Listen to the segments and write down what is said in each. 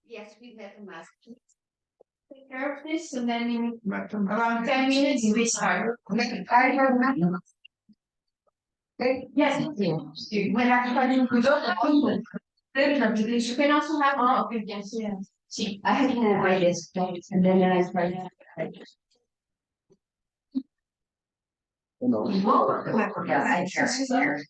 Yes, we met a mask. Take care of this, and then in around 10 minutes we start. I have yes, when I try to go to you can also have yes, yes. See, I have to buy this, and then I try to. Yeah, I share.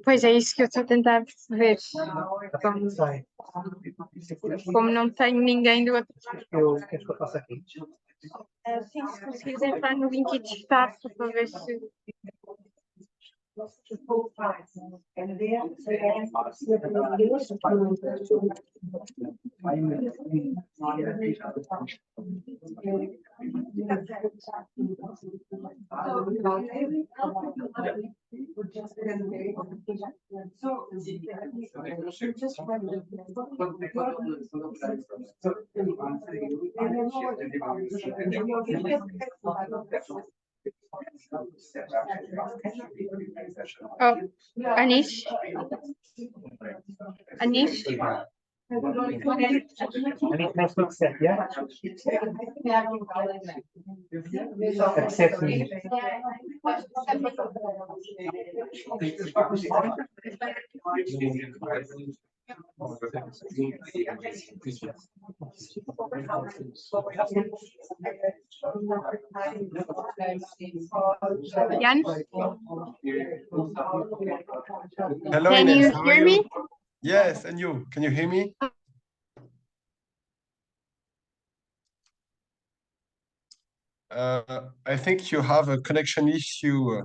Pois é isso que eu estou a tentar ver. Como não tenho ninguém do outro lado. Queres que eu faça aqui? Sim, se conseguires entrar no link de staff para ver se. Oh, Anish? Anish? Accept, yeah? Accept me. Jan? Hello, Can Ines. you How are hear me? Yes, and you? Can you hear me? I think you have a connection issue.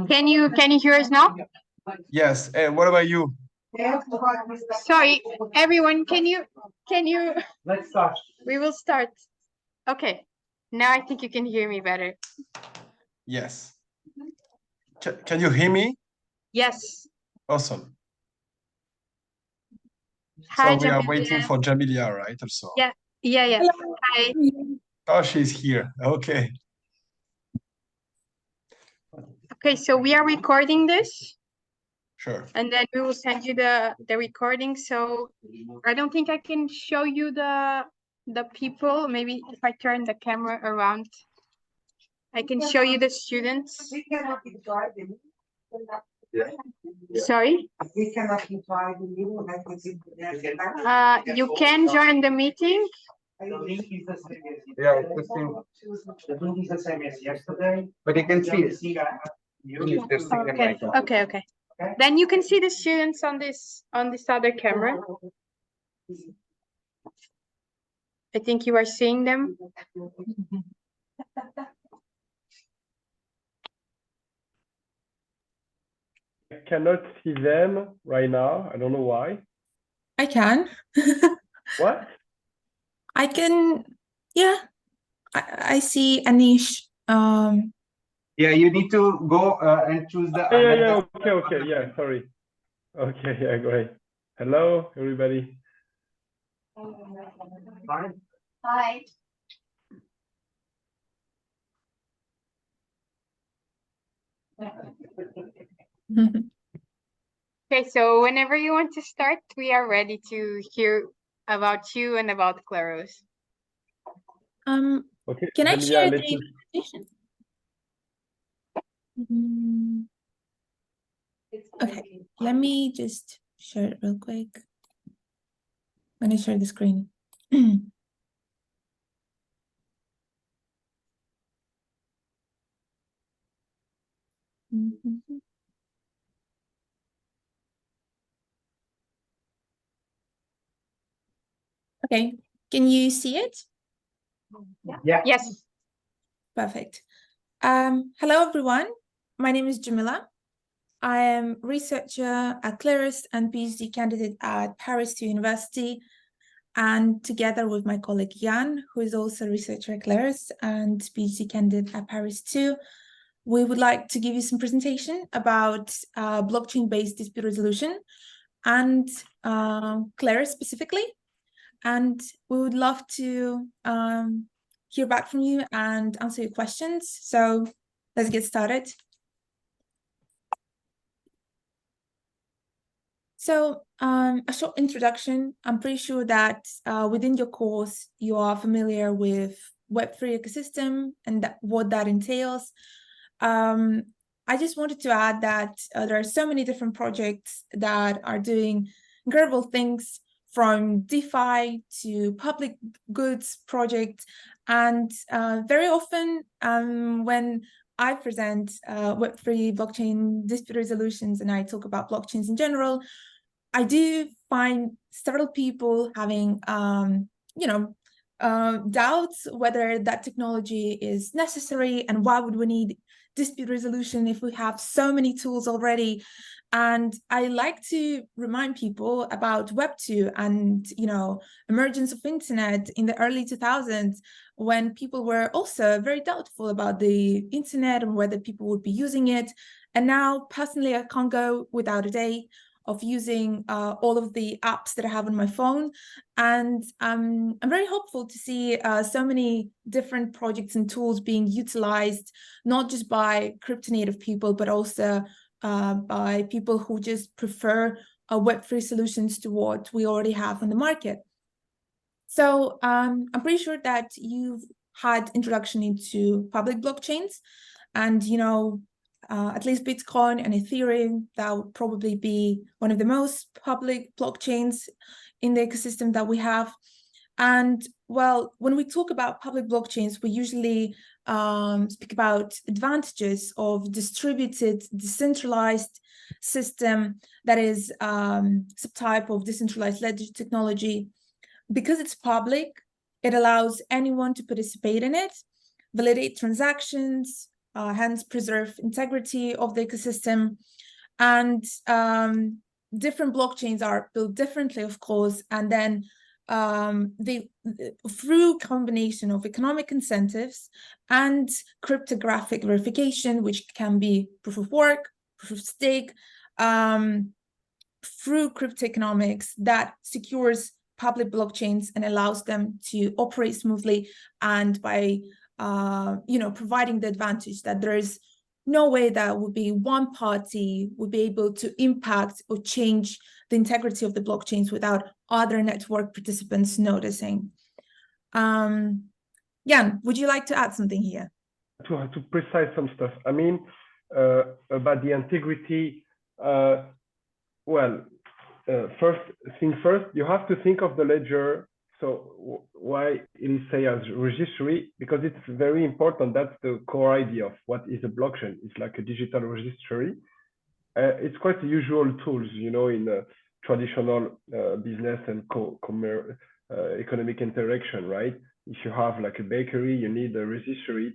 Can you hear us now? Yes, and what about you? Sorry, everyone, can you Let's start. we will start. Okay. Now I think you can hear me better. Yes. Can you hear me? Yes. Awesome. Hi, So we are Jamilia. waiting for Jamilia, right? Also. Yeah. Hi. Oh, she's here. Okay. Okay, so we are recording this Sure. and then we will send you the recording. So I don't think I can show you the people. Maybe if I turn the camera around, I can show you the students. Sorry? We cannot invite you. You can join the meeting. The link is the same as Yeah, it's the same. The link is the same as yesterday. But you can see it. You You just stick them Okay, like that. okay. Then you can see the students on this other camera. I think you are seeing them. I cannot see them right now. I don't know why. I can. What? I can. Yeah, I see Anish. Yeah, you need to go and choose the other. Okay. Yeah, sorry. Okay, yeah, great. Hello, everybody. Hi. Okay, so whenever you want to start, we are ready to hear about you and about Claros. Okay, Can I Jamilia, share let the me- presentation? Mm, Okay, let me just share it real quick. I'm gonna share the screen. Mhm. Okay, can you see it? Yeah. Yes. Perfect. Hello, everyone. My name is Jamila. I am researcher at Clarist and PhD candidate at Paris 2 University. And together with my colleague Jan, who is also a researcher at Claris and PhD candidate at Paris too, we would like to give you some presentation about blockchain-based dispute resolution and Claris specifically. And we would love to hear back from you and answer your questions. So let's get started. So a short introduction. I'm pretty sure that within your course, you are familiar with Web3 ecosystem and what that entails. I just wanted to add that there are so many different projects that are doing incredible things, from DeFi to public goods projects. And very often when I present Web3 blockchain dispute resolutions and I talk about blockchains in general, I do find several people having, doubts whether that technology is necessary and why would we need dispute resolution if we have so many tools already. And I like to remind people about Web 2 and, emergence of internet in the early 2000s, when people were also very doubtful about the internet and whether people would be using it. And now, personally, I can't go without a day of using all of the apps that I have on my phone. And I'm very hopeful to see so many different projects and tools being utilized, not just by crypto native people, but also by people who just prefer Web3 solutions to what we already have on the market. So I'm pretty sure that you've had introduction into public blockchains, and at least Bitcoin and Ethereum, that would probably be one of the most public blockchains in the ecosystem that we have. And well, when we talk about public blockchains, we usually speak about advantages of distributed, decentralized system that is subtype of decentralized ledger technology. Because it's public, it allows anyone to participate in it, validate transactions, hence preserve integrity of the ecosystem. And different blockchains are built differently, of course, and then through combination of economic incentives and cryptographic verification, which can be proof of work, proof of stake, through crypto economics, that secures public blockchains and allows them to operate smoothly, and by providing the advantage that there is no way that would be one party would be able to impact or change the integrity of the blockchains without other network participants noticing. Jan, would you like to add something here? To precise some stuff. I mean, about the integrity, first thing first, you have to think of the ledger. So why it is say as registry? Because it's very important. That's the core idea of what is a blockchain. It's like a digital registry. It's quite the usual tools, in traditional business and economic interaction, right? If you have like a bakery, you need a registry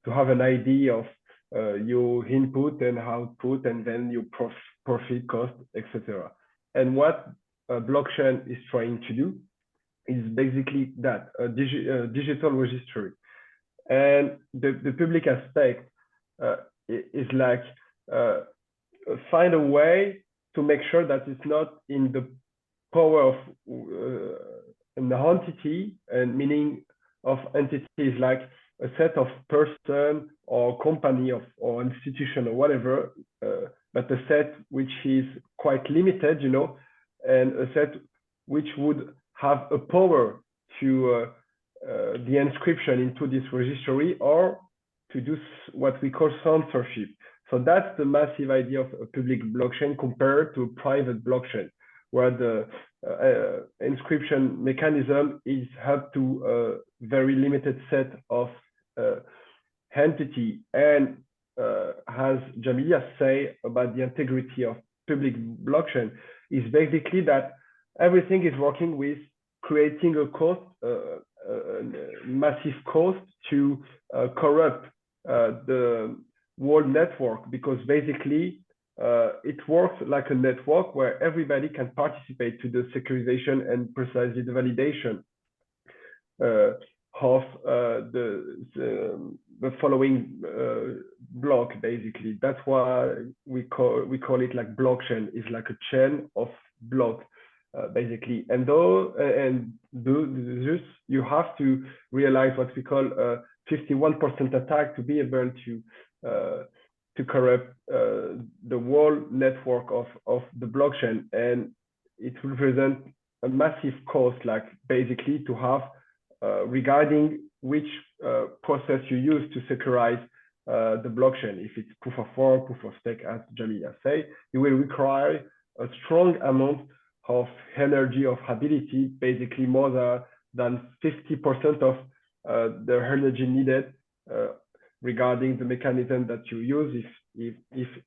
to have an idea of your input and output, and then your profit, cost, etc. And what a blockchain is trying to do is basically that, a digital registry. And the public aspect is like find a way to make sure that it's not in the power of an entity, and meaning of entities like a set of person or company or institution or whatever, but a set which is quite limited, and a set which would have a power to the inscription into this registry, or to do what we call censorship. So that's the massive idea of a public blockchain compared to a private blockchain, where the inscription mechanism is up to a very limited set of entity. And as Jamilia say about the integrity of public blockchain, is basically that everything is working with creating a cost, massive cost to corrupt the world network, because basically it works like a network where everybody can participate to the securization and precisely the validation of the following block. Basically, that's why we call it like blockchain. It's like a chain of blocks. Basically, and this you have to realize what we call a 51% attack to be able to corrupt the whole network of the blockchain, and it will present a massive cost, like basically to have regarding which process you use to securize the blockchain. If it's proof of work, proof of stake, as Jamila say, you will require a strong amount of energy, of ability, basically more than 50% of the energy needed regarding the mechanism that you use if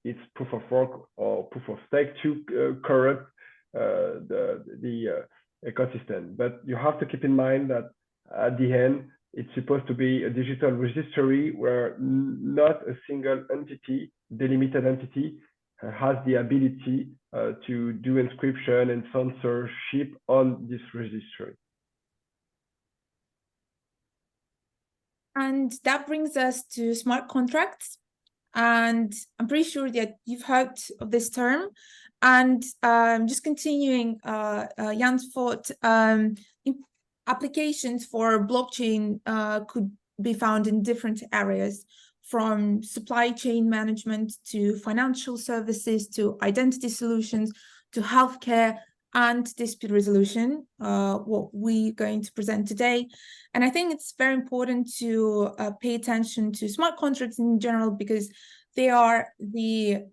it's proof of work or proof of stake to corrupt the ecosystem. But you have to keep in mind that at the end, it's supposed to be a digital registry where not a single entity, delimited entity, has the ability to do inscription and censorship on this registry. And that brings us to smart contracts. And I'm pretty sure that you've heard of this term. And just continuing Jan's thought, applications for blockchain could be found in different areas, from supply chain management to financial services to identity solutions to healthcare and dispute resolution, what we're going to present today. And I think it's very important to pay attention to smart contracts in general, because they are the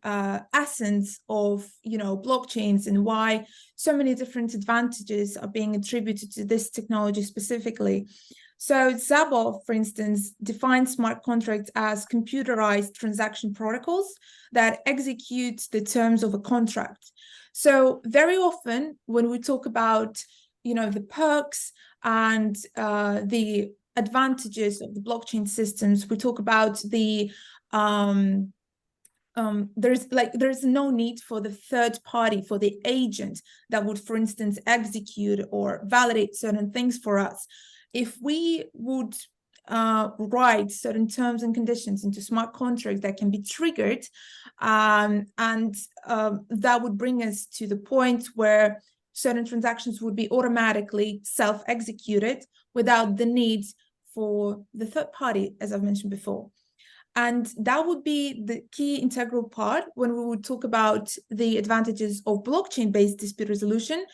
essence of, blockchains, and why so many different advantages are being attributed to this technology specifically. So Szabo, for instance, defines smart contracts as computerized transaction protocols that execute the terms of a contract. So very often when we talk about, the perks and the advantages of the blockchain systems, we talk about the there's no need for the third party, for the agent that would, for instance, execute or validate certain things for us. If we would write certain terms and conditions into smart contracts that can be triggered, and that would bring us to the point where certain transactions would be automatically self-executed without the need for the third party, as I've mentioned before. And that would be the key integral part when we would talk about the advantages of blockchain-based dispute resolution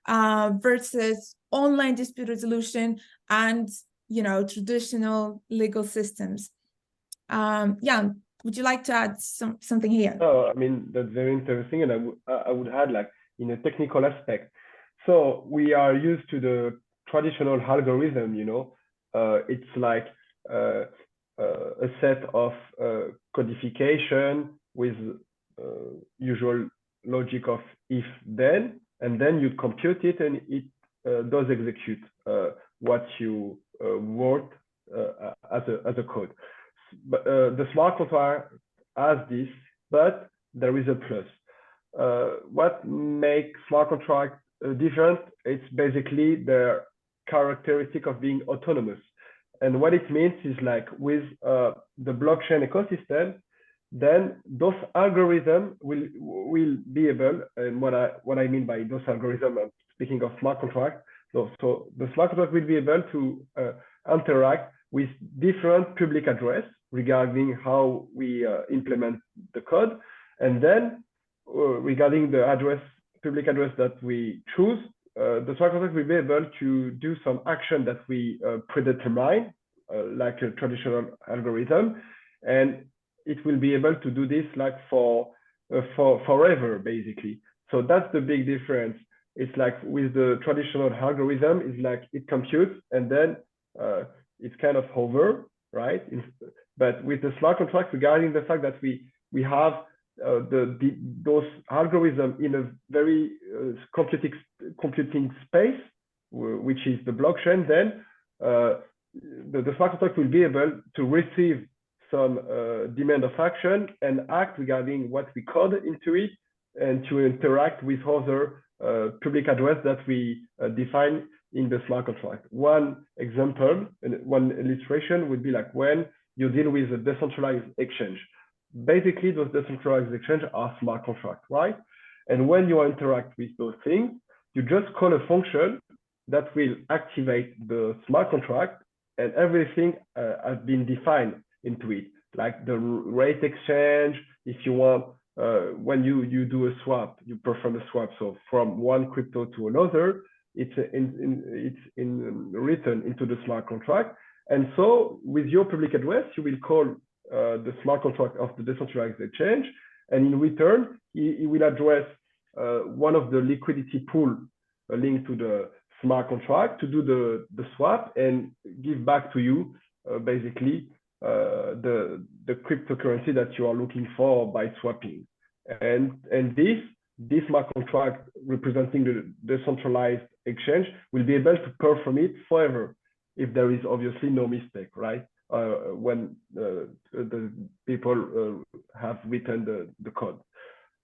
versus online dispute resolution and, traditional legal systems. Jan, would you like to add something here? Oh, I mean, that's very interesting. And I would add, like, in a technical aspect. So we are used to the traditional algorithm, it's like a set of codification with usual logic of if then, and then you compute it and it does execute what you wrote as a code. But the smart contract has this, but there is a plus. What makes smart contract different? It's basically the characteristic of being autonomous. And what it means is, like, with the blockchain ecosystem, then those algorithms will be able, and what I mean by those algorithms, I'm speaking of smart contract. So the smart contract will be able to interact with different public address regarding how we implement the code, and then regarding the public address that we choose, the smart contract will be able to do some action that we predetermine, like a traditional algorithm, and it will be able to do this like for forever, basically. So that's the big difference. It's like with the traditional algorithm, it's like it computes and then it's kind of over, right? But with the smart contract, regarding the fact that we have those algorithms in a very computing space, which is the blockchain, then the smart contract will be able to receive some demand of action and act regarding what we code into it, and to interact with other public address that we define in the smart contract. One example and one illustration would be like when you deal with a decentralized exchange. Basically, those decentralized exchanges are smart contracts, right? And when you interact with those things, you just call a function that will activate the smart contract, and everything has been defined into it, like the rate exchange. If you want, when you do a swap, you perform a swap. So from one crypto to another, it's written into the smart contract. And so with your public address, you will call the smart contract of the decentralized exchange, and in return, it will address one of the liquidity pool linked to the smart contract to do the swap and give back to you basically the cryptocurrency that you are looking for by swapping. And this smart contract representing the decentralized exchange will be able to perform it forever if there is obviously no mistake, right? When the people have written the code.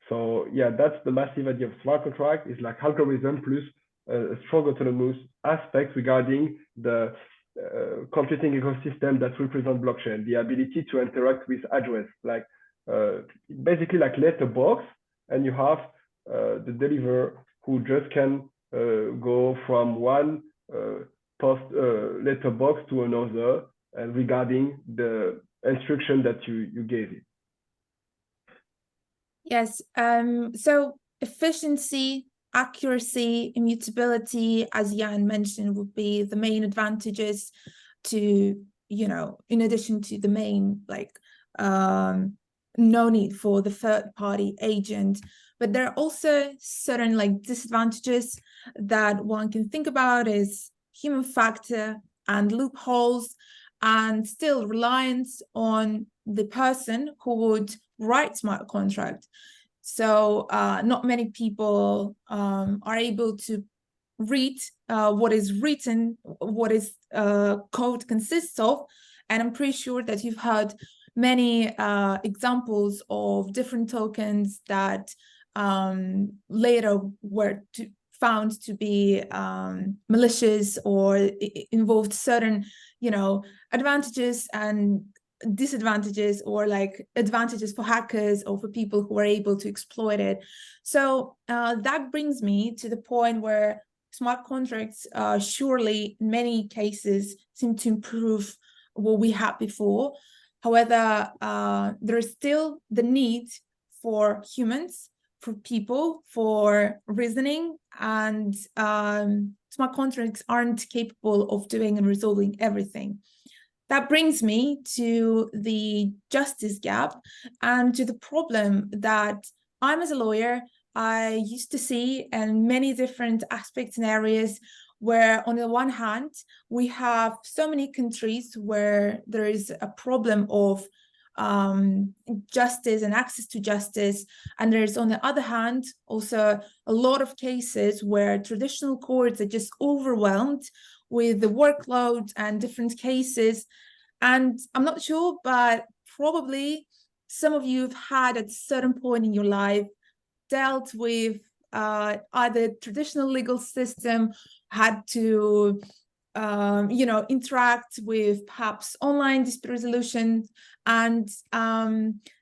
So yeah, that's the massive idea of smart contract. Is like algorithm plus a strong autonomous aspect regarding the computing ecosystem that represent blockchain, the ability to interact with address, like basically like letterbox, and you have the deliverer who just can go from one post letterbox to another, and regarding the instruction that you gave it. Yes, so efficiency, accuracy, immutability, as Jan mentioned, would be the main advantages to, you know, in addition to the main, like, no need for the third-party agent. But there are also certain like disadvantages that one can think about is human factor and loopholes, and still reliance on the person who would write smart contract. So not many people are able to read what is written, what is code consists of. And I'm pretty sure that you've heard many examples of different tokens that later were found to be malicious or involved certain, you know, advantages and disadvantages, or like advantages for hackers or for people who are able to exploit it. So that brings me to the point where smart contracts surely in many cases seem to improve what we had before. However, there is still the need for humans, for people, for reasoning, and smart contracts aren't capable of doing and resolving everything. That brings me to the justice gap and to the problem that I'm, as a lawyer, I used to see in many different aspects and areas where on the one hand, we have so many countries where there is a problem of justice and access to justice. And there's, on the other hand, also a lot of cases where traditional courts are just overwhelmed with the workload and different cases. And I'm not sure, but probably some of you have had at a certain point in your life dealt with either traditional legal system, had to you know, interact with perhaps online dispute resolution, and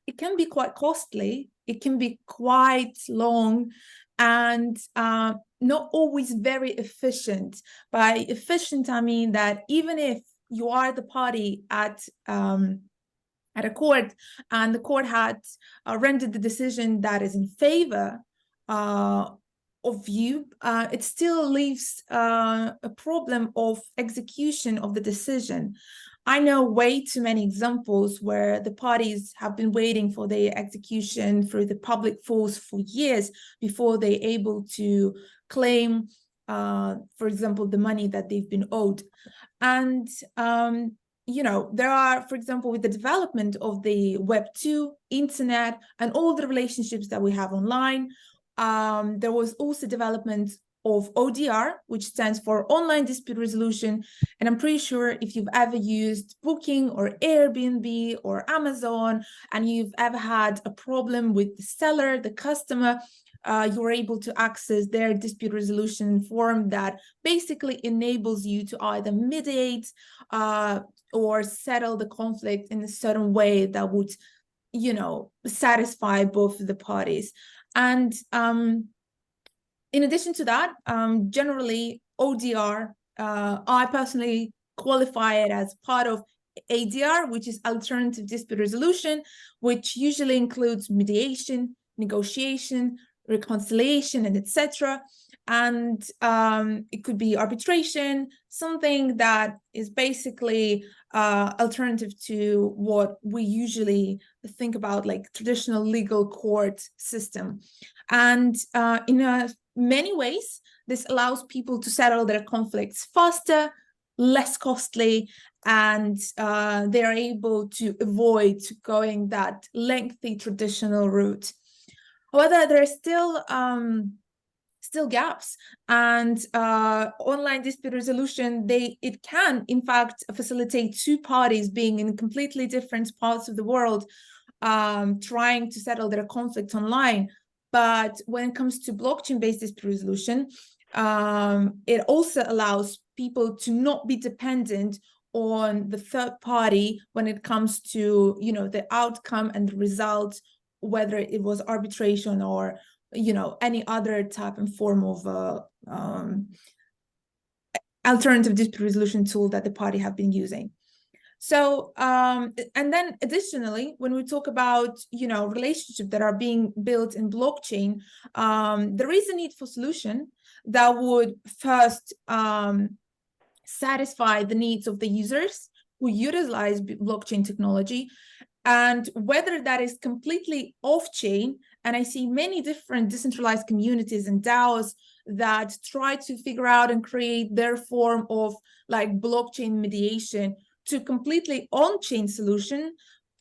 it can be quite costly, it can be quite long, and not always very efficient. By efficient, I mean that even if you are the party at a court and the court had rendered the decision that is in favor of you, it still leaves a problem of execution of the decision. I know way too many examples where the parties have been waiting for their execution through the public force for years before they're able to claim, for example, the money that they've been owed. And you know, there are, for example, with the development of the Web2, internet, and all the relationships that we have online, there was also development of ODR, which stands for Online Dispute Resolution. And I'm pretty sure if you've ever used Booking or Airbnb or Amazon, and you've ever had a problem with the seller, the customer, you are able to access their dispute resolution form that basically enables you to either mediate or settle the conflict in a certain way that would, you know, satisfy both the parties. And in addition to that, generally ODR, I personally qualify it as part of ADR, which is alternative dispute resolution, which usually includes mediation, negotiation, reconciliation, and etc. And it could be arbitration, something that is basically alternative to what we usually think about, like traditional legal court system. And in many ways, this allows people to settle their conflicts faster, less costly, and they're able to avoid going that lengthy traditional route. However, there are still gaps, and online dispute resolution, it can in fact facilitate two parties being in completely different parts of the world trying to settle their conflict online. But when it comes to blockchain-based dispute resolution, it also allows people to not be dependent on the third party when it comes to, you know, the outcome and the result, whether it was arbitration or, you know, any other type and form of alternative dispute resolution tool that the party have been using. So, and then additionally, when we talk about, you know, relationships that are being built in blockchain, there is a need for solution that would first satisfy the needs of the users who utilize blockchain technology, and whether that is completely off-chain. And I see many different decentralized communities and DAOs that try to figure out and create their form of like blockchain mediation to completely on-chain solution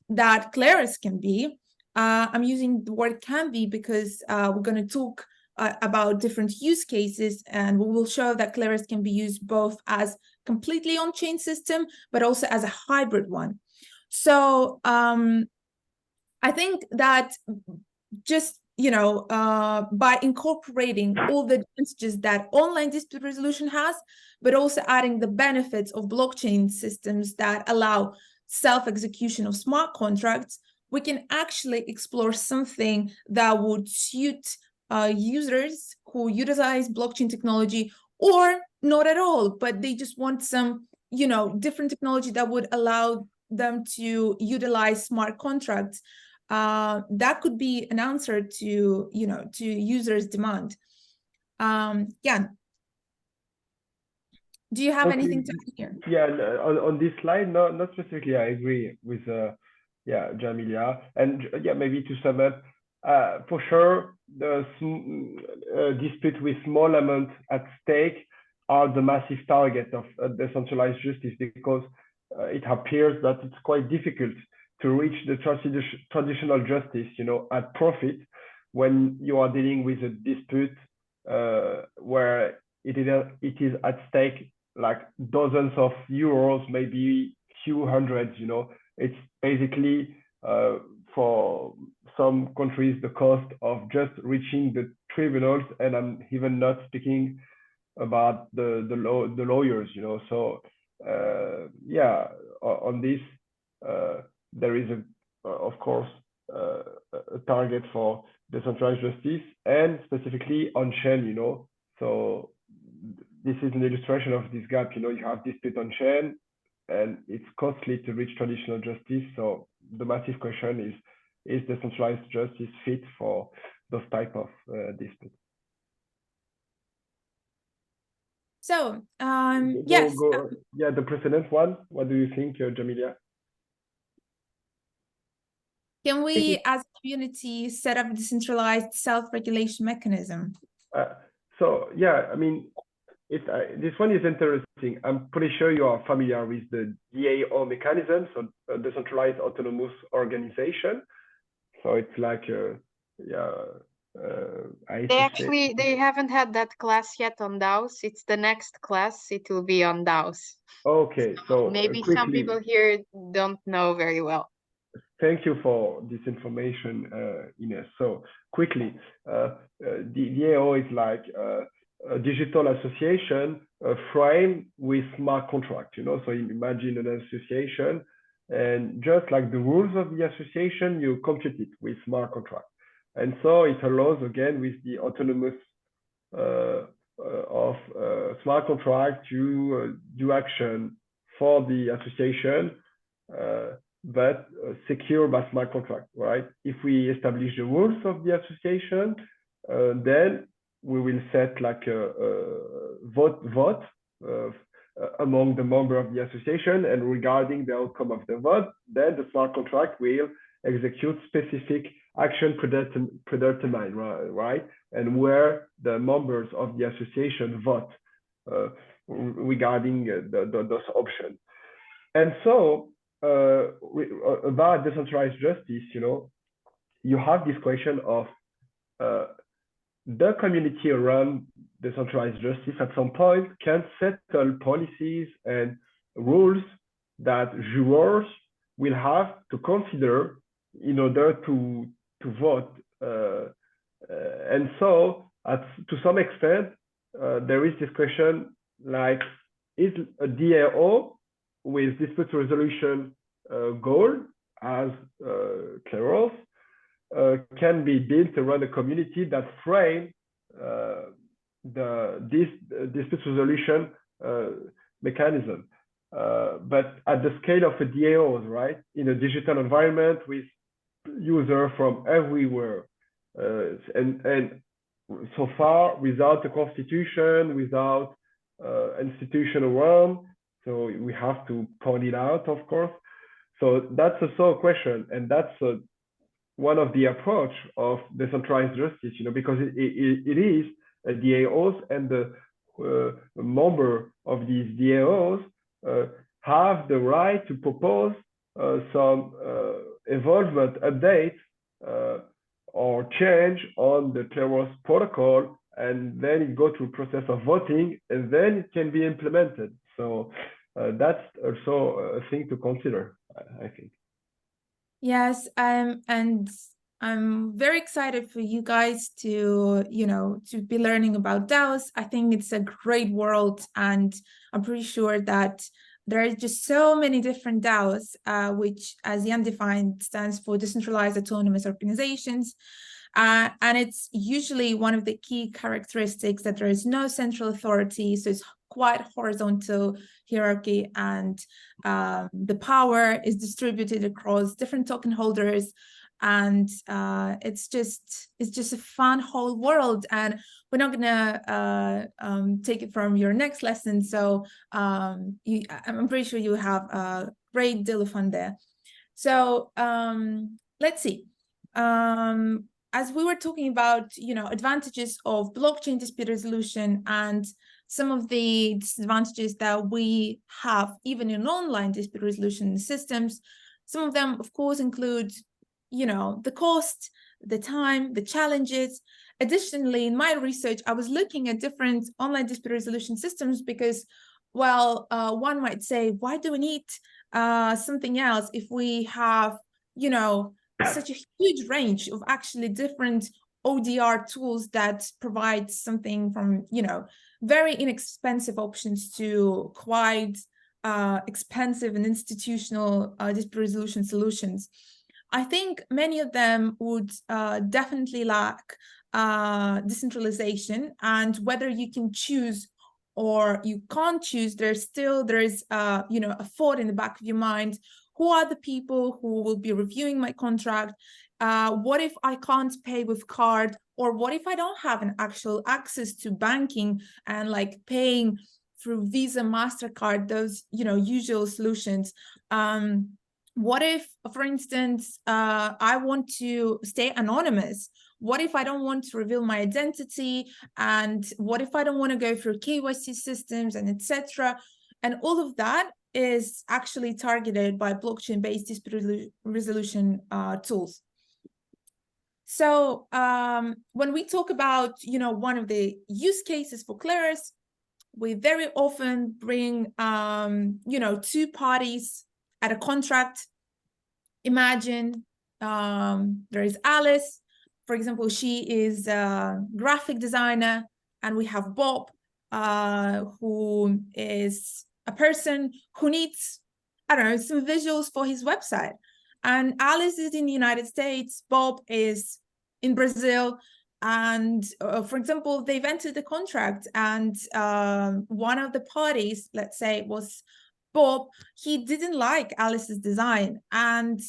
that Claris can be. I'm using the word can be because we're going to talk about different use cases, and we will show that Claris can be used both as completely on-chain system, but also as a hybrid one. So I think that just, you know, by incorporating all the advantages that online dispute resolution has, but also adding the benefits of blockchain systems that allow self-execution of smart contracts, we can actually explore something that would suit users who utilize blockchain technology, or not at all, but they just want some, you know, different technology that would allow them to utilize smart contracts. That could be an answer to, you know, to users' demand. Yeah. Do you have anything to add here? Yeah, on this slide, not specifically. I agree with yeah, Jamilia, and yeah, maybe to sum up, for sure, the dispute with small amounts at stake are the massive target of decentralized justice, because it appears that it's quite difficult to reach the traditional justice, you know, at profit, when you are dealing with a dispute where it is at stake like dozens of euros, maybe few hundreds, you know. It's basically for some countries the cost of just reaching the tribunals, and I'm even not speaking about the lawyers, you know. So yeah, on this there is of course a target for decentralized justice, and specifically on chain, you know. So this is an illustration of this gap, you know. You have dispute on chain, and it's costly to reach traditional justice. So the massive question is decentralized justice fit for those type of disputes? So yes. Yeah, the precedent one. What do you think, Jamilia? Can we, as a community, set up a decentralized self-regulation mechanism? So yeah, I mean, this one is interesting. I'm pretty sure you are familiar with the DAO mechanism, so a decentralized autonomous organization. So it's like They haven't had that class yet on DAOs. It's the next class. It will be on DAOs. Okay, so Maybe some quickly, people here don't know very well. thank you for this information, Ines. So quickly, the DAO is like a digital association framed with smart contract, you know, so imagine an association, and just like the rules of the association, you compute it with smart contract. And so it allows, again, with the autonomous of smart contract to do action for the association, but secure by smart contract, right? If we establish the rules of the association, then we will set like a vote among the member of the association, and regarding the outcome of the vote, then the smart contract will execute specific action predetermined, right? And where the members of the association vote regarding those options. And so about decentralized justice, you know, you have this question of the community around decentralized justice at some point can settle policies and rules that jurors will have to consider in order to vote. And so to some extent, there is this question like, is a DAO with dispute resolution goal as Claros can be built around a community that frame this dispute resolution mechanism. But at the scale of a DAO, right, in a digital environment with users from everywhere, and so far without a constitution, without institution around, so we have to point it out, of course. So that's also a question, and that's one of the approach of decentralized justice, you know, because it is a DAOs, and the member of these DAOs have the right to propose some evolvement, update, or change on the Claros protocol, and then it goes through a process of voting, and then it can be implemented. So that's also a thing to consider, I think. Yes, and I'm very excited for you guys to, you know, to be learning about DAOs. I think it's a great world, and I'm pretty sure that there are just so many different DAOs, which, as Jan defined, stands for Decentralized Autonomous Organizations. And it's usually one of the key characteristics that there is no central authority, so it's quite horizontal hierarchy, and the power is distributed across different token holders, and it's just a fun whole world. And we're not gonna take it from your next lesson, so I'm pretty sure you have a great deal of fun there. So let's see. As we were talking about, you know, advantages of blockchain dispute resolution and some of the disadvantages that we have even in online dispute resolution systems, some of them, of course, include, you know, the cost, the time, the challenges. Additionally, in my research, I was looking at different online dispute resolution systems because, well, one might say, why do we need something else if we have, you know, such a huge range of actually different ODR tools that provide something from, you know, very inexpensive options to quite expensive and institutional dispute resolution solutions. I think many of them would definitely lack decentralization, and whether you can choose or you can't choose, there is you know, a thought in the back of your mind. Who are the people who will be reviewing my contract? What if I can't pay with card? Or what if I don't have an actual access to banking and like paying through Visa, MasterCard, those, you know, usual solutions? What if, for instance, I want to stay anonymous? What if I don't want to reveal my identity? And what if I don't want to go through KYC systems and etc.? And all of that is actually targeted by blockchain-based dispute resolution tools. So when we talk about, you know, one of the use cases for Claris, we very often bring, you know, two parties at a contract. Imagine there is Alice, for example, she is a graphic designer, and we have Bob, who is a person who needs, I don't know, some visuals for his website. And Alice is in the United States, Bob is in Brazil. And for example, they've entered the contract, and one of the parties, let's say, was Bob. He didn't like Alice's design, and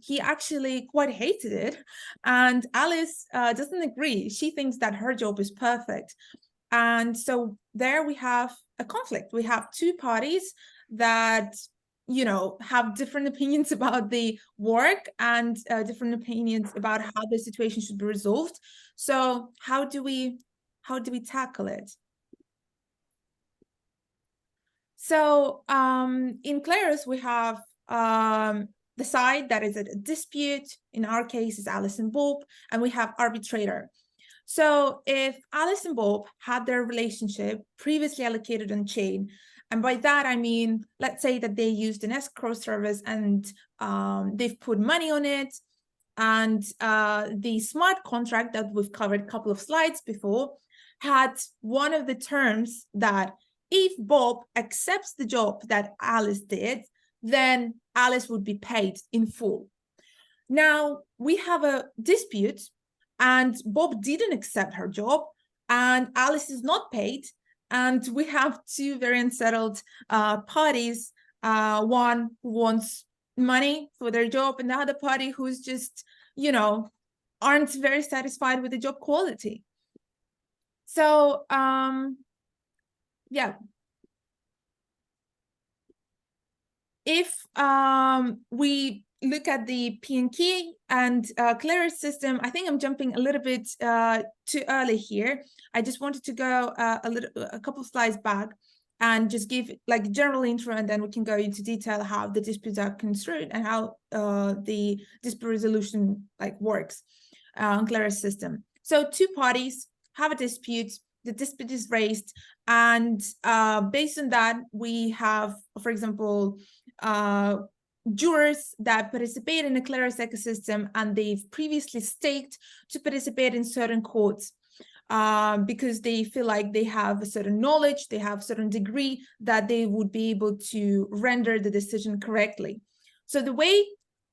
he actually quite hated it. And Alice doesn't agree. She thinks that her job is perfect. And so there we have a conflict. We have two parties that, you know, have different opinions about the work, and different opinions about how the situation should be resolved. So how do we tackle it? So in Claris, we have the side that is a dispute. In our case, is Alice and Bob, and we have arbitrator. So if Alice and Bob had their relationship previously allocated on chain, and by that I mean, let's say that they used an escrow service, and they've put money on it, and the smart contract that we've covered a couple of slides before had one of the terms that if Bob accepts the job that Alice did, then Alice would be paid in full. Now we have a dispute, and Bob didn't accept her job, and Alice is not paid, and we have two very unsettled parties, one who wants money for their job, and the other party who's just, you know, aren't very satisfied with the job quality. So yeah, if we look at the P&K and Claris system, I think I'm jumping a little bit too early here. I just wanted to go a couple of slides back and just give like general intro, and then we can go into detail how the disputes are construed and how the dispute resolution like works on Claris system. So two parties have a dispute, the dispute is raised, and based on that, we have, for example, jurors that participate in the Claris ecosystem, and they've previously staked to participate in certain courts because they feel like they have a certain knowledge, they have a certain degree that they would be able to render the decision correctly. So the way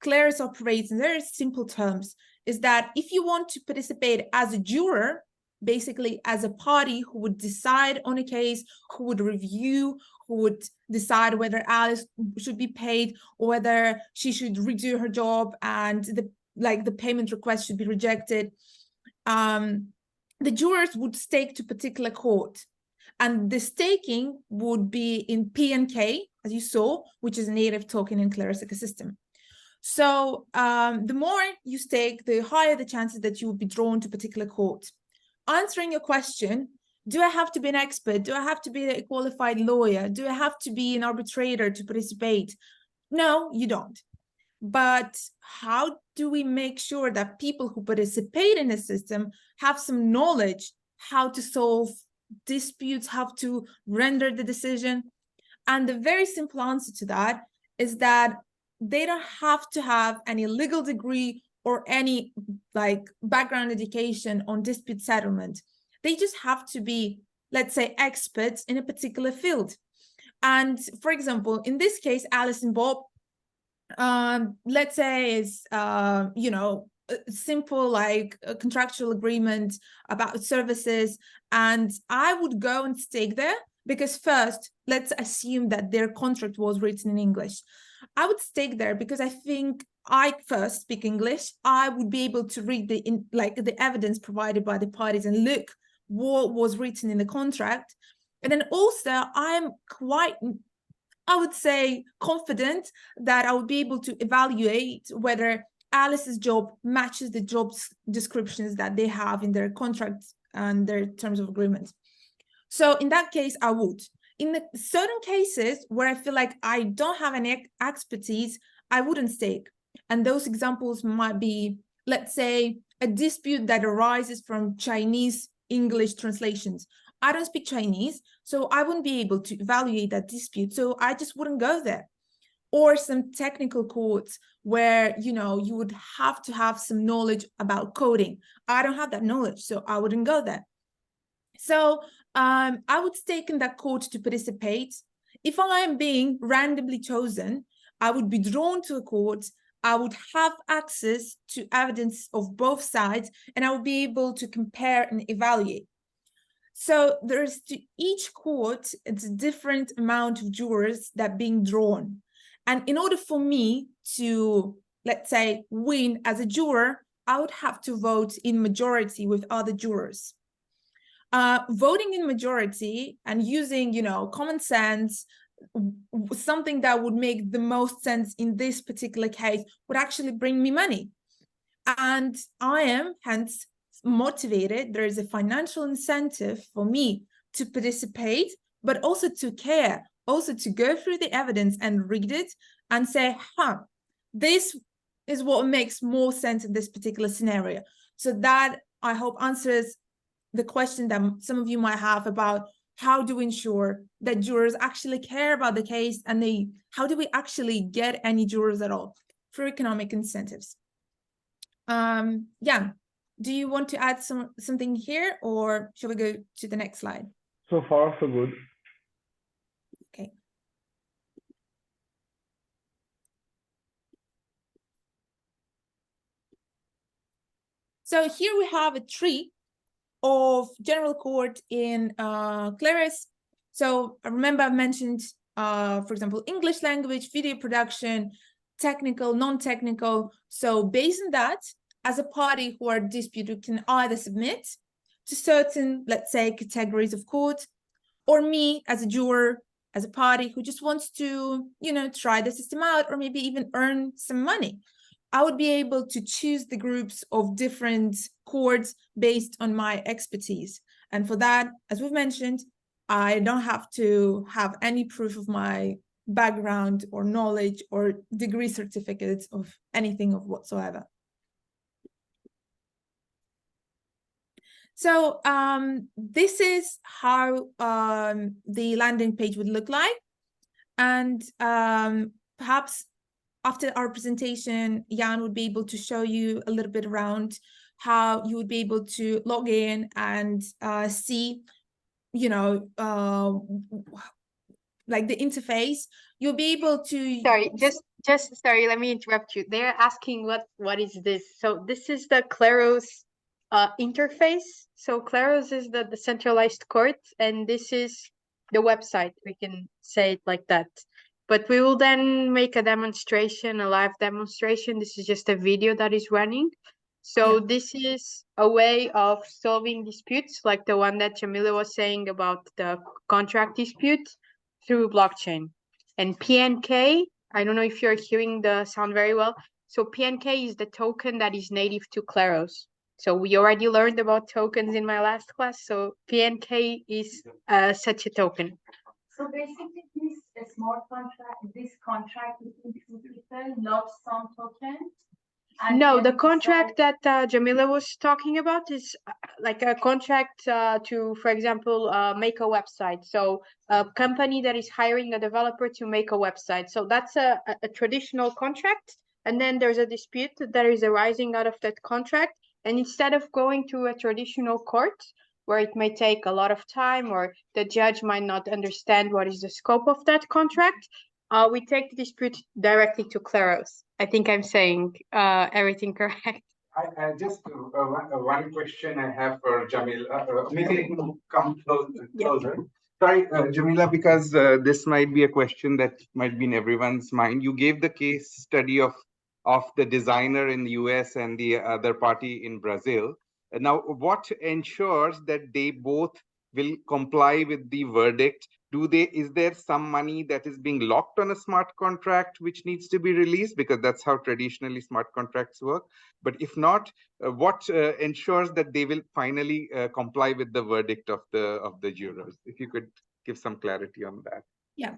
Claris operates in very simple terms is that if you want to participate as a juror, basically as a party who would decide on a case, who would review, who would decide whether Alice should be paid or whether she should redo her job and the payment request should be rejected, the jurors would stake to a particular court. And the staking would be in P&K, as you saw, which is a native token in Claris ecosystem. So the more you stake, the higher the chances that you will be drawn to a particular court. Answering your question, do I have to be an expert? Do I have to be a qualified lawyer? Do I have to be an arbitrator to participate? No, you don't. But how do we make sure that people who participate in the system have some knowledge how to solve disputes, how to render the decision? And the very simple answer to that is that they don't have to have any legal degree or any like background education on dispute settlement. They just have to be, let's say, experts in a particular field. And for example, in this case, Alice and Bob, let's say is, you know, a simple like a contractual agreement about services. And I would go and stake there because first, let's assume that their contract was written in English. I would stake there because I think I first speak English. I would be able to read the evidence provided by the parties and look what was written in the contract. And then also I'm quite, I would say, confident that I would be able to evaluate whether Alice's job matches the job descriptions that they have in their contracts and their terms of agreement. So in that case, I would. In the certain cases where I feel like I don't have any expertise, I wouldn't stake. And those examples might be, let's say, a dispute that arises from Chinese English translations. I don't speak Chinese, so I wouldn't be able to evaluate that dispute. So I just wouldn't go there. Or some technical courts where, you know, you would have to have some knowledge about coding. I don't have that knowledge, so I wouldn't go there. So I would stake in that court to participate. If I am being randomly chosen, I would be drawn to a court. I would have access to evidence of both sides, and I would be able to compare and evaluate. So there's to each court, it's a different amount of jurors that are being drawn. And in order for me to, let's say, win as a juror, I would have to vote in majority with other jurors. Voting in majority and using, you know, common sense, something that would make the most sense in this particular case would actually bring me money. And I am hence motivated. There is a financial incentive for me to participate, but also to care, also to go through the evidence and read it and say, this is what makes more sense in this particular scenario. So that, I hope, answers the question that some of you might have about how do we ensure that jurors actually care about the case, and how do we actually get any jurors at all? Through economic incentives. Yeah, do you want to add something here, or shall we go to the next slide? So far, so good. Okay. So here we have a tree of general court in Claris. So I remember I mentioned, for example, English language, video production, technical, non-technical. So based on that, as a party who are disputed can either submit to certain, let's say, categories of court, or me as a juror, as a party who just wants to, you know, try the system out, or maybe even earn some money. I would be able to choose the groups of different courts based on my expertise. And for that, as we've mentioned, I don't have to have any proof of my background or knowledge or degree certificates of anything of whatsoever. So this is how the landing page would look like. And perhaps after our presentation, Jan would be able to show you a little bit around how you would be able to log in and see, you know, like the interface. You'll be able to. Sorry, just sorry, let me interrupt you. They're asking what is this? So this is the Claros interface. So Claros is the decentralized court, and this is the website. We can say it like that. But we will then make a demonstration, a live demonstration. This is just a video that is running. So Yeah. this is a way of solving disputes, like the one that Jamila was saying about the contract dispute, through blockchain. And PNK, I don't know if you're hearing the sound very well. So PNK is the token that is native to Claros. So we already learned about tokens in my last class. So PNK is such a token. So basically, this smart contract, this contract between two people, not some token. No, the contract that Jamila was talking about is like a contract to, for example, make a website. So a company that is hiring a developer to make a website. So that's a traditional contract. And then there's a dispute that is arising out of that contract. And instead of going to a traditional court, where it may take a lot of time or the judge might not understand what is the scope of that contract, we take the dispute directly to Claros. I think I'm saying everything correct. I just one question I have for Jamila. Maybe come closer. Sorry, Jamila, because this might be a question that might be in everyone's mind. You gave the case study of the designer in the US and the other party in Brazil. Now, what ensures that they both will comply with the verdict? Is there some money that is being locked on a smart contract which needs to be released? Because that's how traditionally smart contracts work. But if not, what ensures that they will finally comply with the verdict of the jurors? If you could give some clarity on that. Yeah.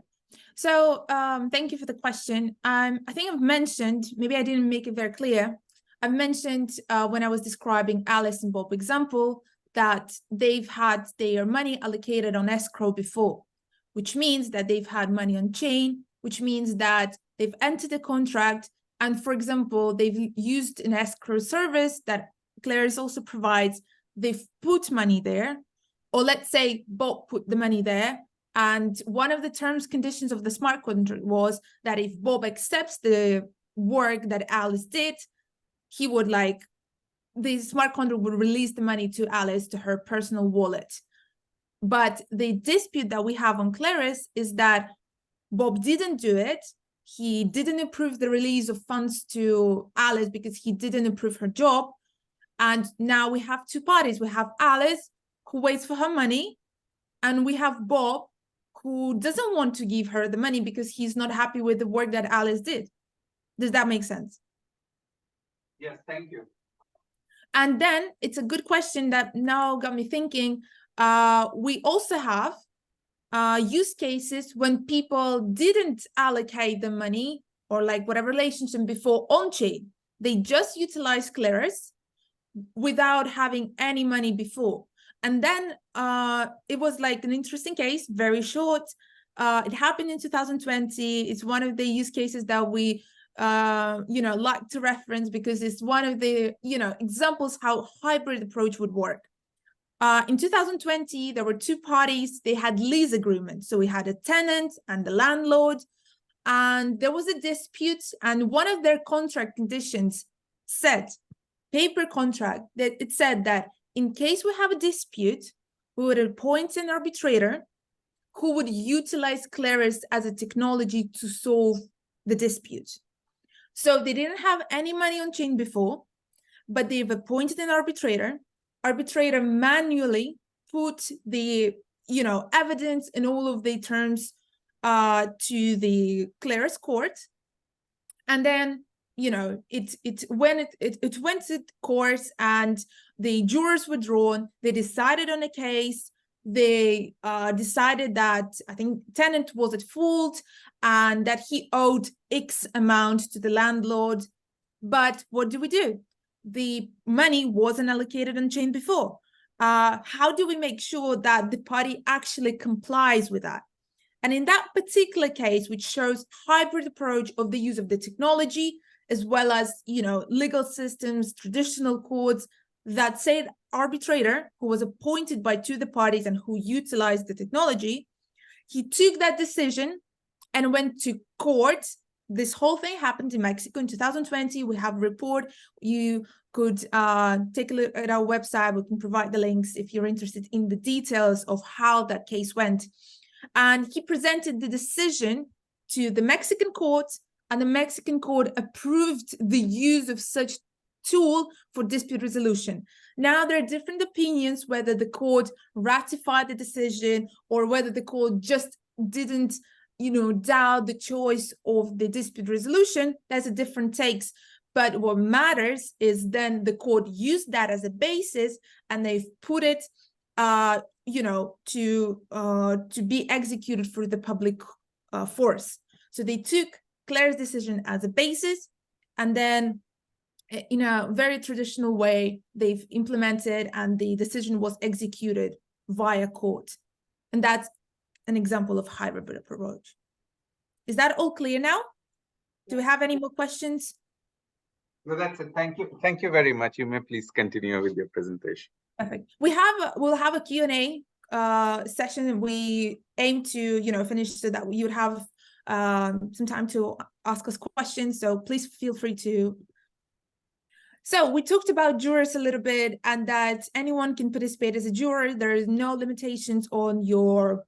So thank you for the question. I think I've mentioned, maybe I didn't make it very clear, I mentioned when I was describing Alice and Bob example that they've had their money allocated on escrow before, which means that they've had money on chain, which means that they've entered a contract. And for example, they've used an escrow service that Claris also provides. They've put money there, or let's say Bob put the money there. And one of the terms conditions of the smart contract was that if Bob accepts the work that Alice did, he would the smart contract would release the money to Alice to her personal wallet. But the dispute that we have on Claris is that Bob didn't do it. He didn't approve the release of funds to Alice because he didn't approve her job. And now we have two parties. We have Alice, who waits for her money, and we have Bob, who doesn't want to give her the money because he's not happy with the work that Alice did. Does that make sense? Yes, thank you. And then it's a good question that now got me thinking. We also have use cases when people didn't allocate the money or whatever relationship before on chain. They just utilized Claris without having any money before. And then it was an interesting case, very short. It happened in 2020. It's one of the use cases that we like to reference because it's one of the examples how hybrid approach would work. In 2020, there were two parties. They had lease agreements. So we had a tenant and the landlord, and there was a dispute. And one of their contract conditions said, paper contract, that it said that in case we have a dispute, we would appoint an arbitrator who would utilize Claris as a technology to solve the dispute. So they didn't have any money on chain before, but they've appointed an arbitrator. Arbitrator manually put the evidence and all of the terms to the Claris court, and then it went to court, and the jurors were drawn. They decided on a case. They decided that I think tenant was at fault and that he owed X amount to the landlord. But what do we do? The money wasn't allocated on chain before. How do we make sure that the party actually complies with that? And in that particular case, which shows hybrid approach of the use of the technology, as well as legal systems, traditional courts, that said arbitrator who was appointed by two of the parties and who utilized the technology, he took that decision and went to court. This whole thing happened in Mexico in 2020. We have a report. You could take a look at our website. We can provide the links if you're interested in the details of how that case went. And he presented the decision to the Mexican court, and the Mexican court approved the use of such tool for dispute resolution. Now, there are different opinions whether the court ratified the decision or whether the court just didn't doubt the choice of the dispute resolution. There's a different takes. But what matters is then the court used that as a basis, and they've put it to be executed through the public force. So they took Claire's decision as a basis, and then in a very traditional way, they've implemented, and the decision was executed via court. And that's an example of hybrid approach. Is that all clear now? Do we have any more questions? No, that's it. Thank you. Thank you very much. You may please continue with your presentation. Perfect. We'll have a Q&A session. We aim to finish so that you would have some time to ask us questions. So please feel free to. So we talked about jurors a little bit, and that anyone can participate as a juror. There is no limitations on your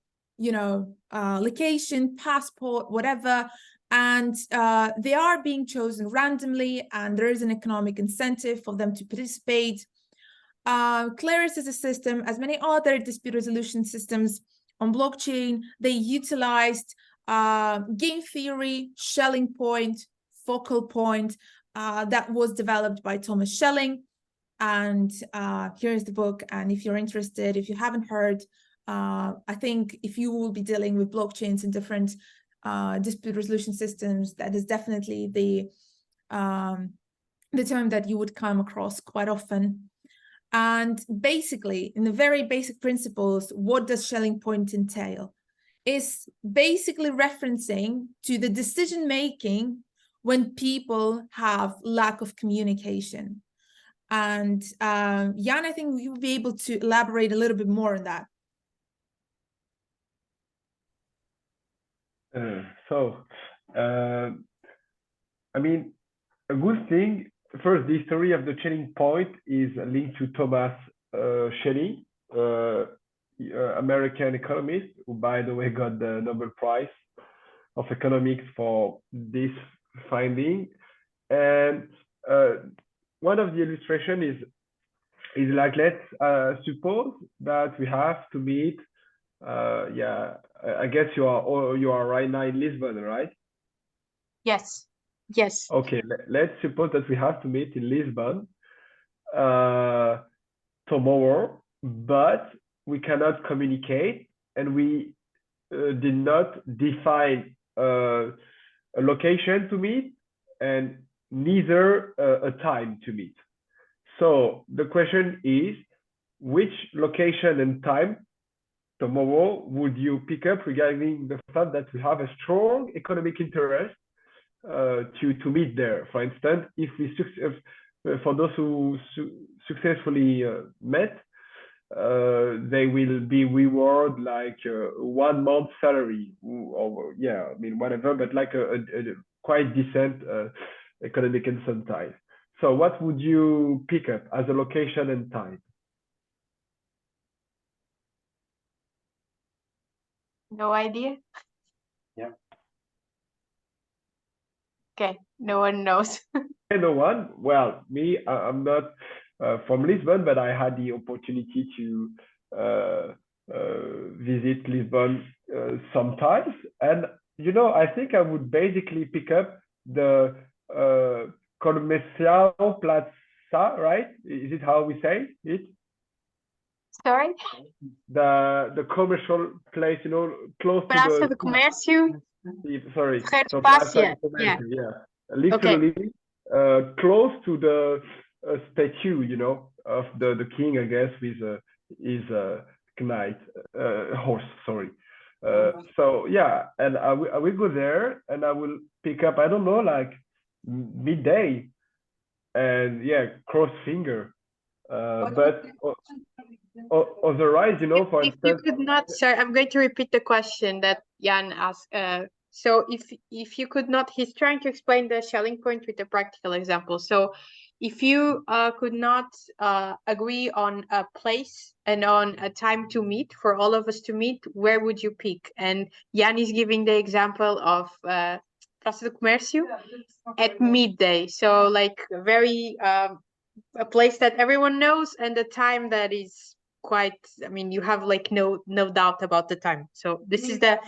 location, passport, whatever. And they are being chosen randomly, and there is an economic incentive for them to participate. Claris is a system, as many other dispute resolution systems on blockchain. They utilized game theory, Schelling point, focal point, that was developed by Thomas Schelling. And here's the book. And if you're interested, if you haven't heard, I think if you will be dealing with blockchains and different dispute resolution systems, that is definitely the the term that you would come across quite often. And basically, in the very basic principles, what does Schelling point entail? Is basically referencing to the decision making when people have lack of communication. And Jan, I think you'll be able to elaborate a little bit more on that. I mean, a good thing, first, the history of the Schelling point is linked to Thomas Schelling, American economist, who, by the way, got the Nobel Prize of Economics for this finding. And one of the illustration is like, let's suppose that we have to meet. Yeah, I guess you are right now in Lisbon, right? Yes. Yes. Okay, let's suppose that we have to meet in Lisbon tomorrow, but we cannot communicate, and we did not define a location to meet and neither a time to meet. So the question is, which location and time tomorrow would you pick up regarding the fact that we have a strong economic interest to meet there? For instance, if we for those who successfully met, they will be rewarded like 1 month salary, or yeah, I mean whatever, but like a quite decent economic incentive. So what would you pick up as a location and time? No idea. Yeah. Okay, no one knows. No one. Well, me, I'm not from Lisbon, but I had the opportunity to visit Lisbon sometimes, and you know, I think I would basically pick up the Comercial Plaza, right? Is it how we say it? Sorry? The commercial place, you know, close Praça to do Comércio. sorry, so Praça, Plaza yeah. Comércio, yeah. Literally close to the statue, you know, of the king, I guess, with his knight, horse, sorry. So yeah, and I will go there, and I will pick up, I don't know, like midday, and yeah, cross finger. But otherwise, you know, for If you instance, could not, sorry, I'm going to repeat the question that Jan asked. So if you could not, he's trying to explain the Schelling point with a practical example. So if you could not agree on a place and on a time to meet for all of us to meet, where would you pick? And Jan is giving the example of Praça do Comércio at midday. So like very a place that everyone knows, and the time that is quite, I mean, you have like no doubt about the time. So this is the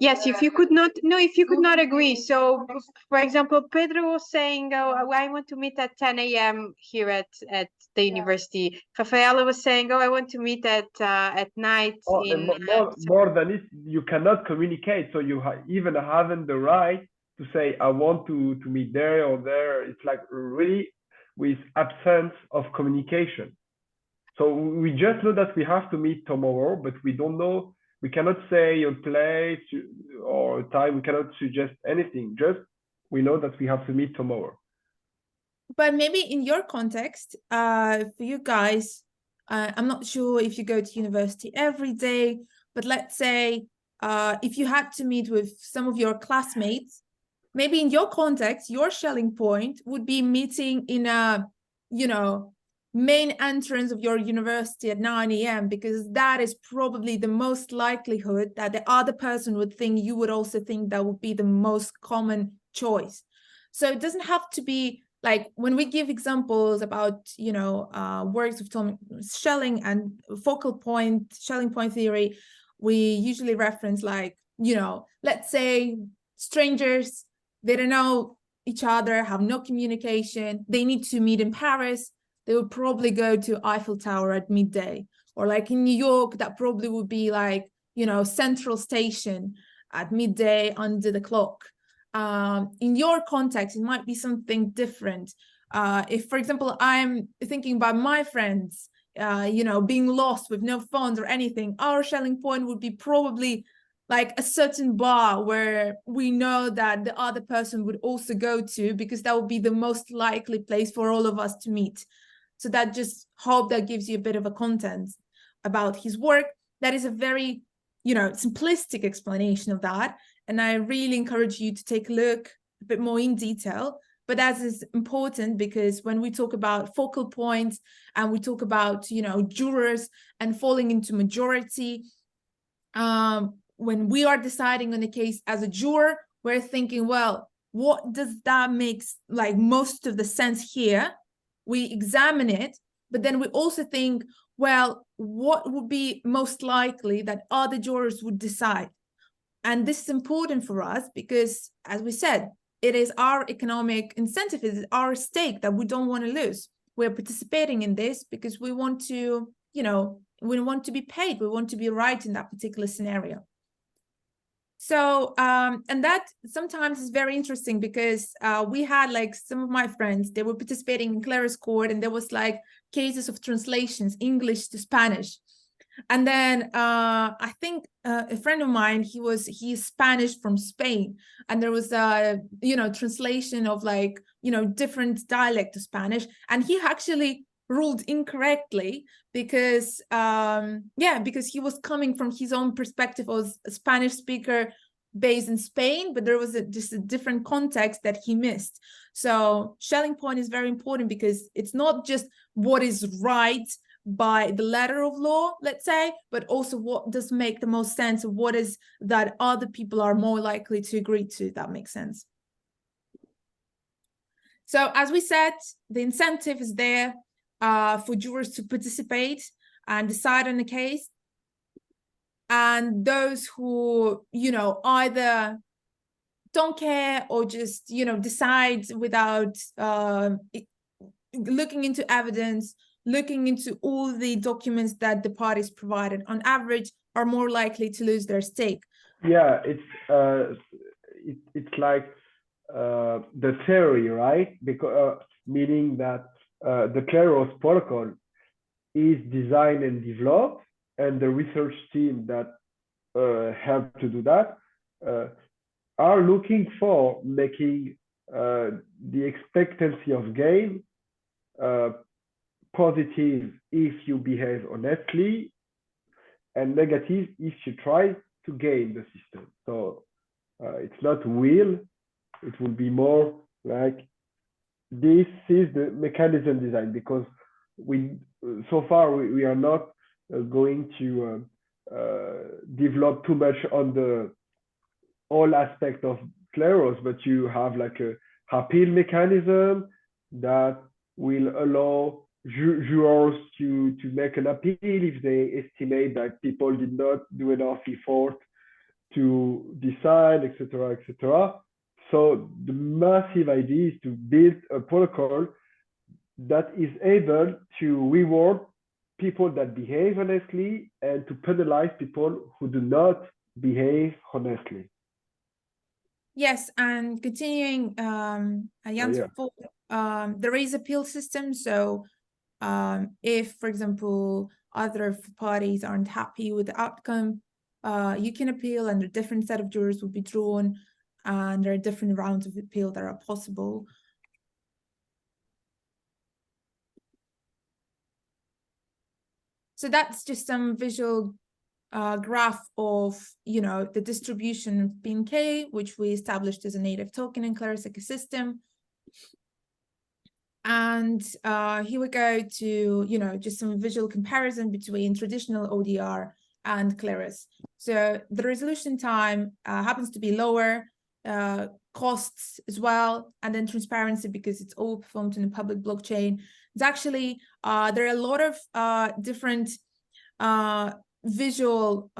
yes, if you could not agree. So for example, Pedro was saying, oh, I want to meet at 10 a.m. here at the university. Rafaela was saying, oh, I want to meet at night. And more than it, you cannot communicate, so you even haven't the right to say I want to meet there or there. It's like really with absence of communication. So we just know that we have to meet tomorrow, but we don't know, we cannot say a place or a time, we cannot suggest anything, just we know that we have to meet tomorrow. But maybe in your context, for you guys, I'm not sure if you go to university every day, but let's say if you had to meet with some of your classmates, maybe in your context, your Schelling point would be meeting in a, you know, main entrance of your university at 9 a.m. because that is probably the most likelihood that the other person would think you would also think that would be the most common choice. So it doesn't have to be like when we give examples about, you know, works of Thomas Schelling and focal point, Schelling point theory, we usually reference like, you know, let's say strangers, they don't know each other, have no communication, they need to meet in Paris, they would probably go to Eiffel Tower at midday. Or like in New York, that probably would be like, you know, Central Station at midday under the clock. in your context, it might be something different. If, for example, I'm thinking about my friends, you know, being lost with no phones or anything, our Shelling point would be probably like a certain bar where we know that the other person would also go to, because that would be the most likely place for all of us to meet. So that just hope that gives you a bit of a content about his work. That is a very, you know, simplistic explanation of that. And I really encourage you to take a look a bit more in detail. But that is important because when we talk about focal points and we talk about, you know, jurors and falling into majority, when we are deciding on a case as a juror, we're thinking, well, what does that make like most of the sense here? We examine it, but then we also think, well, what would be most likely that other jurors would decide? And this is important for us because, as we said, it is our economic incentive, it is our stake that we don't want to lose. We're participating in this because we want to, you know, we want to be paid, we want to be right in that particular scenario. So, and that sometimes is very interesting because we had like some of my friends, they were participating in Clara's court and there was like cases of translations, English to Spanish. And then I think a friend of mine, he's Spanish from Spain, and there was a, you know, translation of like, you know, different dialect of Spanish, and he actually ruled incorrectly because because he was coming from his own perspective as a Spanish speaker based in Spain, but there was just a different context that he missed. So Shelling point is very important because it's not just what is right by the letter of law, let's say, but also what does make the most sense of what is that other people are more likely to agree to. That makes sense. So as we said, the incentive is there for jurors to participate and decide on the case. And those who, you know, either don't care or just, you know, decide without looking into evidence, looking into all the documents that the parties provided, on average, are more likely to lose their stake. Yeah, it's like the theory, right? Because meaning that the Claros protocol is designed and developed, and the research team that helped to do that are looking for making the expectancy of gain positive if you behave honestly, and negative if you try to game the system. So it's not will, it will be more like this is the mechanism design, because we so far we are not going to develop too much on the all aspect of Claros, but you have like a appeal mechanism that will allow jurors to make an appeal if they estimate that people did not do enough effort to decide, etc., etc. So the massive idea is to build a protocol that is able to reward people that behave honestly and to penalize people who do not behave honestly. Yes, and continuing, there is appeal system. So if, for example, other parties aren't happy with the outcome, you can appeal, and a different set of jurors will be drawn, and there are different rounds of appeal that are possible. So that's just some visual graph of, you know, the distribution of PNK, which we established as a native token in Claris ecosystem. And here we go to, you know, just some visual comparison between traditional ODR and Claris. So the resolution time happens to be lower, costs as well, and then transparency because it's all performed in a public blockchain. It's actually, there are a lot of different visual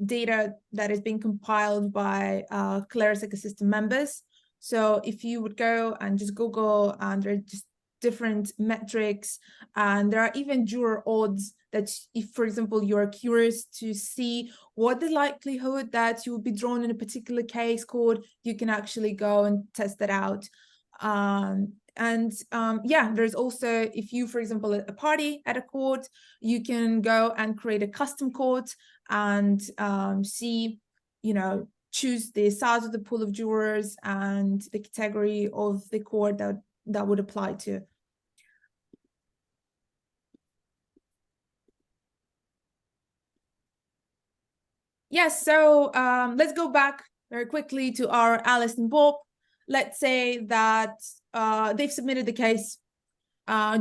data that is being compiled by Claris ecosystem members. So if you would go and just Google, and there are just different metrics, and there are even juror odds that if, for example, you're curious to see what the likelihood that you will be drawn in a particular case court, you can actually go and test that out. Yeah, there's also, if you, for example, a party at a court, you can go and create a custom court and see, you know, choose the size of the pool of jurors and the category of the court that would apply to. Yes, so let's go back very quickly to our Alice and Bob. Let's say that they've submitted the case,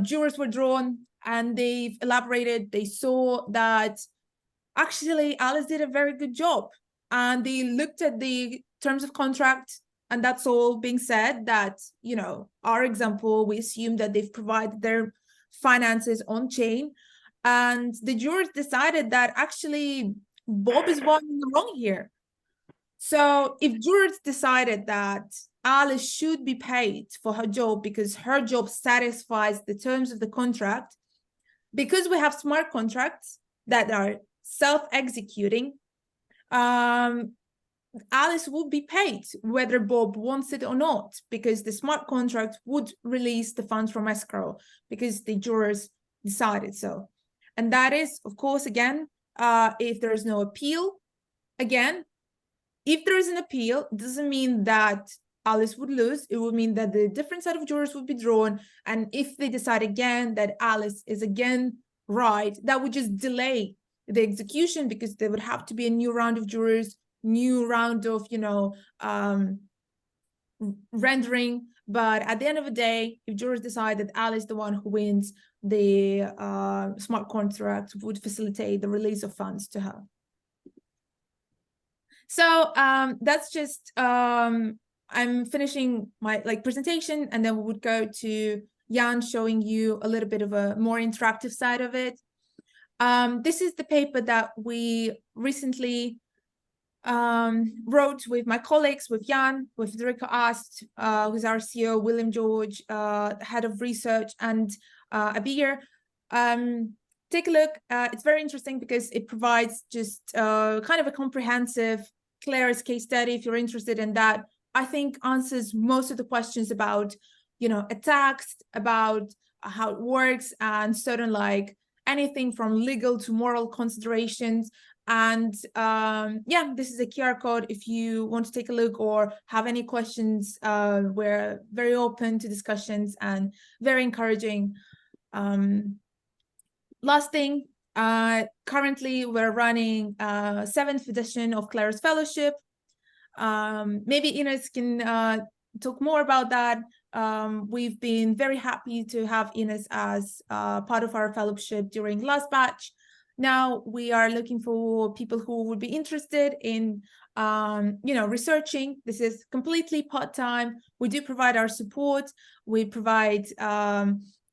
jurors were drawn, and they've elaborated. They saw that actually Alice did a very good job, and they looked at the terms of contract, and that's all being said that, you know, our example, we assume that they've provided their finances on chain, and the jurors decided that actually Bob is one in the wrong here. So if jurors decided that Alice should be paid for her job because her job satisfies the terms of the contract, because we have smart contracts that are self-executing, Alice would be paid whether Bob wants it or not, because the smart contract would release the funds from escrow because the jurors decided so. And that is, of course, again, if there is no appeal. Again, if there is an appeal, it doesn't mean that Alice would lose. It would mean that the different set of jurors would be drawn. And if they decide again that Alice is again right, that would just delay the execution, because there would have to be a new round of jurors, new round of, you know, rendering. But at the end of the day, if jurors decide that Alice is the one who wins, the smart contract would facilitate the release of funds to her. So that's just, I'm finishing my presentation, and then we would go to Jan showing you a little bit of a more interactive side of it. This is the paper that we recently wrote with my colleagues, with Jan, with Federico Ast, who's our CEO, William George, head of research, and Abir. Take a look. It's very interesting because it provides just kind of a comprehensive, clearest case study. If you're interested in that, I think answers most of the questions about, you know, attacks, about how it works, and certain anything from legal to moral considerations. And yeah, this is a QR code if you want to take a look or have any questions. We're very open to discussions and very encouraging. Last thing, currently we're running 7th edition of Clara's Fellowship. Maybe Ines can talk more about that. We've been very happy to have Ines as part of our fellowship during last batch. Now we are looking for people who would be interested in, you know, researching. This is completely part-time. We do provide our support. We provide,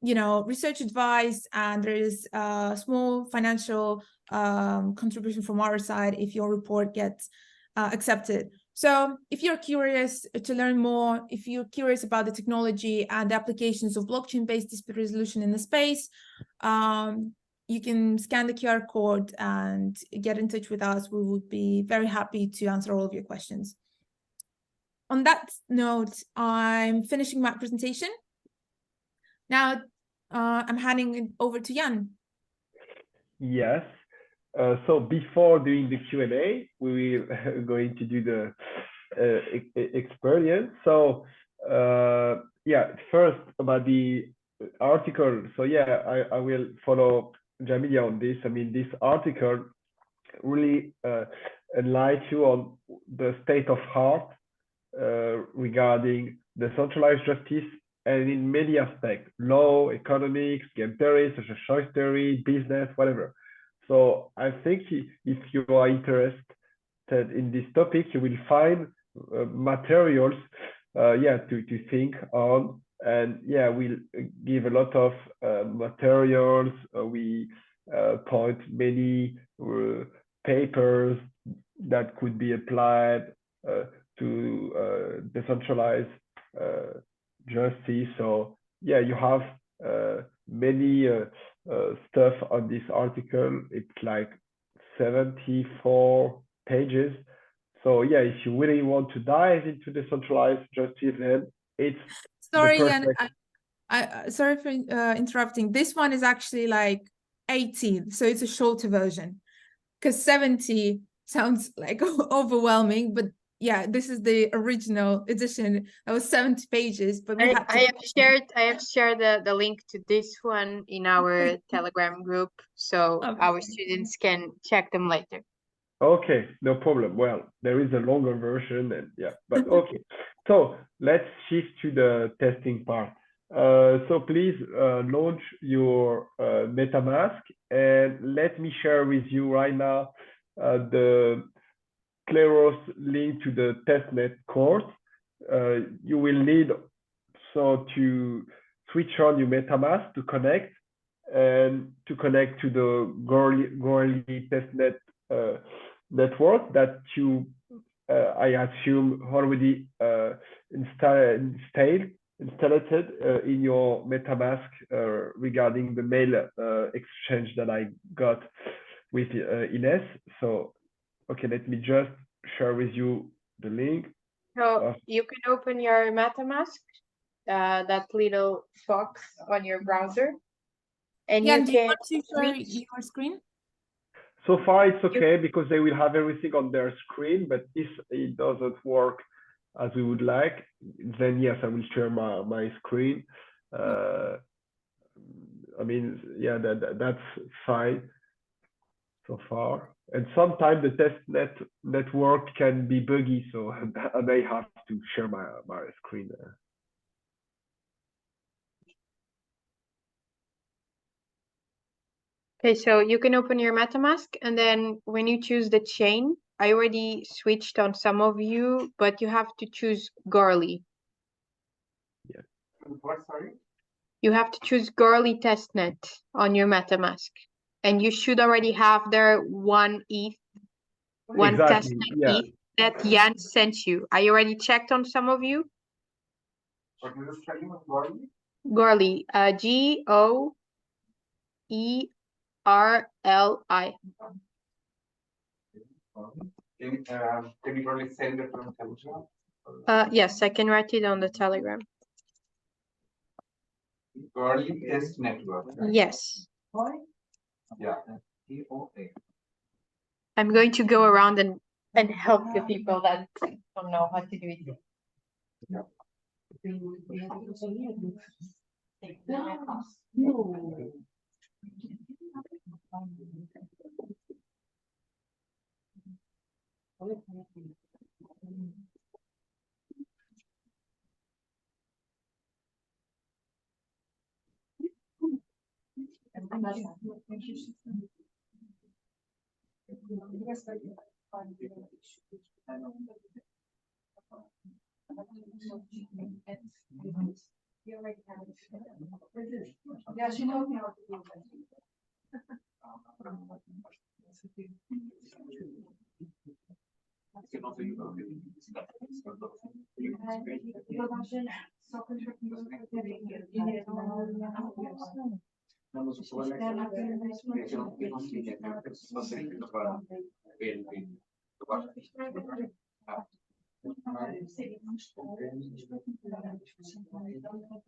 you know, research advice, and there is a small financial contribution from our side if your report gets accepted. So if you're curious to learn more, if you're curious about the technology and the applications of blockchain-based dispute resolution in the space, you can scan the QR code and get in touch with us. We would be very happy to answer all of your questions. On that note, I'm finishing my presentation. Now, I'm handing it over to Jan. Yes. So before doing the Q&A, we will going to do the experience. So yeah, first about the article. So yeah, I will follow Jamilia on this. I mean, this article really enlightens you on the state of heart regarding decentralized justice, and in many aspects: law, economics, game theory, social choice theory, business, whatever. So I think if you are interested in this topic, you will find materials, yeah, to think on. And yeah, we'll give a lot of materials. We point many papers that could be applied to decentralized justice. So yeah, you have many stuff on this article. It's like 74 pages. So yeah, if you really want to dive into decentralized justice, then it's Sorry, the Jan, perfect. sorry for interrupting. This one is actually like 18, so it's a shorter version. Because 70 sounds like overwhelming, but yeah, this is the original edition. That was 70 pages, but we had to. I have shared the link to this one in our Telegram group, so our students can check them later. Okay, no problem. Well, there is a longer version, and yeah, but okay. So let's shift to the testing part. So please launch your MetaMask, and let me share with you right now the Kleros link to the testnet course. You will need to switch on your MetaMask to connect, and to connect to the Goerli testnet network that you, I assume, already installed in your MetaMask regarding the mail exchange that I got with Ines. So, okay, let me just share with you the link. So you can open your MetaMask, that little box on your browser, and Yeah, you do you can want to share your screen? So far, it's okay because they will have everything on their screen, but if it doesn't work as we would like, then yes, I will share my screen. I mean, yeah, that's fine so far. And sometimes the testnet network can be buggy, so I may have to share my screen. Okay, so you can open your MetaMask, and then when you choose the chain, I already switched on some of you, but you have to choose Goerli. Yeah. What, sorry? You have to choose Goerli testnet on your MetaMask, and you should already have there one ETH, one Exactly. testnet Yeah. ETH that Jan sent you. I already checked on some of you. What is the spelling of Goerli? Goerli, Goerli. Can you probably send it from Telegram? Yes, I can write it on the Telegram. Goerli test network. Right? Yes. Yeah. I'm going to go around and help the people that don't know how to do it. Yeah, she knows me.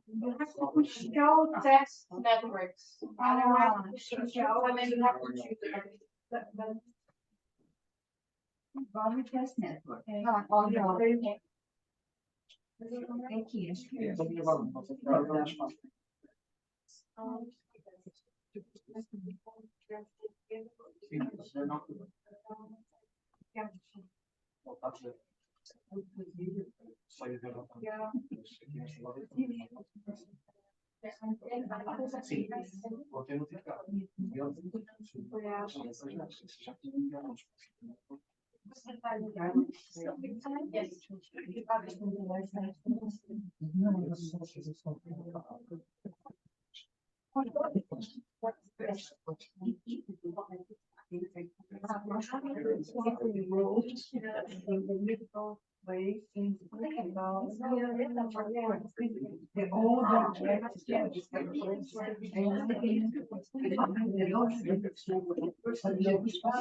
You have to push show test networks. Otherwise, push show and then you have to choose the Bottom test network. Oh, yeah. Thank you.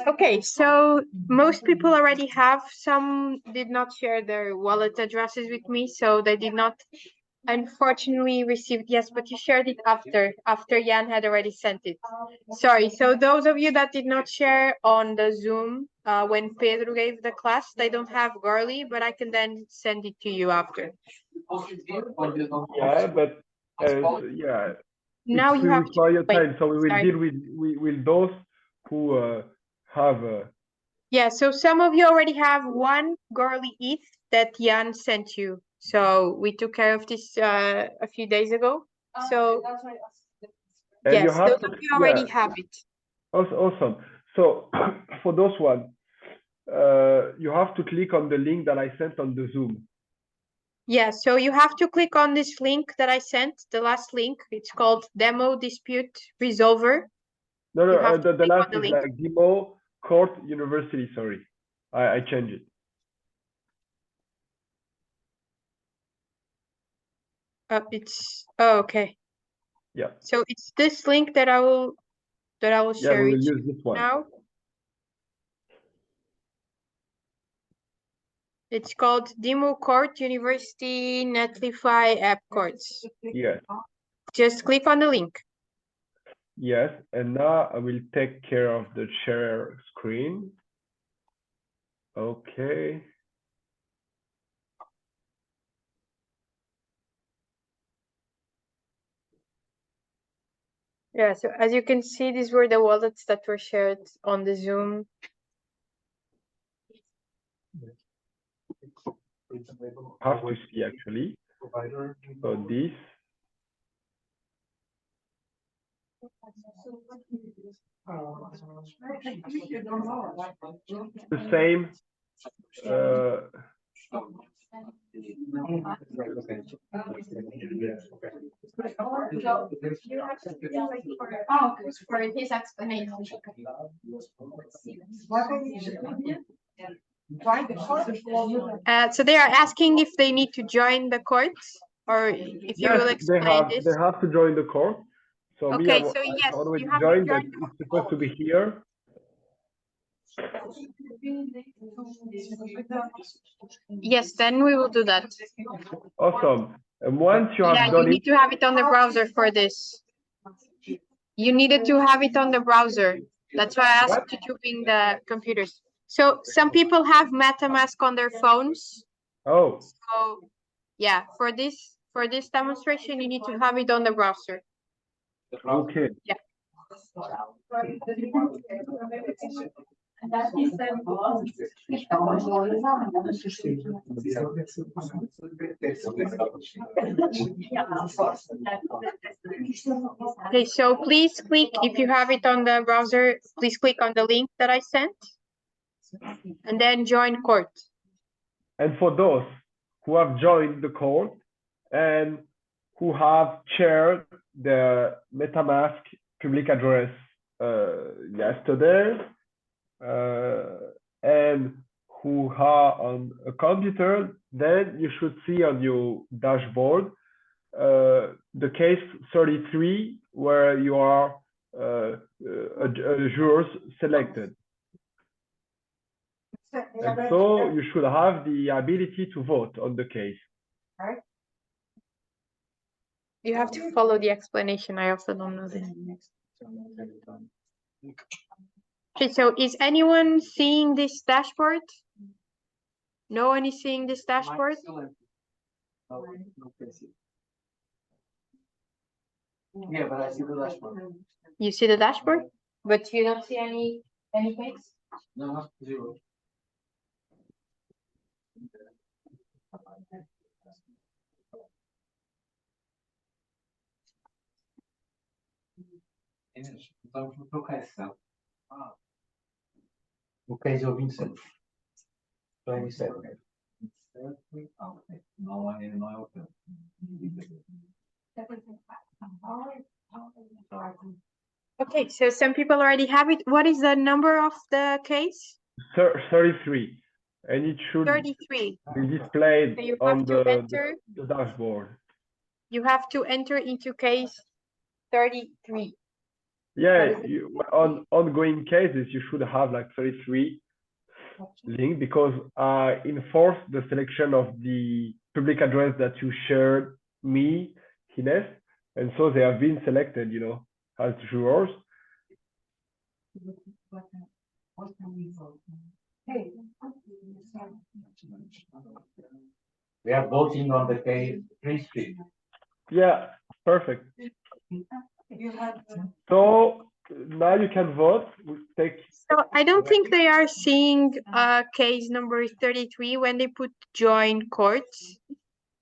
Okay, so most people already have. Some did not share their wallet addresses with me, so they did not unfortunately received. Yes, but you shared it after Jan had already sent it. Sorry. So those of you that did not share on the Zoom when Pedro gave the class, they don't have Garly, but I can then send it to you after. Yeah, but yeah, Now it you will have to require wait. time, so we will Sorry. deal with those who have. Yeah, so some of you already have one Garly ETH that Jan sent you. So we took care of this a few days ago. So And you yes, have those to, of you already yeah, have it. awesome. So for those ones, you have to click on the link that I sent on the Zoom. Yeah, so you have to click on this link that I sent, the last link. It's called Demo Dispute Resolver. No, You have to the click on last the is link. like demo court university. Sorry, I changed it. Okay. Yeah. So it's this link that I will Yeah, share we will with use you this one. now. It's called Demo Court University Netlify App Courts. Yes. Just click on the link. Yes, and now I will take care of the share screen. Okay. Yeah, so as you can see, these were the wallets that were shared on the Zoom. Have to see actually. So this. The same. For his explanation. So they are asking if they need to join the courts or if you will Yes, explain this. they have to join the court. So me, Okay, so yes, I already you have to joined, but join. it's supposed to be here. Yes, then we will do that. Awesome. And once you have Yeah, you done need it, to have it on the browser for this. You needed to have it on the browser. That's why I asked you to bring the computers. So some people have MetaMask on their phones. oh, So yeah, for this demonstration, you need to have it on the browser. okay. Yeah. Okay, so please click, if you have it on the browser, please click on the link that I sent and then join court. And for those who have joined the court and who have shared the MetaMask public address yesterday, and who are on a computer, then you should see on your dashboard the case 33 where you are jurors selected. And so you should have the ability to vote on the case. You have to follow the explanation. I also don't know this. Okay, so is anyone seeing this dashboard? No one is seeing this dashboard? Yeah, but I see the dashboard. You see the dashboard? But you don't see any case? No, zero. Então, vou trocar essa. O case é o 27. 27. Não é o teu. Okay, so some people already have it. What is the number of the case? 33, and it should 33. be displayed So you on have to enter. the dashboard. You have to enter into case 33. Yeah, on ongoing cases, you should have like 33 link because enforce the selection of the public address that you shared me, Hines, and so they have been selected, you know, as jurors. We are voting on the case 3 Yeah, perfect. So now you can vote. We take. So I don't think they are seeing case number 33 when they put join courts.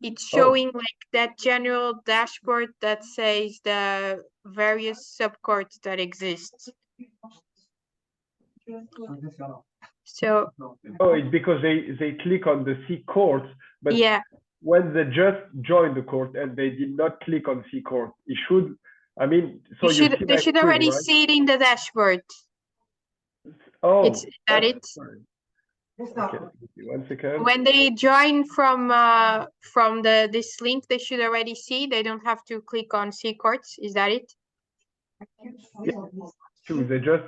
It's showing like that general dashboard that says the various subcourts that exist. So Oh, it's because they click on the C court, but yeah, when they just join the court and they did not click on C court, it should. I mean, so you see they my should screen, already right? see it in the dashboard. Oh, Is that it? fine. Okay, 1 second. When they join from this link, they should already see. They don't have to click on see courts. Is that it? True, they just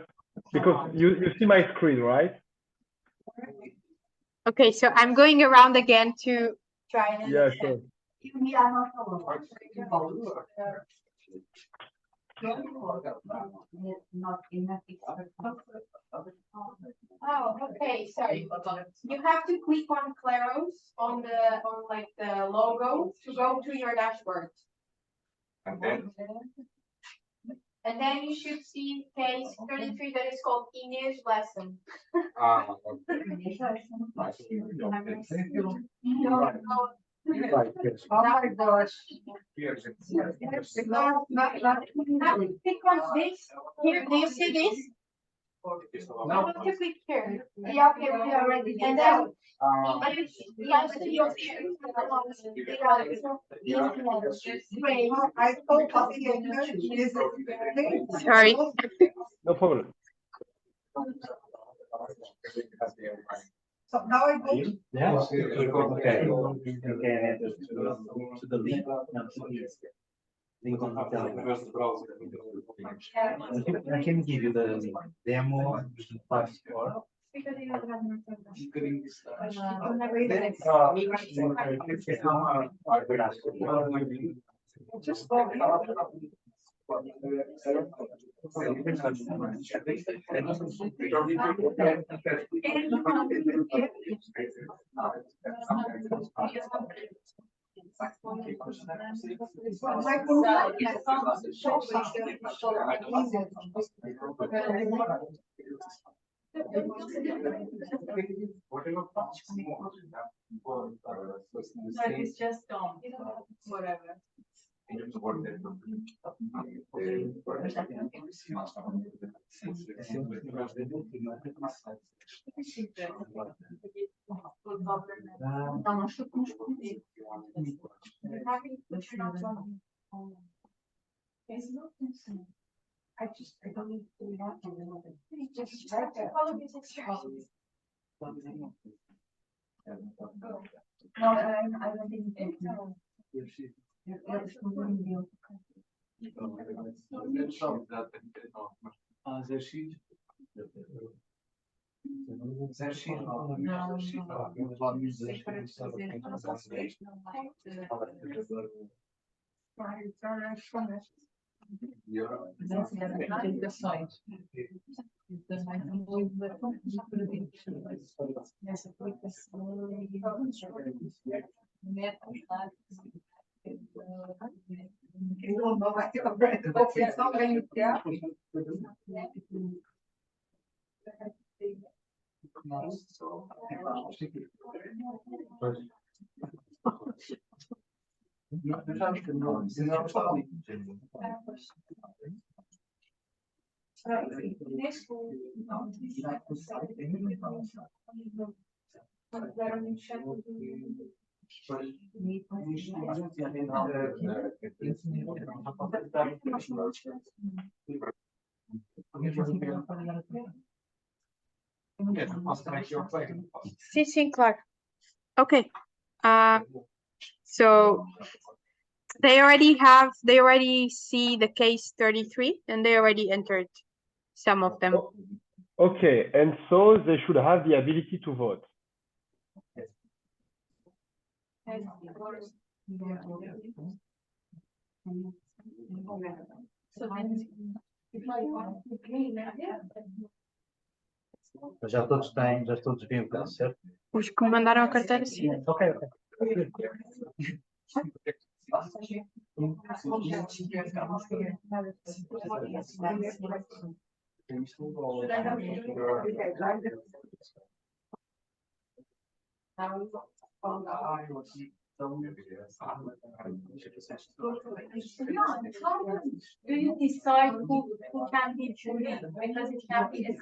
because you see my screen, right? Okay, so I'm going around again to try and Yeah, understand. sure. Oh, okay, sorry. You have to click on Claros on like the logo to go to your dashboard. And then And then you should see case 33 that is called English lesson. Oh my gosh. Click on this. Here, do you see this? You have to click here. Yeah, okay, we already. And then Great. I thought this sorry. No problem. So now I go. Yeah. Okay. Okay. To the link. Link on the Telegram. I can give you the demo passport. Just go. It's just whatever. I don't need to do that. Just try to follow these instructions. No, I don't think so. Sim, claro. Okay. So they already see the case 33 and they already entered some of them. Okay, and so they should have the ability to vote. Já todos viram, certo? Os que mandaram a carteira, sim. Ok. Do you decide who can be jury? Because it can be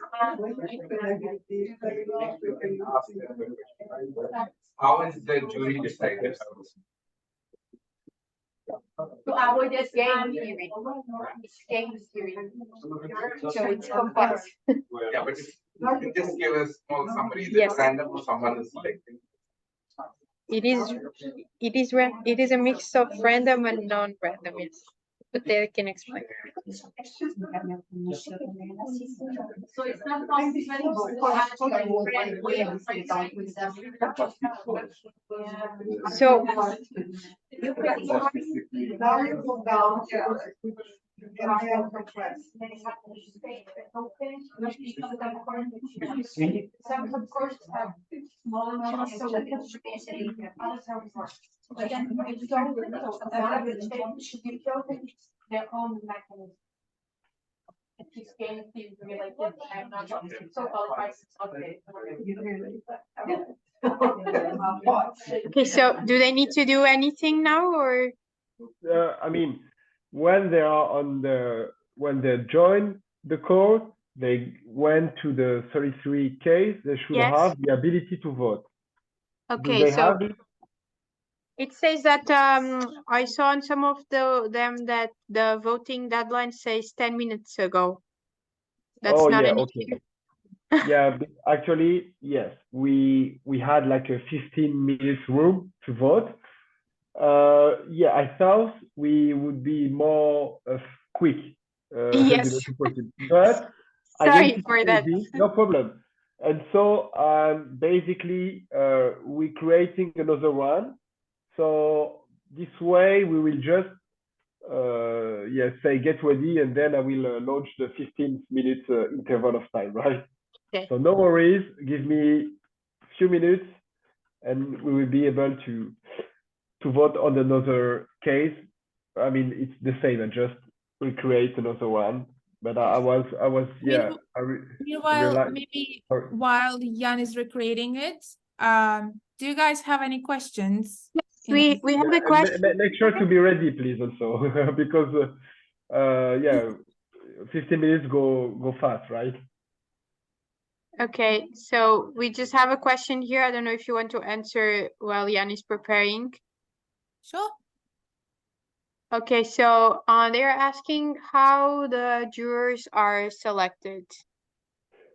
How is the jury decided? to avoid this game theory. It's game theory. So it's complex. Yeah, but if you can just give a small summary, that Yes. random or someone is selected. It is a mix of random and non-random, yes. But they can explain. So it's not possible for So some of course have smaller amounts of others have more. But then if you don't should be their own mechanism. If this game is related, I'm not so qualified. okay, so do they need to do anything now or? I mean, when they are when they join the court, they went to the 33 case, they should Yes. have the ability to vote. Do Okay, they so have it? it says that I saw on some of them that the voting deadline says 10 minutes ago. That's Oh, not yeah, an okay. issue. Yeah, actually, yes, we had like a 15 minutes room to vote. Yeah, I thought we would be more quick, Yes. to proceed. But I Sorry went for to that. crazy, no problem. And so basically, we're creating another one. So this way, we will just say get ready, and then I will launch the 15 minutes interval of time, right? Okay. So no worries, give me a few minutes and we will be able to vote on another case. I mean, it's the same, and just recreate another one. But I was yeah. Meanwhile, realized, maybe sorry. while Jan is recreating it, do you guys have any questions? We have a question. Make sure to be ready, please, also, because yeah, 15 minutes go fast, right? Okay, so we just have a question here. I don't know if you want to answer while Jan is preparing. Sure. Okay, so they're asking how the jurors are selected.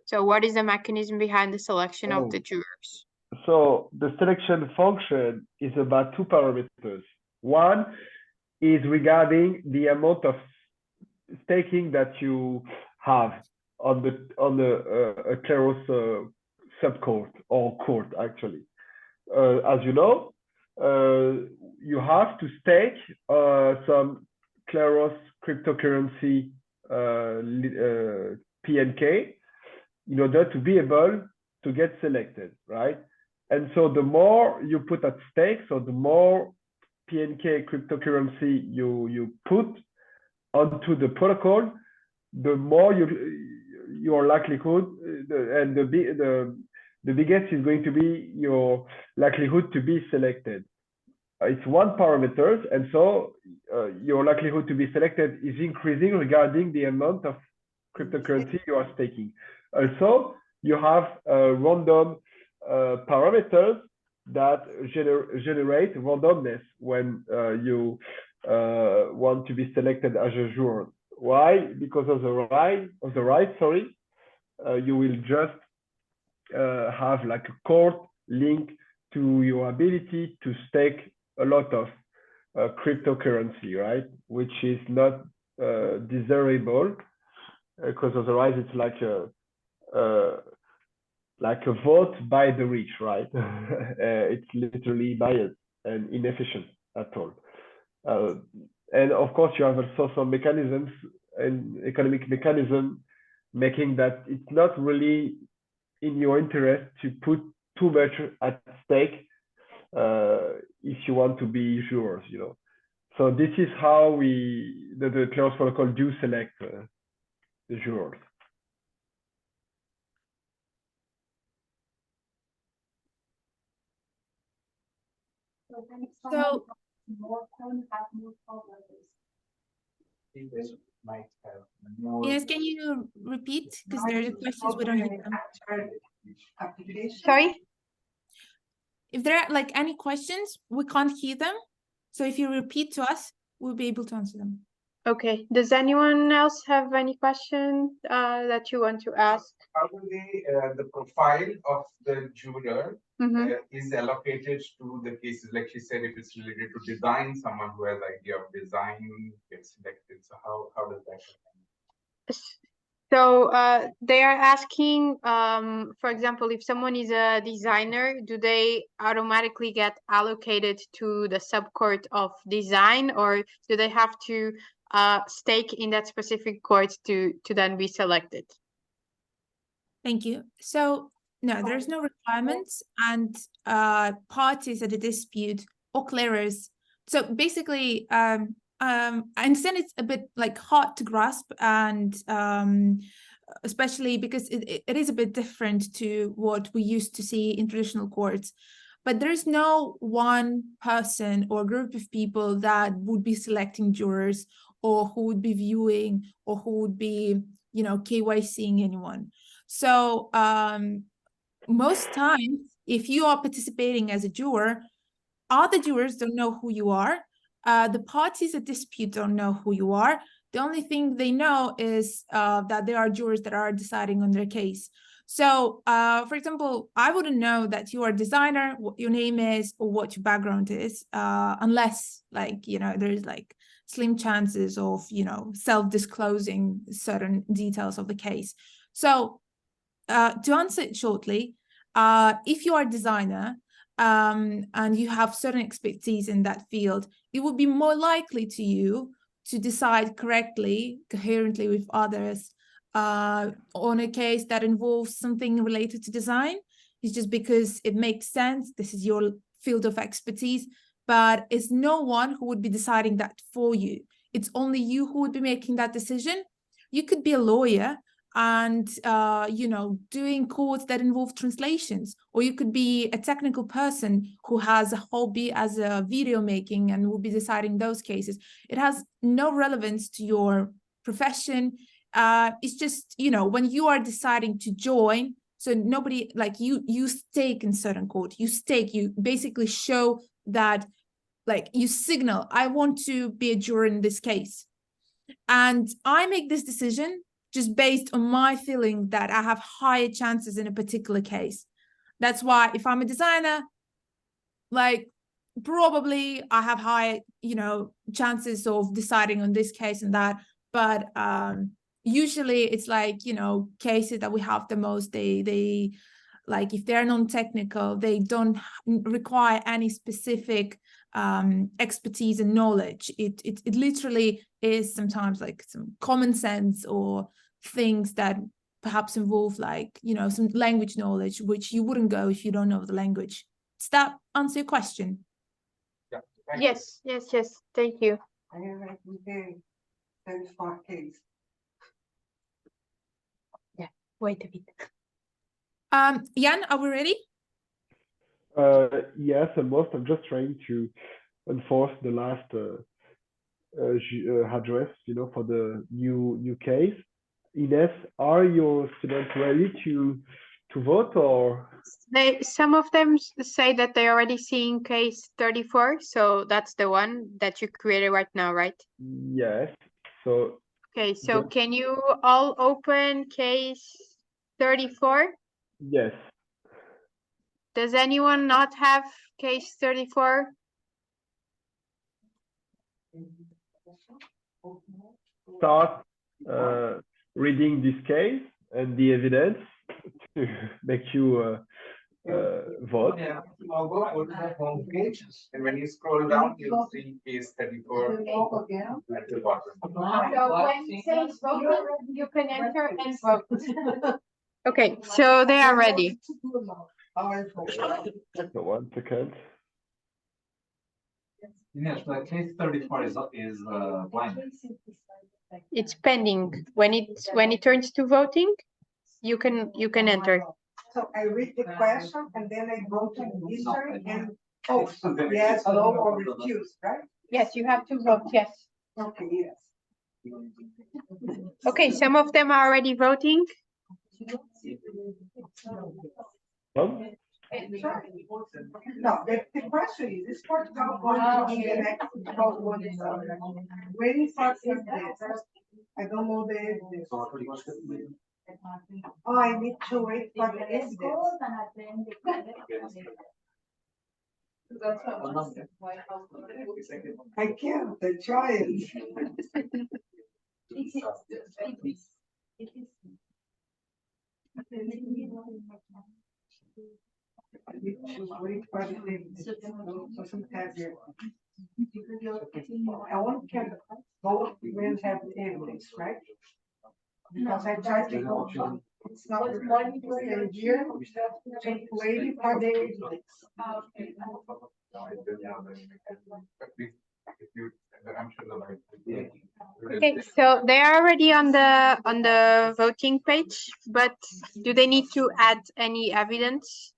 So what is the mechanism behind the selection of the jurors? So the selection function is about two parameters. One is regarding the amount of staking that you have on the Kleros subcourt or court, actually. As you know, you have to stake some Kleros cryptocurrency PNK in order to be able to get selected, right? And so the more you put at stake, so the more PNK cryptocurrency you put onto the protocol, the more your likelihood and the biggest is going to be your likelihood to be selected. It's one parameter, and so your likelihood to be selected is increasing regarding the amount of cryptocurrency you are staking. Also, you have random parameters that generate randomness when you want to be selected as a juror. Why? Because of the right, sorry, you will just have like a court link to your ability to stake a lot of cryptocurrency, right? Which is not desirable, because otherwise it's like a vote by the rich, right? It's literally biased and inefficient at all. And of course, you have also some mechanisms and economic mechanism making that it's not really in your interest to put too much at stake if you want to be jurors, you know. So this is how the Clearance Protocol do select the jurors. So Might have more. Ines, can you repeat? Because there are questions we don't hear them. Application. Sorry? If there are like any questions, we can't hear them. So if you repeat to us, we'll be able to answer them. Okay. Does anyone else have any question that you want to ask? How do the profile of the juror Mhm. is allocated to the cases? Like she said, if it's related to design, someone who has idea of design gets selected. So how does that happen? So they are asking, for example, if someone is a designer, do they automatically get allocated to the subcourt of design, or do they have to stake in that specific court to then be selected? Thank you. So no, there's no requirements, and parties at a dispute or clearers. So basically, I understand it's a bit like hard to grasp, and especially because it is a bit different to what we used to see in traditional courts. But there is no one person or group of people that would be selecting jurors, or who would be viewing, or who would be, you know, KYCing anyone. So most times, if you are participating as a juror, other jurors don't know who you are. The parties at dispute don't know who you are. The only thing they know is that there are jurors that are deciding on their case. So, for example, I wouldn't know that you are a designer, what your name is, or what your background is, unless, like, you know, there's like slim chances of, you know, self-disclosing certain details of the case. So, to answer it shortly, if you are a designer and you have certain expertise in that field, it would be more likely to you to decide correctly, coherently with others on a case that involves something related to design. It's just because it makes sense. This is your field of expertise, but it's no one who would be deciding that for you. It's only you who would be making that decision. You could be a lawyer and you know, doing courts that involve translations, or you could be a technical person who has a hobby as a video making and will be deciding those cases. It has no relevance to your profession. It's just, you know, when you are deciding to join, so nobody, like, you stake in certain court, you basically show that, like, you signal, I want to be a juror in this case, and I make this decision just based on my feeling that I have higher chances in a particular case. That's why if I'm a designer, like, probably I have high, you know, chances of deciding on this case and that. But usually it's like, you know, cases that we have the most, they like, if they're non-technical, they don't require any specific expertise and knowledge. It literally is sometimes like some common sense, or things that perhaps involve, like, you know, some language knowledge, which you wouldn't go if you don't know the language. Does that answer your question? Yeah. Yes, yes. Thank you. I have a very smart case. Wait a bit. Jan, are we ready? Yes, almost. I'm just trying to enforce the last address, you know, for the new case. Ines, are your students ready to vote, or? Some of them say that they're already seeing case 34, so that's the one that you created right now, right? Yes. So Okay, so Yeah. can you all open case 34? Yes. Does anyone not have case 34? Start reading this case and the evidence to make you vote. Yeah, I'll go to the home page, and when you scroll down, you'll see case 34 at the bottom. So when it says vote, you can enter and vote. Okay, so they are ready. So 1 second. Yes, but case 34 is blind. It's pending. When it turns to voting, you can enter. So I read the question and then I go to the history and, oh, yes, no, or refuse, right? Yes, you have to vote, yes. Okay, yes. Okay, some of them are already voting. Oh, No, the question is Portugal going to be the next vote on this? Waiting for is this. I don't know the evidence. Oh, I need to wait for the evidence. I can't, I tried. I need to wait for the evidence. Doesn't have it. I want to vote when have the evidence, right? Because I tried to go, it's not recording here, just waiting for the evidence. I'm sure the light. Okay, so they are already on the voting page, but do they need to add any evidence?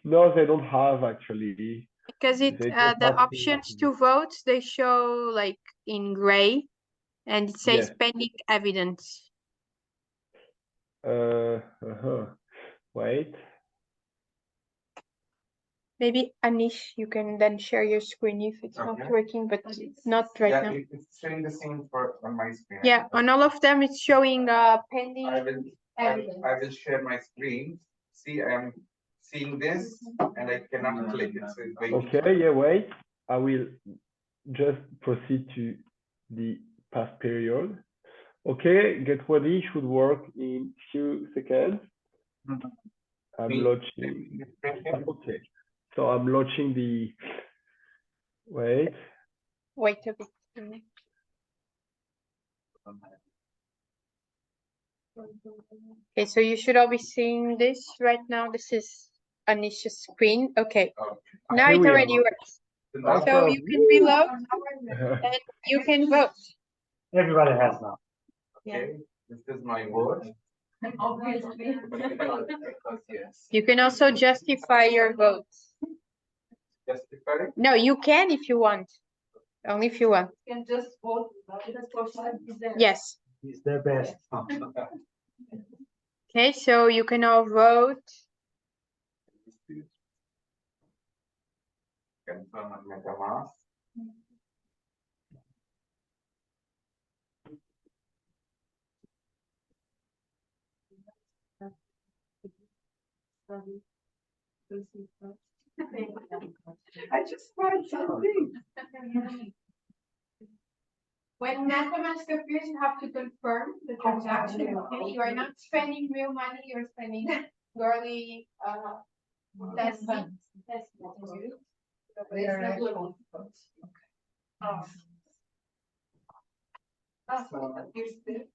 no, they don't have actually. Because They just the have options to vote, they show like in gray, and it says Yes. pending evidence. Wait. Maybe Anish, you can then share your screen if it's not Okay. working, but not right Yeah, now. it's showing the same for on my screen. Yeah, on all of them, it's showing pending evidence. I will share my screen. See, I'm seeing this and I cannot click it. So it's waiting. Okay, yeah, wait. I will just proceed to the past period. Okay, get ready, should work in few seconds. I'm Me? launching. Okay, so I'm launching the, wait. Wait a bit. Okay, so you should all be seeing this right now. This is Anish's screen. Okay, now Here it we already are. works. So Awesome. you can reload and you can vote. Everybody has now. Okay, this is my vote. You can also justify your vote. Justify. No, you can if you want. Only if you want. Can just vote. Yes. He's the best. Okay, so you can all vote. Confirm on MetaMask. I just tried something. When MetaMask appears, you have to confirm the transaction. Okay, you are not spending real money, you're spending girly testing. They are actual.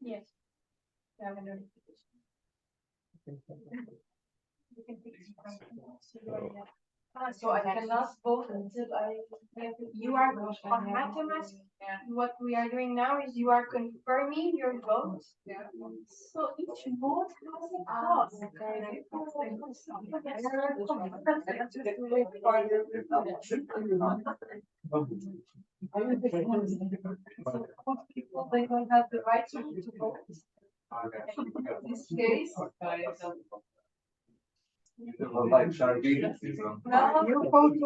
Yes. You have a notification. You can pick So I cannot vote until You are on MetaMask. What we are doing now is you are confirming your vote. So each vote has a cost. People, they don't have the right to vote. In this case. Like Sharpie. No, You vote.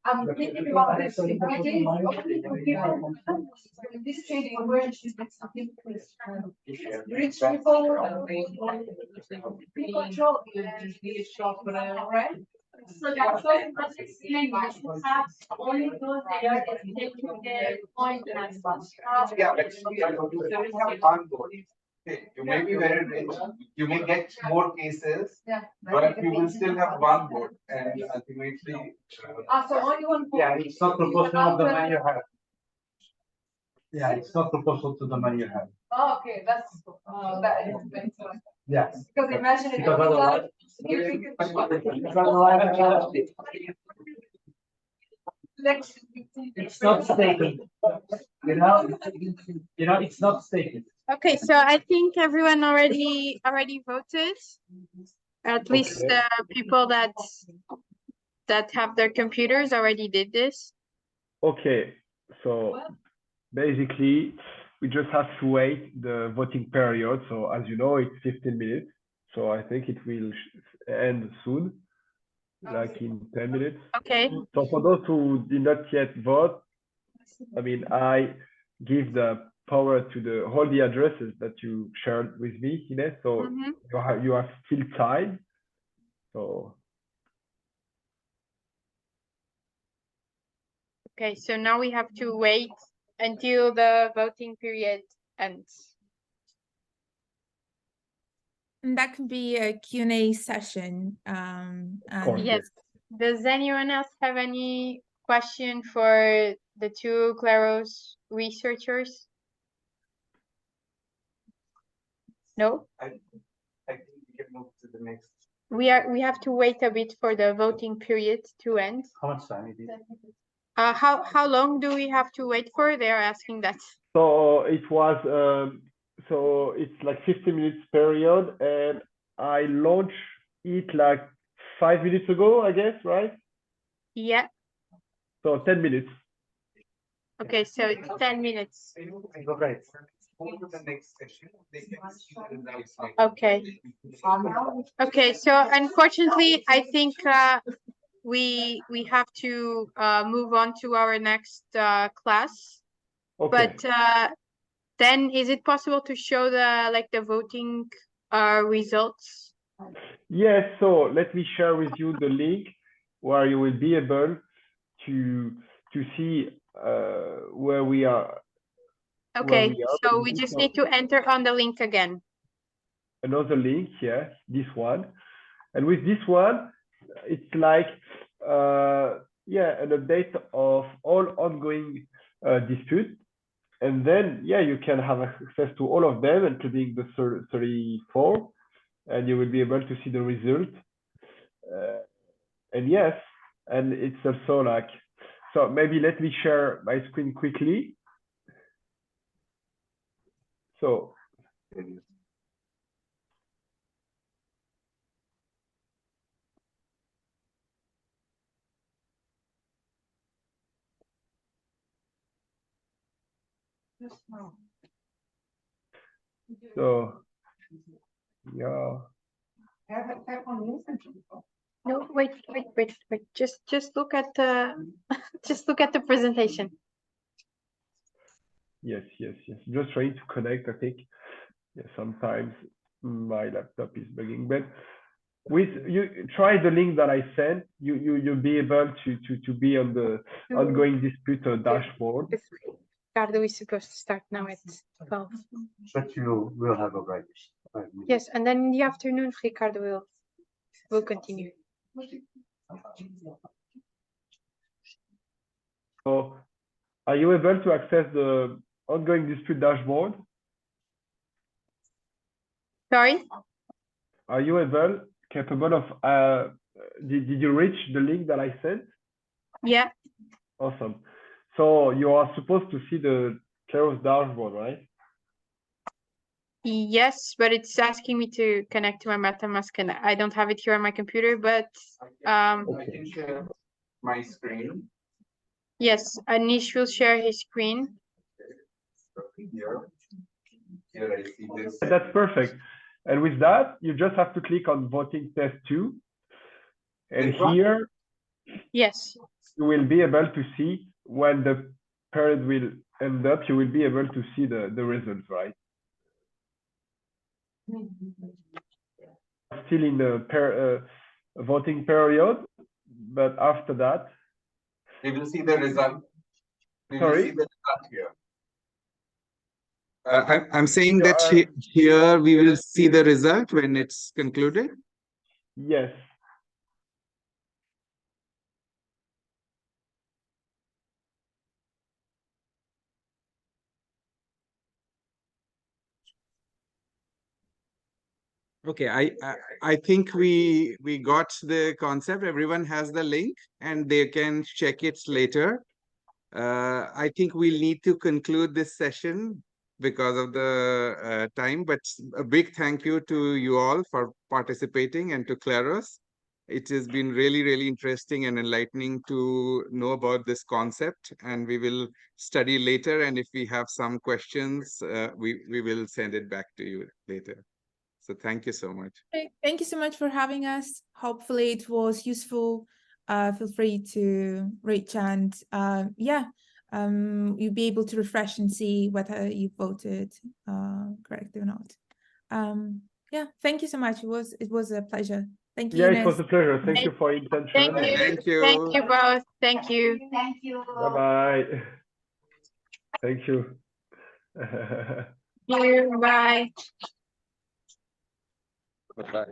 I'm thinking about this. Imagine only for people in this trading where she's been something rich people, people control, right? So that's why I'm explaining that you have only those that are taking their point and stuff. Yeah, but you have one board. Okay, you may be very rich, you may get more cases, Yeah. but you will still have one board and ultimately. So only one. Yeah, it's not proportional to the money you have. Yeah, it's not proportional to the money you have. Oh, okay, that's, that explains it. Yes. Because imagine if Because you otherwise- It's not stated. You know, it's not stated. Okay, so I think everyone already voted. At least Okay. the people that have their computers already did this. Okay, so basically, we just have to wait the voting period. So as you know, it's 15 minutes. So I think it will end soon, like in 10 minutes. Okay. So for those who did not yet vote, I mean, I give the power to all the addresses that you shared with me, Ines. So Mhm. you have still time. So Okay, so now we have to wait until the voting period ends. And that can be a Q&A session. And course. Yes. Does anyone else have any question for the two Claros researchers? No? I think we can move to the next. We have to wait a bit for the voting period to end. How much time it is? How long do we have to wait for? They are asking that. So it was so it's like 50 minutes period, and I launched it like 5 minutes ago, I guess, right? Yeah. So 10 minutes. Okay, so it's 10 minutes. Right. Move to the next session. They can see the results later. Okay. Okay, so unfortunately, I think we have to move on to our next class. Okay. But then is it possible to show the voting results? Yes, so let me share with you the link where you will be able to see where we are. Okay, so we just need to enter on the link again. Another link, yes, this one. And with this one, it's like yeah, an update of all ongoing disputes. And then, yeah, you can have access to all of them, including the 34, and you will be able to see the result. And yes, and it's also like, so maybe let me share my screen quickly. So, yeah. No, wait. Just look at the the presentation. Yes. Just trying to connect, I think. Yeah, sometimes my laptop is bugging, but with you try the link that I sent, you'll be able to be on the ongoing dispute dashboard. Ricardo is supposed to start now at 12. But you will have a break. Yes, and then in the afternoon, Ricardo will continue. So, are you able to access the ongoing dispute dashboard? Sorry? Are you capable of did you reach the link that I sent? Yeah. Awesome. So you are supposed to see the Claros dashboard, right? Yes, but it's asking me to connect to my MetaMask, and I don't have it here on my computer, but I can share my screen. yes, Anish will share his screen. Here I see this. That's perfect. And with that, you just have to click on voting test 2. And This one? here Yes. you will be able to see when the period will end up, you will be able to see the results, right? Still in the voting period, but after that, We will see the result. We will Sorry? see the result here. I'm saying You that are- here we will see the result when it's concluded. yes. Okay, I think we got the concept. Everyone has the link and they can check it later. I think we'll need to conclude this session because of the time, but a big thank you to you all for participating and to Claros. It has been really, really interesting and enlightening to know about this concept, and we will study later. And if we have some questions, we will send it back to you later. So thank you so much. Okay, thank you so much for having us. Hopefully it was useful. Feel free to reach and you'll be able to refresh and see whether you voted correct or not. Yeah, thank you so much. It was a pleasure. Thank you, Yeah, it Ines. was a pleasure. Thank you for your Thank attention. you. Thank you. Thank you both. Thank you. Thank you. Bye-bye. Thank you. Bye. Bye-bye.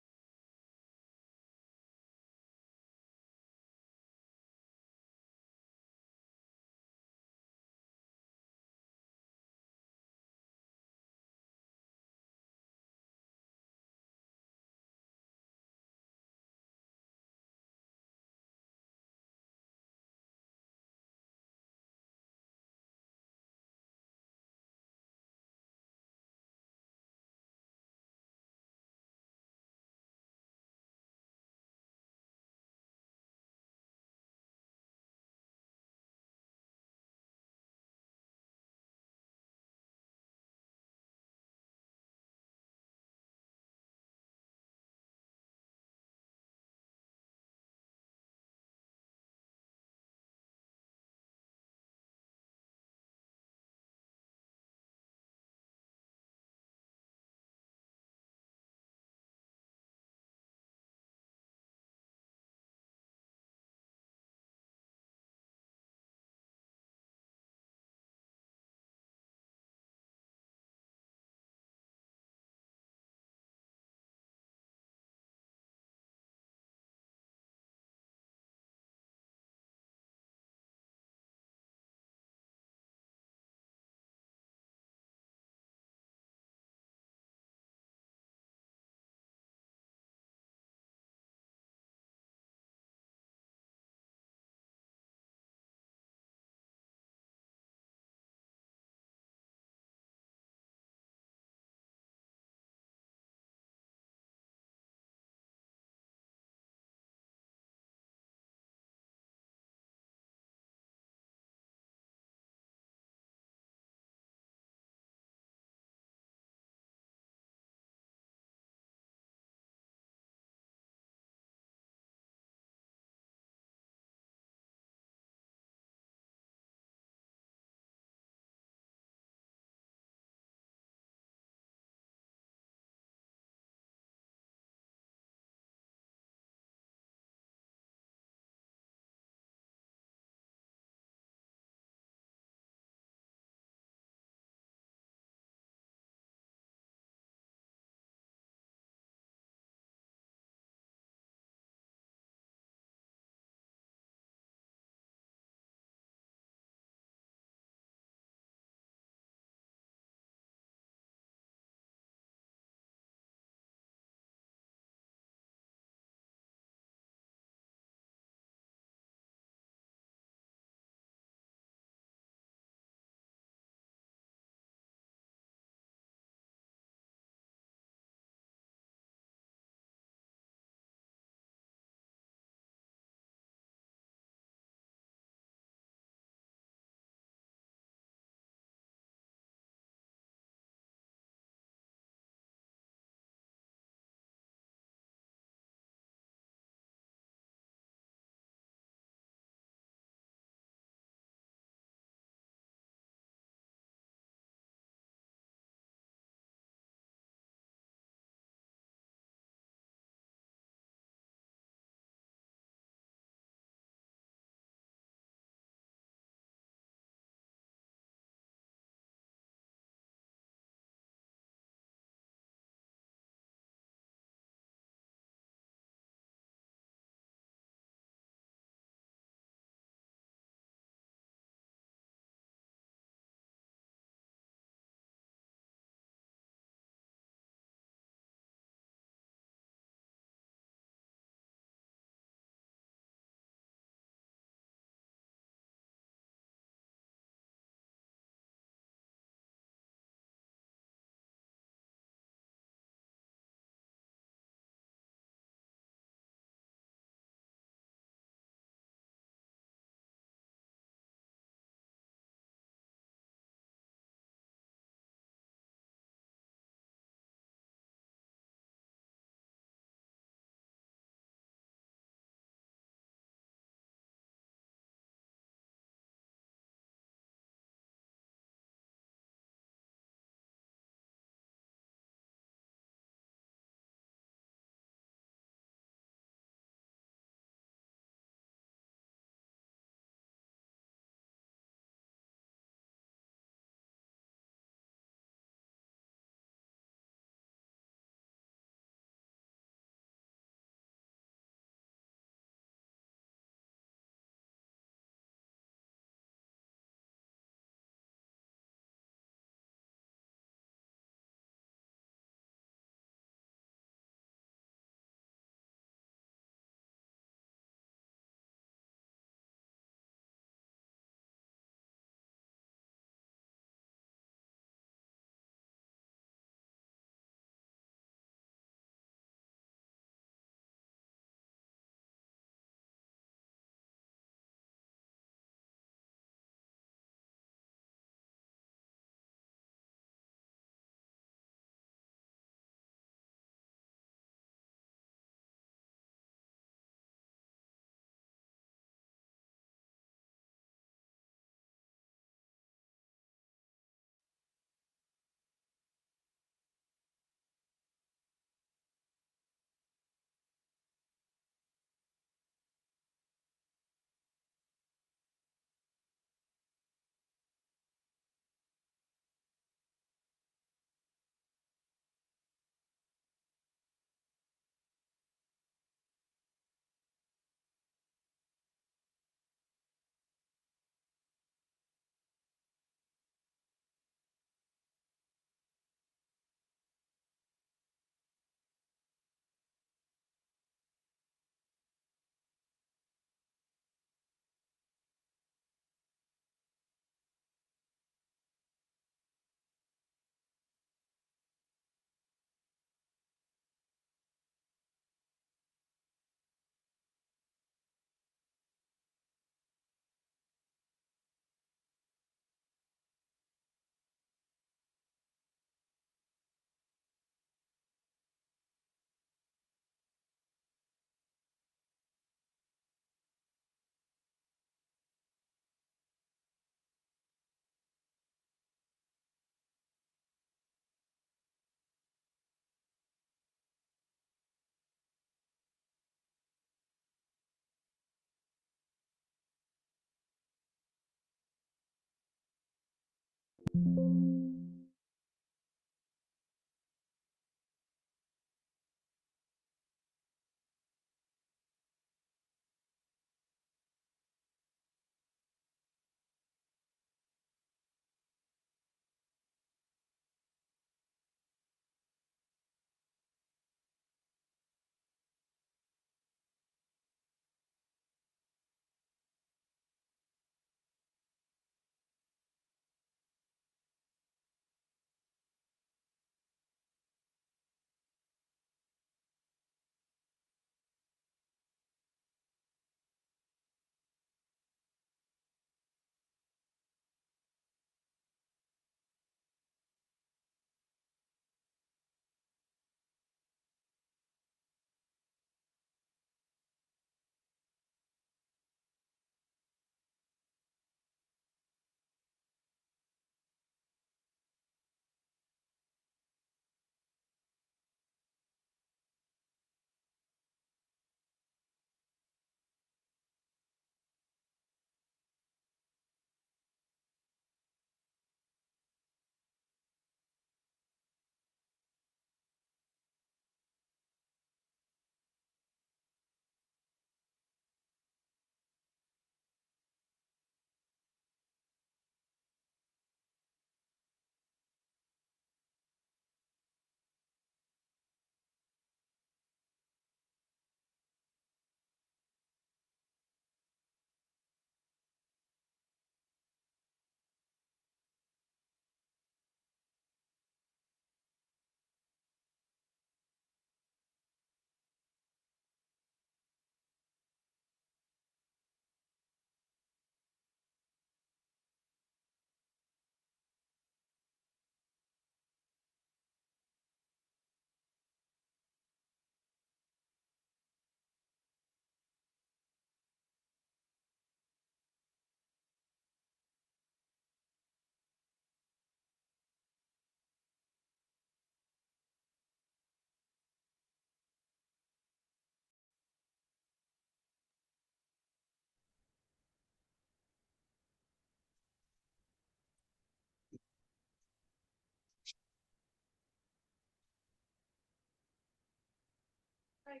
In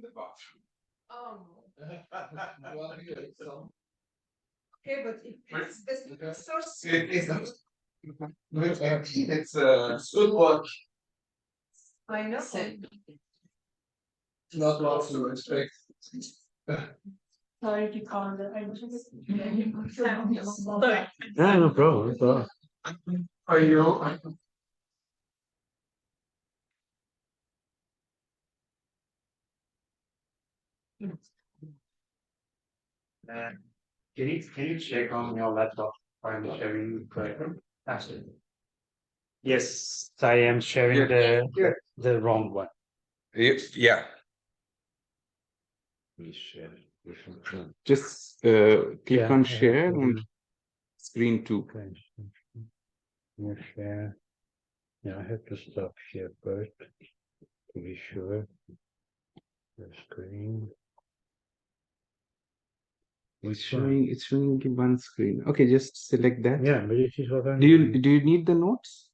the bathroom. Okay, but if it's the source. It's good work. I know. Not lots to expect. Sorry to call the. Yeah, no problem, no problem. Are you? Can you check on your laptop I'm sharing correctly? Yes, I am sharing the wrong one. Yeah. We share. Just click on share and screen two. Okay. More share. Yeah, I have to stop share first to be sure. The screen. It's showing one screen. Okay, just select that. Yeah, but this is what I'm Do doing. you need the notes?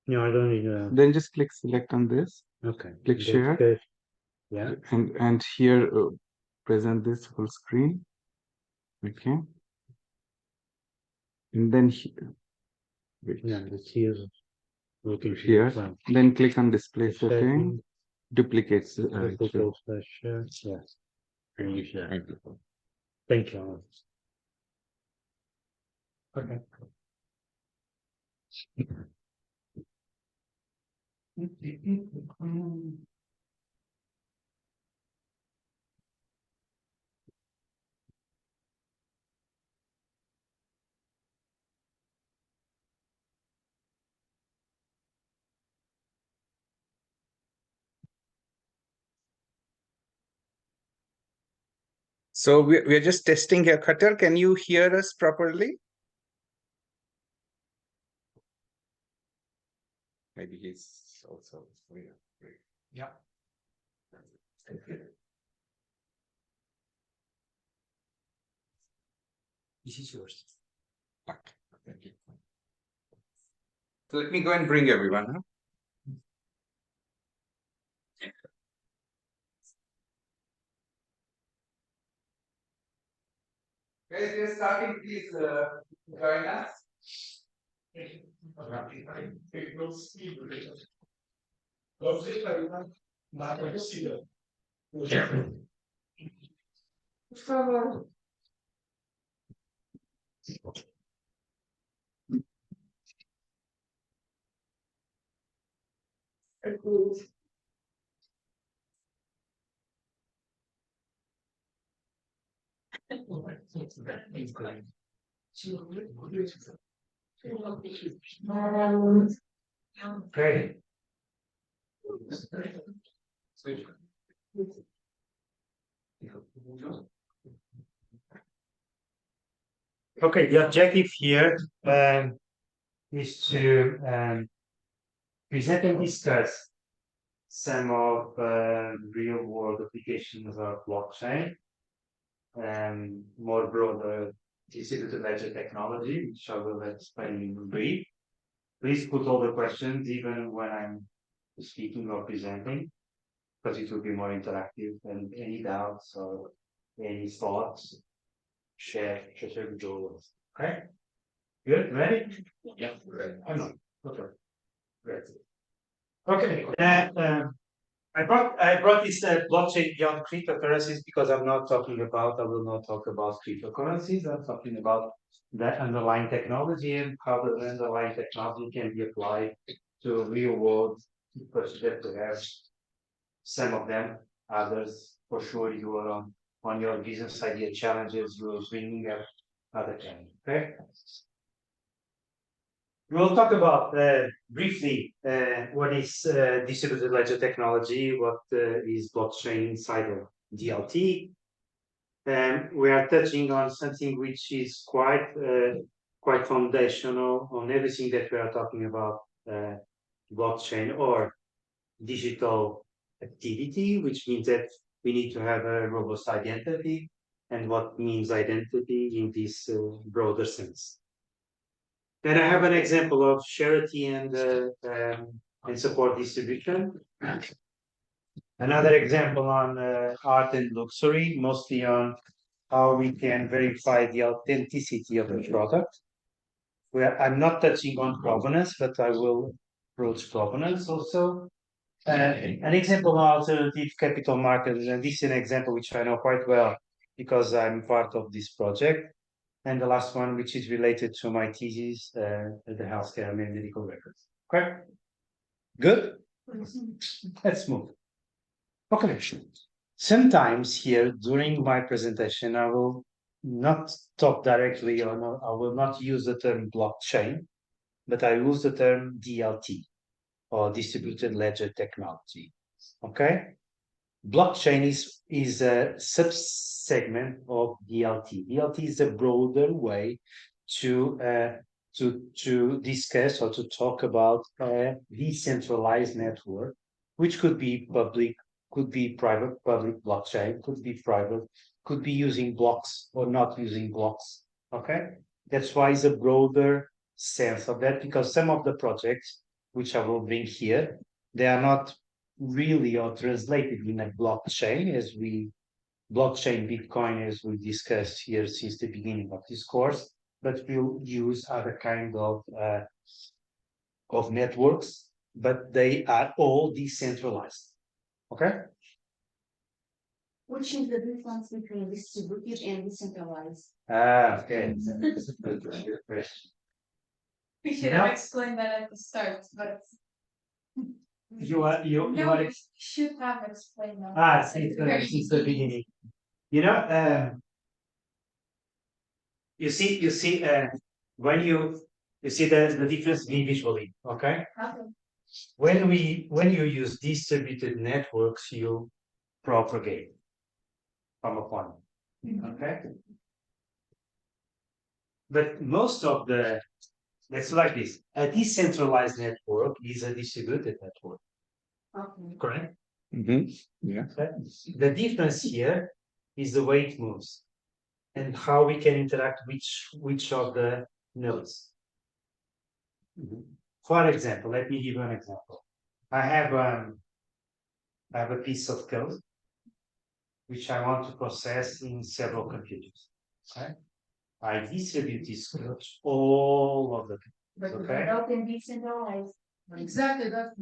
No, I don't need that. Then just click select on this. Okay. Click share. Case, yeah. And here present this full screen. Okay. And then here. Wait. Yeah, let's see. Looking Here. Then click on display setting. Duplicates. Duplicates the share. Yes. And you share. Thank you. Okay. So we're just testing here. Cutter, can you hear us properly? Maybe he's also. Yeah. This is yours. Okay. Thank you. So let me go and bring everyone. Huh? Guys, we are starting. Please join us. Great. Okay, the objective here is to present and discuss some of real world applications of blockchain and more broader distributed ledger technology, which I will explain in brief. Please put all the questions even when I'm speaking or presenting, because it will be more interactive, and any doubts or any thoughts, share with all of us. Okay? Good, ready? Yeah. I'm not. Okay. Great. Okay. I brought this blockchain beyond cryptocurrencies because I will not talk about cryptocurrencies. I'm talking about the underlying technology and how the underlying technology can be applied to real world purchases that we have. Some of them, others for sure you are on your business idea challenges, you are bringing up other kind. Okay. We'll talk about briefly what is distributed ledger technology, what is blockchain inside of DLT. We are touching on something which is quite foundational on everything that we are talking about blockchain or digital activity, which means that we need to have a robust identity, and what means identity in this broader sense. Then I have an example of charity and support distribution. Another example on art and luxury, mostly on how we can verify the authenticity of the product. Where I'm not touching on provenance, but I will approach provenance also. An example of alternative capital markets, and this is an example which I know quite well because I'm part of this project. And the last one, which is related to my thesis, the healthcare and medical records. Okay, good. Let's move. Okay. Sometimes here during my presentation, I will not talk directly or no, I will not use the term blockchain, but I use the term DLT or distributed ledger technology. Okay. Blockchain is a subsegment of DLT. DLT is a broader way to discuss or to talk about a decentralized network, which could be public, could be private, public blockchain, could be private, could be using blocks or not using blocks. Okay, that's why it's a broader sense of that, because some of the projects which I will bring here, they are not really or translated in a blockchain blockchain Bitcoin as we discussed here since the beginning of this course, but we'll use other kind of networks, but they are all decentralized. Okay. Which is the difference between distributed and decentralized? Okay. That's a good question. We should Yeah. have explained that at the start, but You are no, we should have explained that. since the beginning. You know, you see, when you see the difference visually, okay? Okay. When you use distributed networks, you propagate from a point, okay? But most of it's like this. A decentralized network is a distributed network, Okay. correct? Yeah. The difference here is the way it moves and how we can interact with which of the nodes. For example, let me give you an example. I have a piece of code which I want to process in several computers. Okay, I distribute this code to all of the But Okay. without them decentralized. Exactly, that's.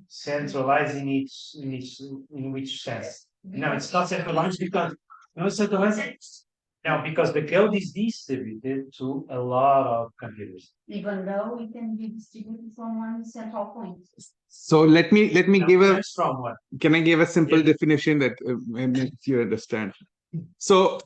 centralized in which sense? No, it's not centralized because no centralized. No, because the code is distributed to a lot of computers. Even though it can be distributed from one central point. So let me give a From what? can I give a simple Yeah. definition that maybe you understand? So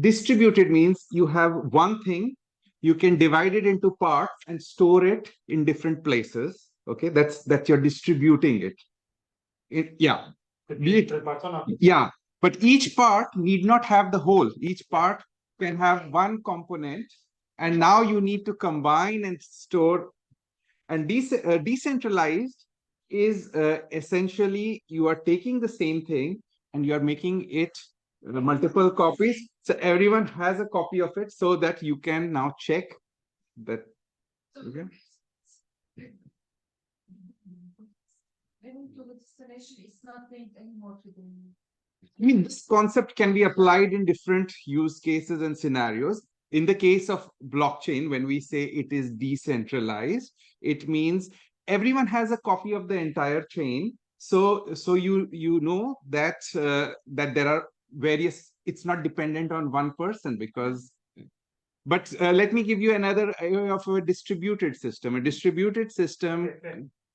distributed means you have one thing, you can divide it into parts and store it in different places. Okay, that's you're distributing it. Yeah. Yeah, but each part need not have the whole. Each part can have one component, and now you need to combine and store. And decentralized is essentially you are taking the same thing and you are making it multiple copies. So everyone has a copy of it so that you can now check that. Okay. It's not linked anymore to the. I mean, this concept can be applied in different use cases and scenarios. In the case of blockchain, when we say it is decentralized, it means everyone has a copy of the entire chain. So you know that that there are various. It's not dependent on one person because. But let me give you another of a distributed system. A distributed system,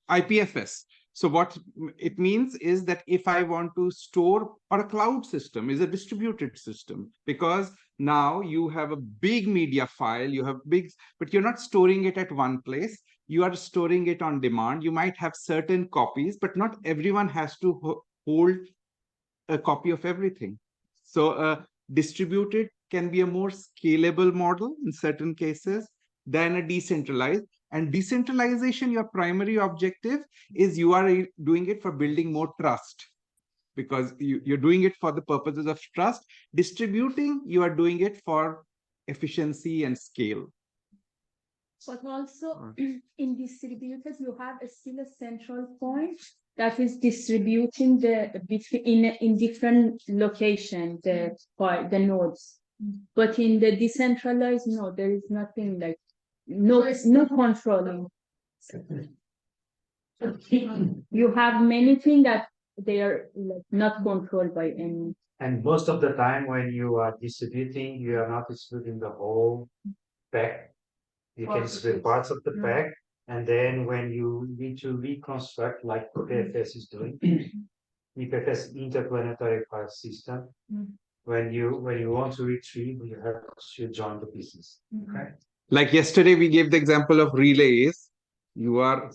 IPFS. So what it means is that if I want to store, or a cloud system is a distributed system, because now you have a big media file, you have big, but you're not storing it at one place. You are storing it on demand. You might have certain copies, but not everyone has to hold a copy of everything. So distributed can be a more scalable model in certain cases than a decentralized. And decentralization, your primary objective is you are doing it for building more trust, because you're doing it for the purposes of trust. Distributing, you are doing it for efficiency and scale. But also in distributed, you have still a central point that is distributing the between in different locations the nodes. But in the decentralized, no, there is nothing like no controlling. You have many things that they are like not controlled by any. And most of the time when you are distributing, you are not distributing the whole pack. You can distribute parts of the pack, and then when you need to reconstruct, like PFS is doing, PFS interplanetary file system, when you want to retrieve, you have to join the pieces. Okay. Like yesterday, we gave the example of relays. You are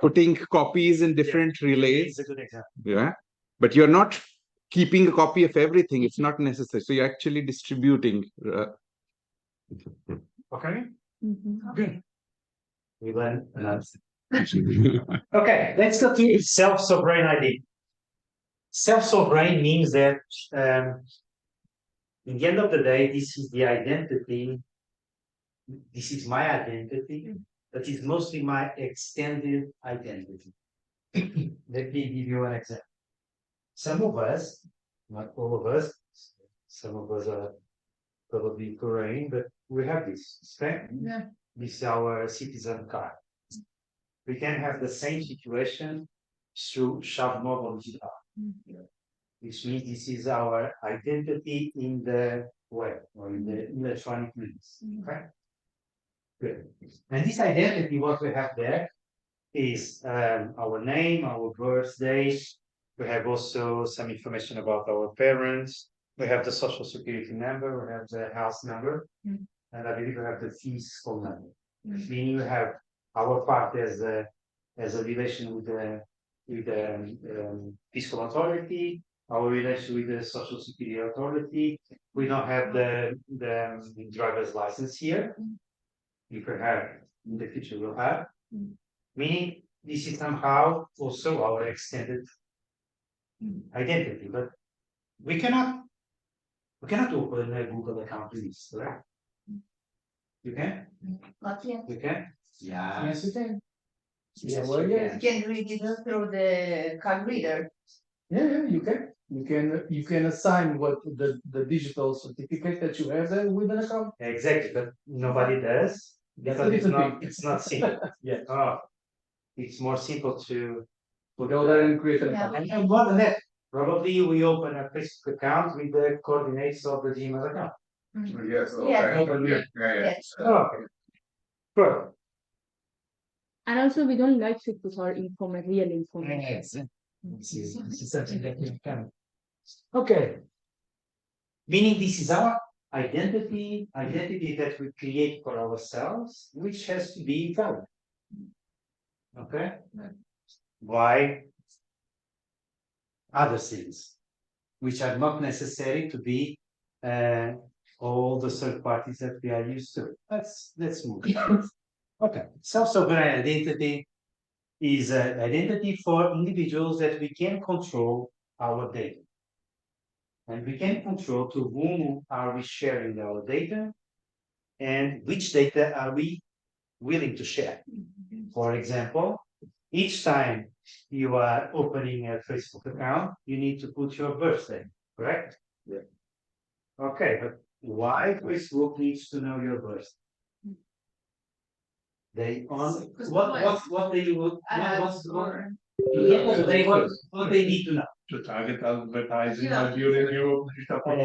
putting copies in different relays. It's a good example. Yeah, but you're not keeping a copy of everything. It's not necessary. So you're actually distributing. Okay. Good. We learned enough. Okay, let's go to self-sovereign ID. Self-sovereign means that in the end of the day, this is the identity. This is my identity, but it's mostly my extended identity. Let me give you an example. Some of us, not all of us, some of us are probably Korean, but we have this, okay? Yeah. This is our citizen card. We can have the same situation through Shavmobile digital, which means this is our identity in the web or in the electronic means. Okay. Good. And this identity, what we have there is our name, our birthday. We have also some information about our parents. We have the social security number. We have the house number, and I believe we have the fiscal number. Meaning we have our part as a relation with the fiscal authority, our relation with the social security authority. We don't have the driver's license here. If we have in the future, we'll have. Meaning this is somehow also our extended identity, but we cannot open a Google account with this, right? You can? Not yet. You can? Yeah. Yes, you can. Yes, Well, you yes. can. You can read it through the card reader. Yeah, you can. You can assign what the digital certificate that you have there with an account. Exactly, but nobody does because it's not simple. Yeah. Oh, it's more simple to Go there and create an Yeah. account. and more than that, probably we open a Facebook account with the coordinates of the Gmail account. Yes. okay. Yes. Oh, okay. Good. And also, we don't like to put our real information. Yes. This is something that we can. Okay. Meaning this is our identity that we create for ourselves, which has to be valid. Okay? By other things, which are not necessary to be all the third parties that we are used to. Let's move. Okay. Self-sovereign identity is an identity for individuals that we can control our data. And we can control to whom are we sharing our data and which data are we willing to share. For example, each time you are opening a Facebook account, you need to put your birthday, correct? Yeah. Okay, but why Facebook needs to know your birthday? They on what they would what they need to know. To target advertising Yeah. during your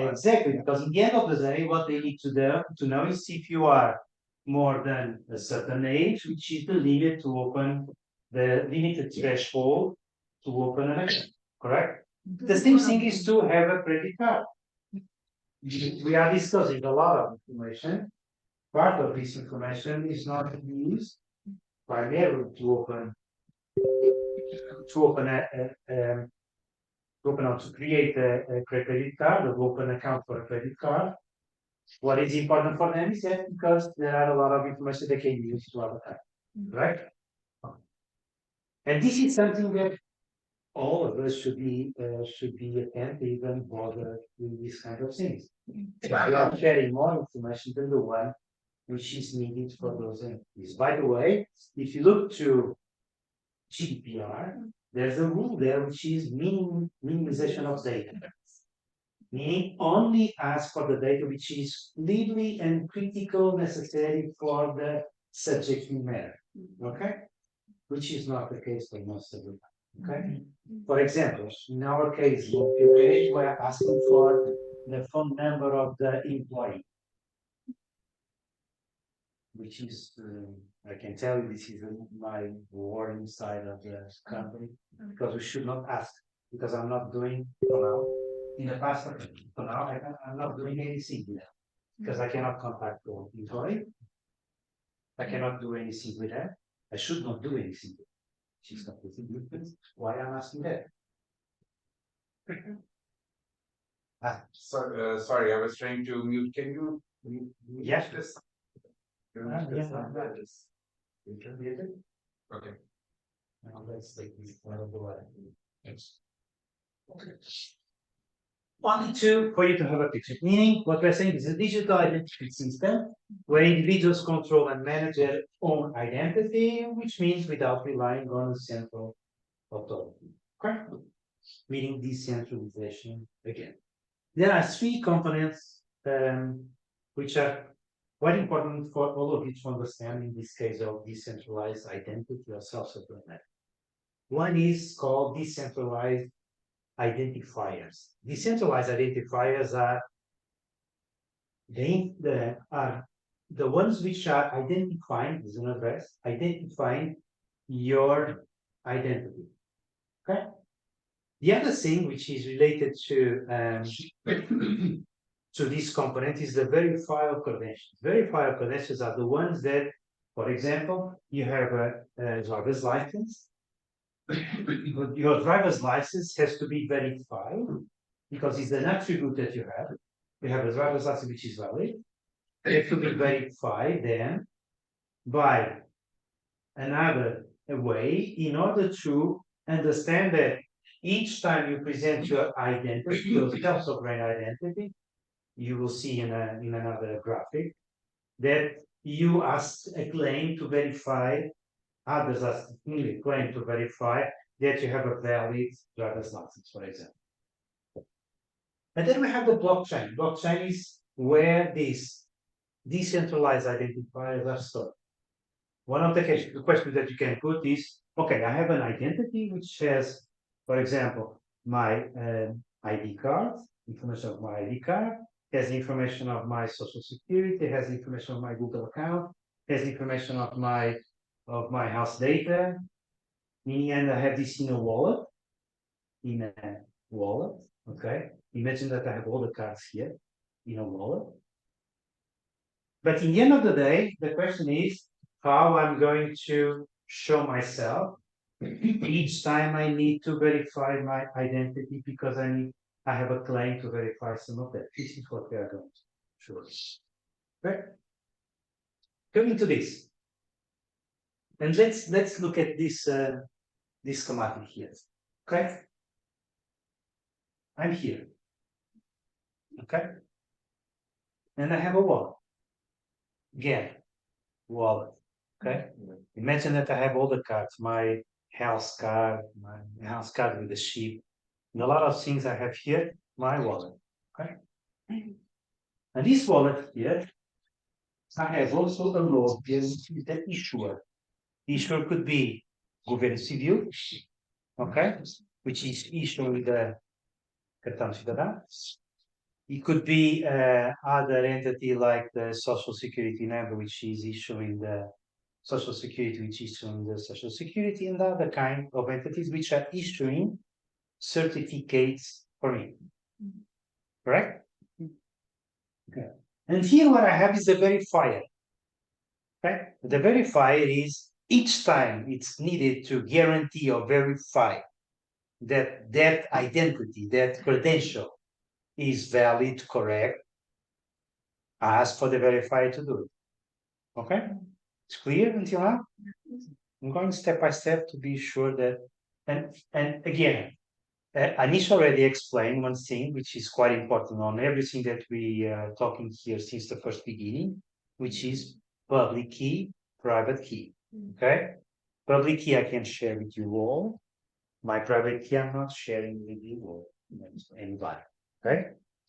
Exactly, because in the end of the day, what they need to know is if you are more than a certain age, which is the limit to open the limited threshold to open an account, correct? The same thing is to have a credit card. We are discussing a lot of information. Part of this information is not used primarily to open to create a credit card or open account for a credit card. What is important for them is that because there are a lot of information they can use to advertise, right? And this is something that all of us should be attentive and bother with these kind of things. We are sharing more information than the one which is needed for those entities. By the way, if you look to GDPR, there's a rule there which is minimization of data. Meaning only ask for the data which is legally and critical necessary for the subject matter. Okay? Which is not the case for most of the time. Okay? For example, in our case, in POA, we are asking for the phone number of the employee. Which is, I can tell you, this is my warning side of the company, because we should not ask, because I'm not doing for now. In the past, for now, I'm not doing anything with that, because I cannot contact the employee. I cannot do anything with that. I should not do anything. She's completely different. Why I'm asking that? Sorry, I was trying to mute. Can you mute Yes. this? Okay. Now let's take this one of the way. Okay. Only two for you to have a picture. Meaning, what we're saying is a digital identity system where individuals control and manage their own identity, which means without relying on a central authority. Okay? Meaning decentralization again. There are three components which are quite important for all of you to understand in this case of decentralized identity or self-sovereignty. One is called decentralized identifiers. Decentralized identifiers are the ones which are identifying, as an address, identifying your identity. Okay? The other thing which is related to this component is the verifier credentials. Verifier credentials are the ones that, for example, you have a driver's license. Your driver's license has to be verified because it's an attribute that you have. You have a driver's license which is valid. It has to be verified then by another way in order to understand that each time you present your identity, your self-sovereign identity, you will see in another graphic that you ask a claim to verify, others ask a claim to verify that you have a valid driver's license, for example. And then we have the blockchain. Blockchain is where these decentralized identifiers are stored. One of the questions that you can put is, okay, I have an identity which has, for example, my ID card, information of my ID card, has information of my social security, has information of my Google account, has information of my house data, meaning, and I have this in a wallet, okay? Imagine that I have all the cards here in a wallet. But in the end of the day, the question is how I'm going to show myself each time I need to verify my identity because I have a claim to verify some of that. This is what we are going to show. Right? Coming to this. And let's look at this this schematic here. Okay? I'm here. Okay? And I have a wallet. Again, wallet. Okay? Imagine that I have all the cards, my house card with the sheep, and a lot of things I have here, my wallet. Okay? And this wallet here, I have also a law with the issuer. Issuer could be governo civil, okay, which is issuing the cartão cidadão. It could be other entity like the social security number, which is issuing the social security, which is issuing the social security, and other kind of entities which are issuing certificates for me. Correct? Okay. And here what I have is a verifier. Okay? The verifier is each time it's needed to guarantee or verify that that identity, that credential is valid, correct, I ask for the verifier to do it. Okay? It's clear until now? I'm going step by step to be sure that, and again, Anish already explained one thing which is quite important on everything that we are talking here since the first beginning, which is public key, private key. Okay, public key I can share with you all. My private key I'm not sharing with you all, anybody. Okay.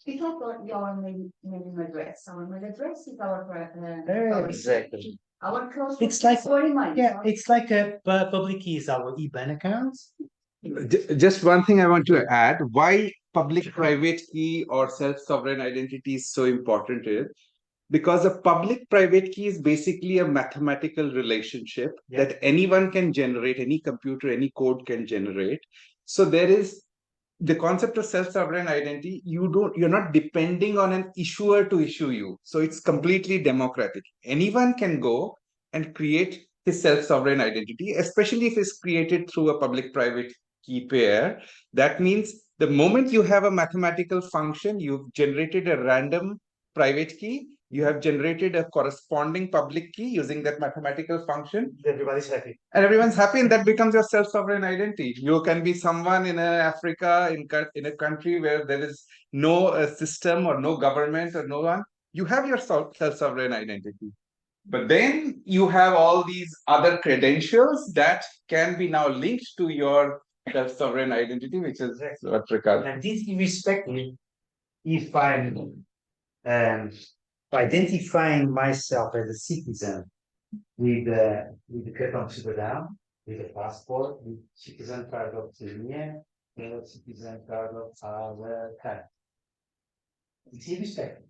It's also your mailing address. Our mailing address is our Exactly. our close. It's like mine. yeah, it's like a public key is our IBAN account. Just one thing I want to add, why public-private key or self-sovereign identity is so important is because a public-private key is basically a mathematical relationship that anyone can generate, any computer, any code can generate. So there is the concept of self-sovereign identity, you're not depending on an issuer to issue you. So it's completely democratic. Anyone can go and create his self-sovereign identity, especially if it's created through a public-private key pair. That means the moment you have a mathematical function, you've generated a random private key, you have generated a corresponding public key using that mathematical function. Everybody's happy. And everyone's happy, and that becomes your self-sovereign identity. You can be someone in Africa, in a country where there is no system or no government or no one. You have your self-sovereign identity. But then you have all these other credentials that can be now linked to your self-sovereign identity, which is what Ricardo. And this irrespective, if I'm identifying myself as a citizen with the cartão de cidadão, with a passport, with citizen card of Slovenia, and citizen card of our country. It's irrespective.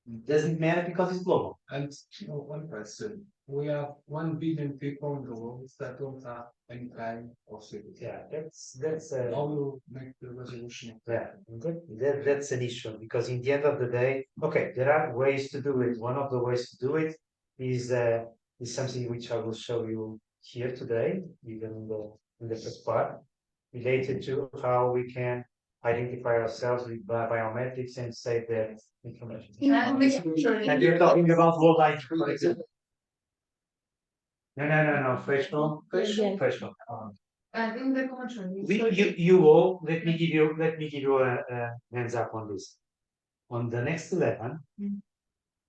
It doesn't matter because it's global. And one question, we have 1 billion people in the world that don't have any kind of citizenship. Yeah, that's How will make the resolution? yeah, good. That's an issue because in the end of the day, okay, there are ways to do it. One of the ways to do it is something which I will show you here today, even in the first part, related to how we can identify ourselves with biometrics and save that information. And you're talking about world ID, for example. No, facial. And in the contrary. You all, let me give you a hands up on this. On the next 11,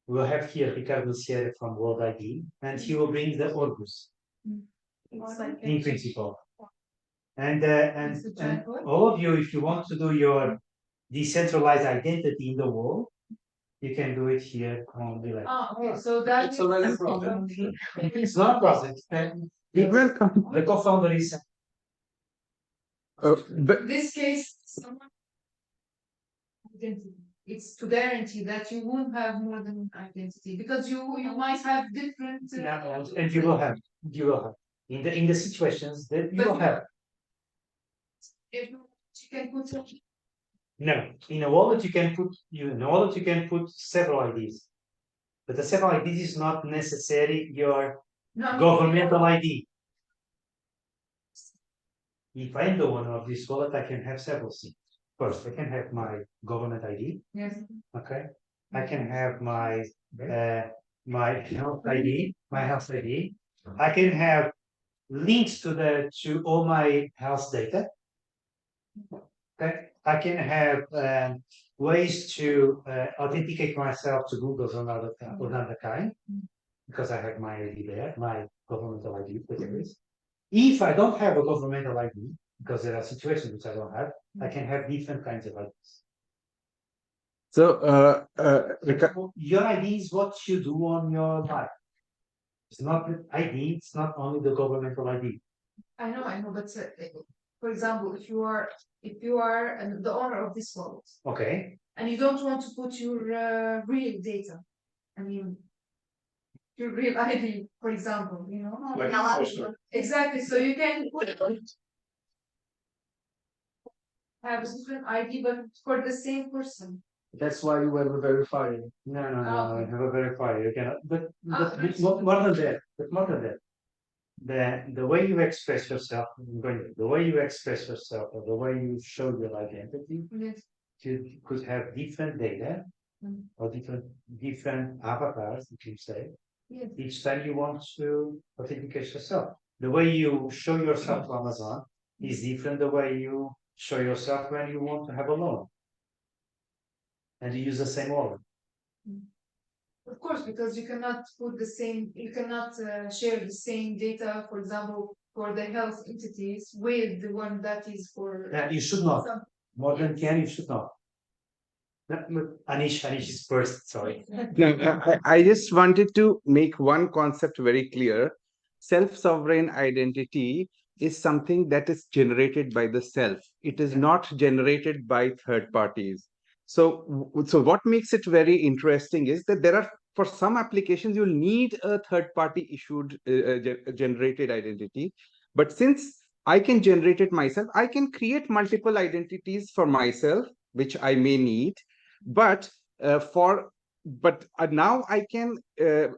we'll have here Ricardo Sierra from World ID, and he will bring the Orbus in principle. And all of you, if you want to do your decentralized identity in the world, you can do it here on the left. Okay, so that It's already a problem. It's not a process. The co-founder is But this case, someone identity. It's to guarantee that you won't have more than one identity because you might have different. and you will have in the situations that you will have. If you can put No, in a wallet you can put several IDs, but the several IDs is not necessarily your governmental ID. If I'm the owner of this wallet, I can have several things. First, I can have my government ID. Yes. Okay. I can have my my health ID. I can have links to all my health data. Okay. I can have ways to authenticate myself to Google's another kind, because I have my ID there, my governmental ID, whatever it is. If I don't have a governmental ID, because there are situations which I don't have, I can have different kinds of IDs. so Your ID is what you do on your life. It's not the ID, it's not only the governmental ID. I know, but for example, if you are the owner of this wallet, Okay. and you don't want to put your real data, I mean, your real ID, for example, Like poster. exactly. So you can have a different ID, but for the same person. That's why you have a verifier. No, Okay. I have a verifier. You cannot, but that's- more than that, the way you express yourself, the way you express yourself, or the way you show your identity, Yes. you could have different data or different avatars, you can say, Yes. each time you want to authenticate yourself. The way you show yourself to Amazon is different the way you show yourself when you want to have a loan. And you use the same wallet. Of course, because you cannot put the same, you cannot share the same data, for example, for the health entities with the one that is for. Yeah, you should not. some- More than 10, you should not. Anish is first, sorry. No, I just wanted to make one concept very clear. Self-sovereign identity is something that is generated by the self. It is not generated by third parties. So what makes it very interesting is that there are, for some applications, you'll need a third party issued generated identity. But since I can generate it myself, I can create multiple identities for myself, which I may need. But now I can,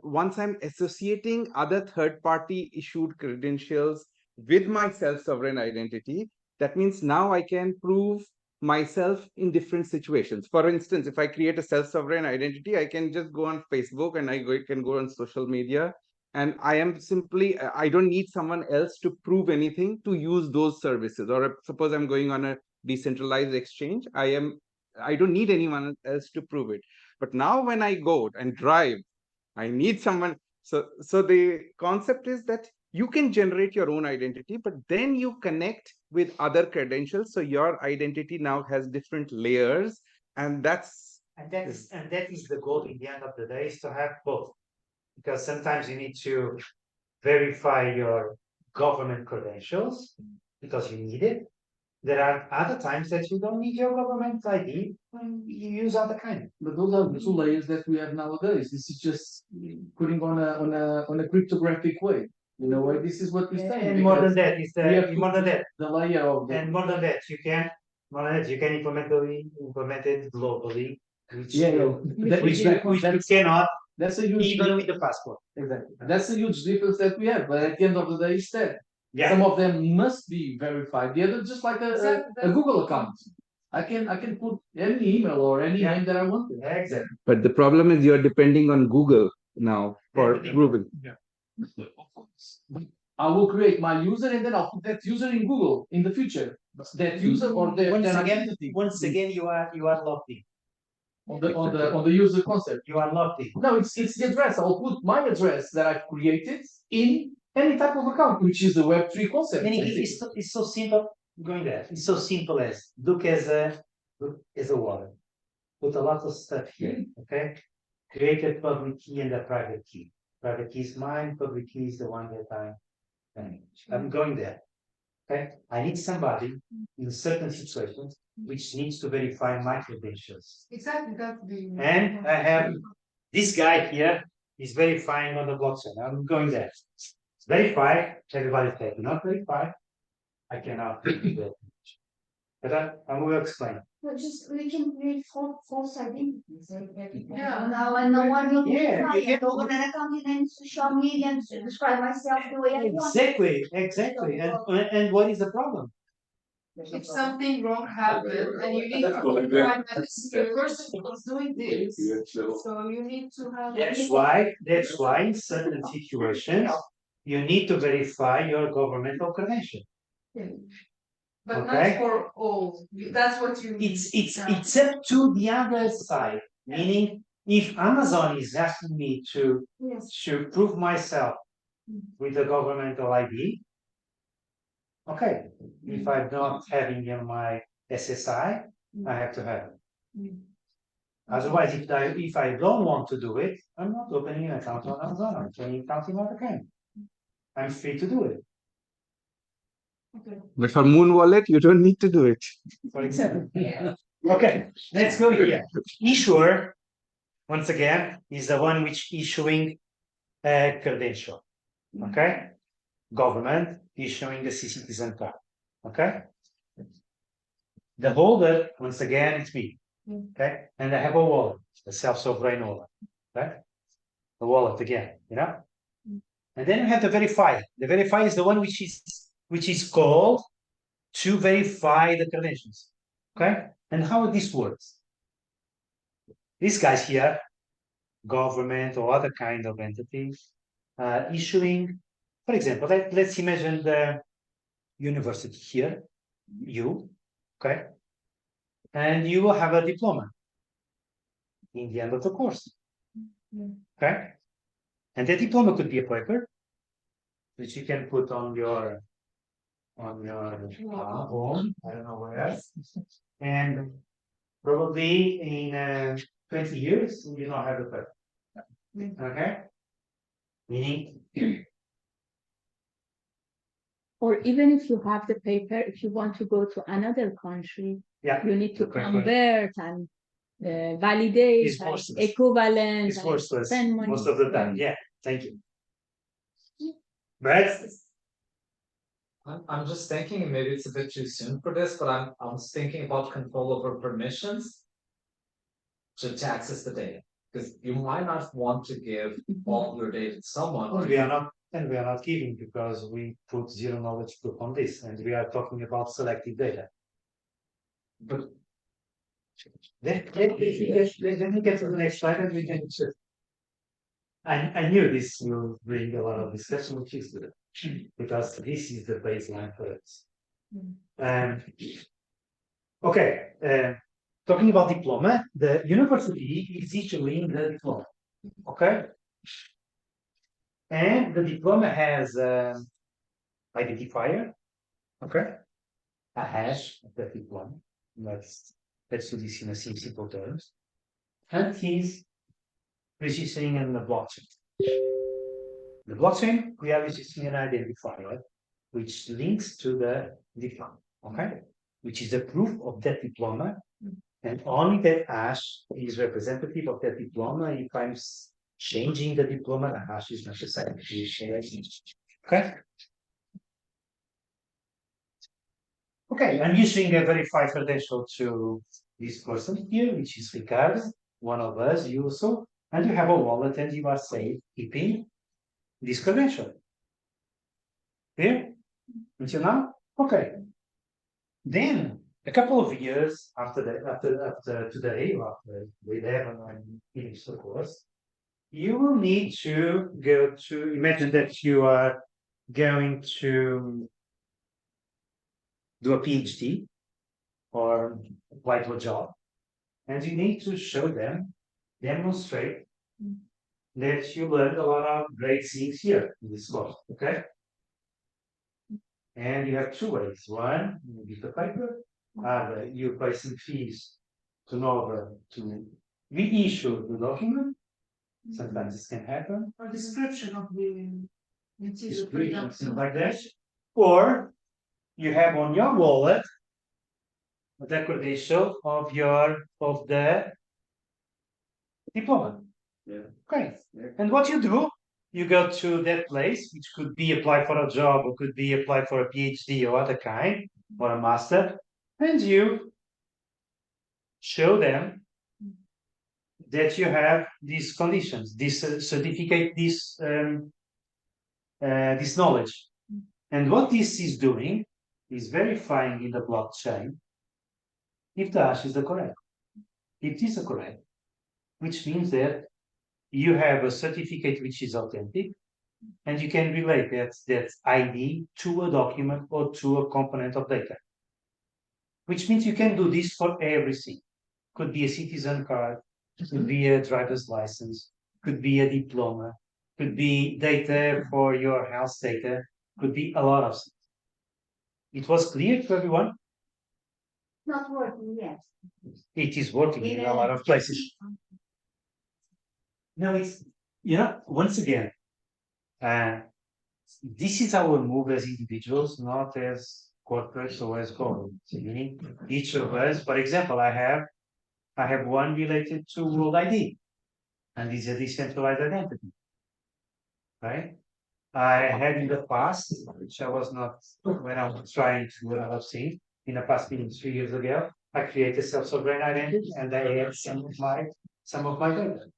once I'm associating other third-party issued credentials with my self-sovereign identity, that means now I can prove myself in different situations. For instance, if I create a self-sovereign identity, I can just go on Facebook and can go on social media, and I am simply, I don't need someone else to prove anything to use those services. Or suppose I'm going on a decentralized exchange, I don't need anyone else to prove it. But now when I go and drive, I need someone. So the concept is that you can generate your own identity, but then you connect with other credentials. So your identity now has different layers, and that is the goal in the end of the day, is to have both. Because sometimes you need to verify your government credentials because you need it. There are other times that you don't need your government ID when you use other kind. But those are the two layers that we have nowadays. This is just putting on a cryptographic way. In a way, this is what we're saying. And more than that, is we have more than that. the layer of the. And more than that, you can implement it globally, which which you cannot. That's a huge even with the passport. Exactly. That's a huge difference that we have. But at the end of the day, it's that. Yeah. Some of them must be verified. The other just like a Google account. I can put any email or any name that I want to. Exactly. But the problem is you're depending on Google now for proving. Yeah. I will create my user and then I'll put that user in Google in the future. That user or the Once again, you are locked in. On the user concept. You are locked in. No, it's the address. I'll put my address that I've created in any type of account, which is the Web3 concept. It's so simple. Going there. It's so simple as look as a wallet. Put a lot of stuff here. Okay. Create a public key and a private key. Private key is mine. Public key is the one that I'm going there. Okay. I need somebody in certain situations which needs to verify my credentials. Exactly, that's the. And I have this guy here is verifying on the blockchain. I'm going there. Verify, everybody's taking. Not verify, I cannot do that. But I will explain. But just, we can create false identities. Yeah. Now, and no one will. Yeah, you can open an account in social media and describe myself the way I want. Exactly. And what is the problem? If something wrong happened and you need to verify that the person was doing this, so you need to have. That's why in certain situations, you need to verify your governmental credential. But Okay. not for all. That's what you mean. It's up to the other side. Meaning, if Amazon is asking me to prove myself with a governmental ID, okay. If I'm not having in my SSI, I have to have it. Otherwise, if I don't want to do it, I'm not opening an account on Amazon. I'm opening an account in other kind. I'm free to do it. Okay. But for Moon Wallet, you don't need to do it. For example. Okay, let's go here. Issuer, once again, is the one which issuing a credential. Okay. Government issuing a citizen card. Okay. The holder, once again, it's me. Okay. And I have a wallet, a self-sovereign wallet. Okay. The wallet again, And then we have the verify. The verify is the one which is called to verify the credentials. Okay. And how this works? These guys here, government or other kind of entities, issuing, for example, let's imagine the university here, okay, and you will have a diploma in the end of the course. Okay, and the diploma could be a paper, which you can put on your home. I don't know where, and probably in 20 years you don't have the paper. Okay, meaning Or even if you have the paper, if you want to go to another country, yeah, you need to the paper convert and validate is and worthless. equivalent It's and worthless spend money. most of the time. Yeah, thank you. But I'm just thinking maybe it's a bit too soon for this, but I'm thinking about control over permissions to access the data. Because you might not want to give all your data to someone. we are not, and we are not giving because we put zero knowledge proof on this, and we are talking about selective data. But Let me get to the next slide and we can. I knew this will bring a lot of discussion, which is good, because this is the baseline for it. Okay, talking about diploma, the university is issuing the diploma. Okay, and the diploma has identifier. Okay, a hash of the diploma. Let's do this in a simple terms, and he's registering in the blockchain. The blockchain, we are registering an identifier which links to the diploma, okay? Which is the proof of that diploma, and only that hash is representative of that diploma. If I'm changing the diploma, the hash is necessary. Okay? Okay, I'm using a verified credential to this person here, which is Ricardo, one of us, you also, and you have a wallet and you are safe keeping this credential. Clear? Until now? Okay. Then a couple of years after today, after the 11 and finish the course, you will need to go to imagine that you are going to do a PhD or apply to a job, and you need to show them, demonstrate that you learned a lot of great things here in this course. Okay. And you have two ways. One, you give the paper, you pay some fees to Nova to reissue the document. Sometimes this can happen. Or description of the material. Description, things like that. Or you have on your wallet the credential of the diploma. Yeah. Okay. And what you do, you go to that place, which could be apply for a job or could be apply for a PhD or other kind, or a master, and you show them that you have these conditions, this certificate, this knowledge. And what this is doing is verifying in the blockchain if the hash is the correct. It is correct, which means that you have a certificate which is authentic, and you can relate that ID to a document or to a component of data. Which means you can do this for everything. Could be a citizen card, could be a driver's license, could be a diploma, could be data for your house data, could be a lot of things. It was clear to everyone? Not working yet. It is working in a lot of places. No, it's, once again, this is our move as individuals, not as corporates or as governments. Meaning each of us, for example, I have one related to World ID, and it's a decentralized identity. Right? I had in the past, which I was not when I was trying to have seen in the past meeting 3 years ago, I created self-sovereign identity and I had some of my data.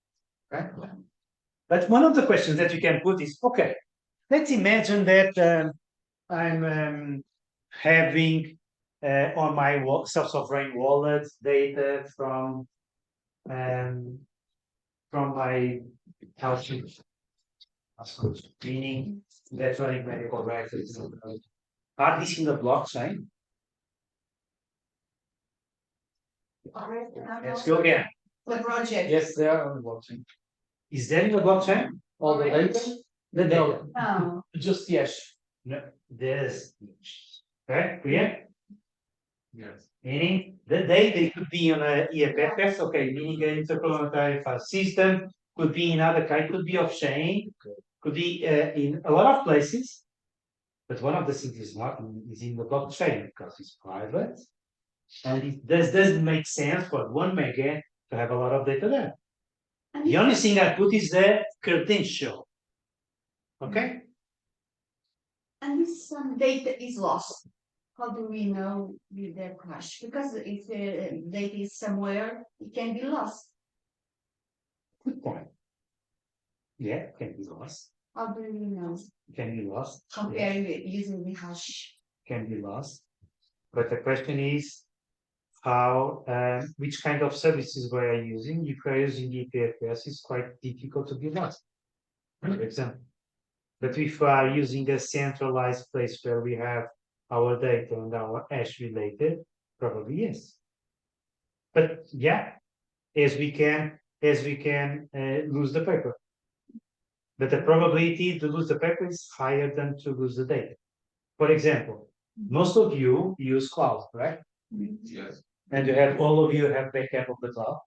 Right? But one of the questions that you can put is, okay, let's imagine that I'm having on my self-sovereign wallet data from my health, meaning electronic medical records. Are these in the blockchain? Let's go again. The project. Yes, they are on the blockchain. Is there in the blockchain? All the data? The No. data. Oh, Just yes. No, there's. Okay, clear? Yes. Meaning the data could be on a EFFS, okay, meaning an interplanetary file system, could be in other kind, could be off chain, could be in a lot of places. But one of the things is not is in the blockchain because it's private. And it doesn't make sense for 1 mega to have a lot of data there. and The only thing I put is the credential. Okay? and if some data is lost, how do we know with their crash? Because if the data is somewhere, it can be lost. Good point. Yeah, can be lost. How do we know? Can be lost. Comparing it using the hash. Can be lost. But the question is how, which kind of services we are using. If we are using EPFS, it's quite difficult to be lost, for example. But if we are using a centralized place where we have our data and our hash related, probably yes. But yeah, as we can lose the paper. But the probability to lose the paper is higher than to lose the data. For example, most of you use cloud, right? Yes. And all of you have backup of the cloud.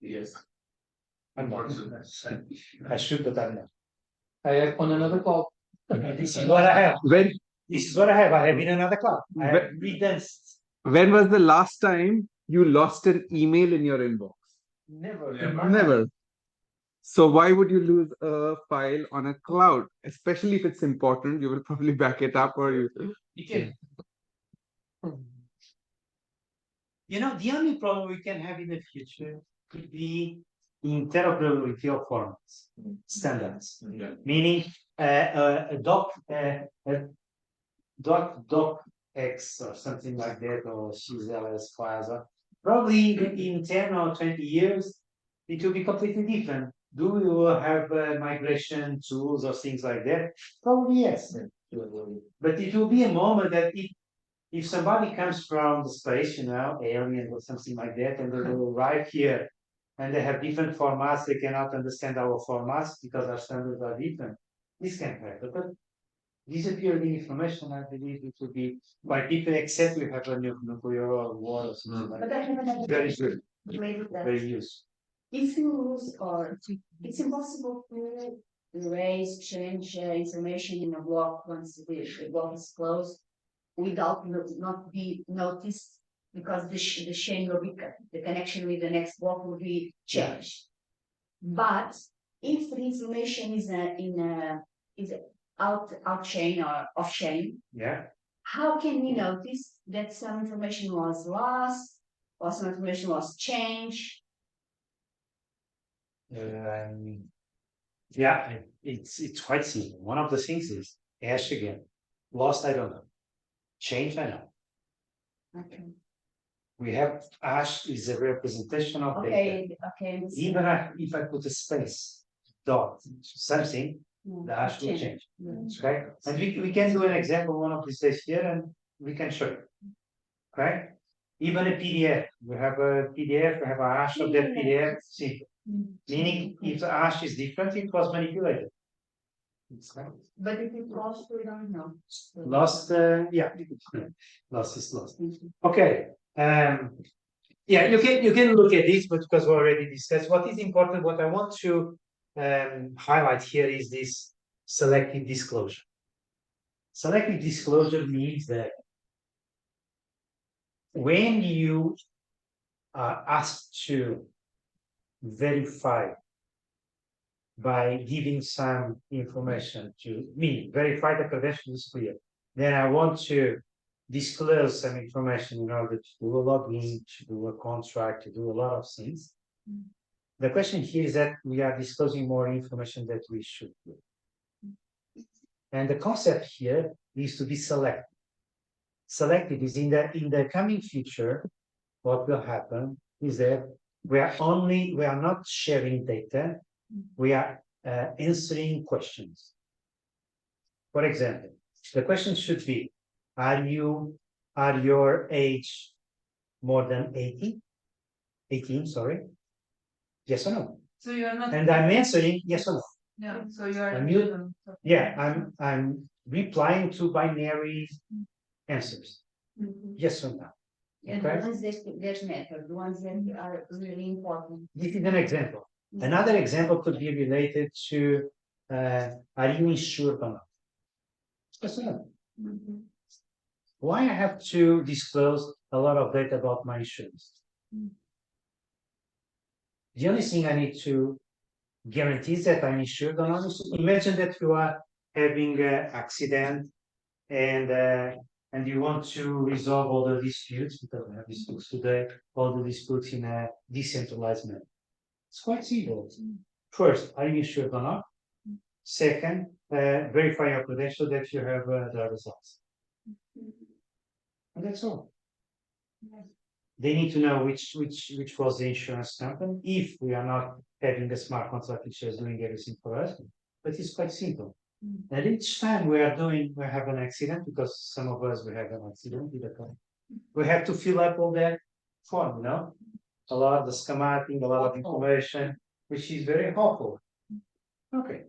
Yes. I'm not. I should, but I'm not. I have on another call. This is what I have. This is what I have. I have in another cloud. I have redensed. When was the last time you lost an email in your inbox? Never. Never. So why would you lose a file on a cloud? Especially if it's important, you will probably back it up or you. You can. You know, the only problem we can have in the future could be interoperability of formats, standards. Yeah. Meaning a doc X or something like that, or CZLS FASA. Probably in 10 or 20 years, it will be completely different. Do we will have migration tools or things like that? Probably yes. But it will be a moment that if somebody comes from the space, you know, alien or something like that, and they will arrive here and they have different formats, they cannot understand our formats because our standards are different. This can happen. But disappearing information, I believe it would be quite different, except we have a nuclear war or something like But that. I have another Very question. good. Related to that. Very useful. If you lose or it's impossible to erase, change information in a block once the block is closed without not be noticed because the chain will be cut, the connection with the next block will be changed. But if the information is out chain or off chain, Yeah. how can we notice that some information was lost or some information was changed? Yeah, it's quite simple. One of the things is hash again. Lost, I don't know. Changed, I know. Okay. We have hash is a representation of data. Okay. Even if I put a space, dot, something, the hash will change. Okay, and we can do an example one of these days here, and we can show you. Okay, even a PDF. We have a PDF. We have a hash of that PDF. See, meaning if the hash is different, it was manipulated. But if it's lost, we don't know. Lost, yeah, lost is lost. Okay, yeah, you can look at this, but because we already discussed what is important, what I want to highlight here is this selective disclosure. Selective disclosure means that when you are asked to verify by giving some information to me, verify the credential is clear, then I want to disclose some information in order to do a login, to do a contract, to do a lot of things. The question here is that we are disclosing more information that we should do. And the concept here is to be selective. Selective is in the coming future, what will happen is that we are not sharing data, we are answering questions. For example, the question should be, are your age more than 18, sorry? Yes or no? So you're not. And I'm answering yes or no. Yeah, so you're. I'm Yeah, I'm replying to binary answers. Yes or no. And Okay. the ones that matter, the ones that are really important. This is an example. Another example could be related to are you insured or not? Yes or no. Why I have to disclose a lot of data about my insurance? The only thing I need to guarantee is that I'm insured or not. Imagine that you are having an accident and you want to resolve all the disputes, because we have disputes today, all the disputes in a decentralized manner. It's quite simple. First, are you insured or not? Second, verify your credential that you have the results. And that's all. They need to know which was the insurance company, if we are not having a smart contract which is doing everything for us. But it's quite simple. And each time we have an accident, because some of us we have an accident with a car, we have to fill up all that form, you know, a lot of the schematic, a lot of information, which is very helpful. Okay.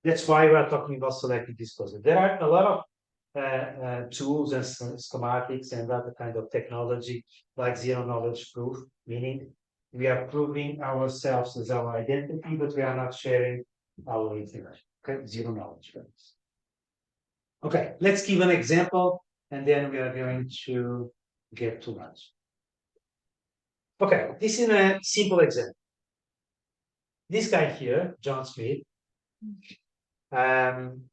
That's why we are talking about selective disclosure. There are a lot of tools and schematics and other kind of technology like zero knowledge proof, meaning we are proving ourselves as our identity, but we are not sharing our information. Okay, zero knowledge. Okay, let's give an example and then we are going to get to lunch. Okay, this is a simple example. This guy here, John Smith,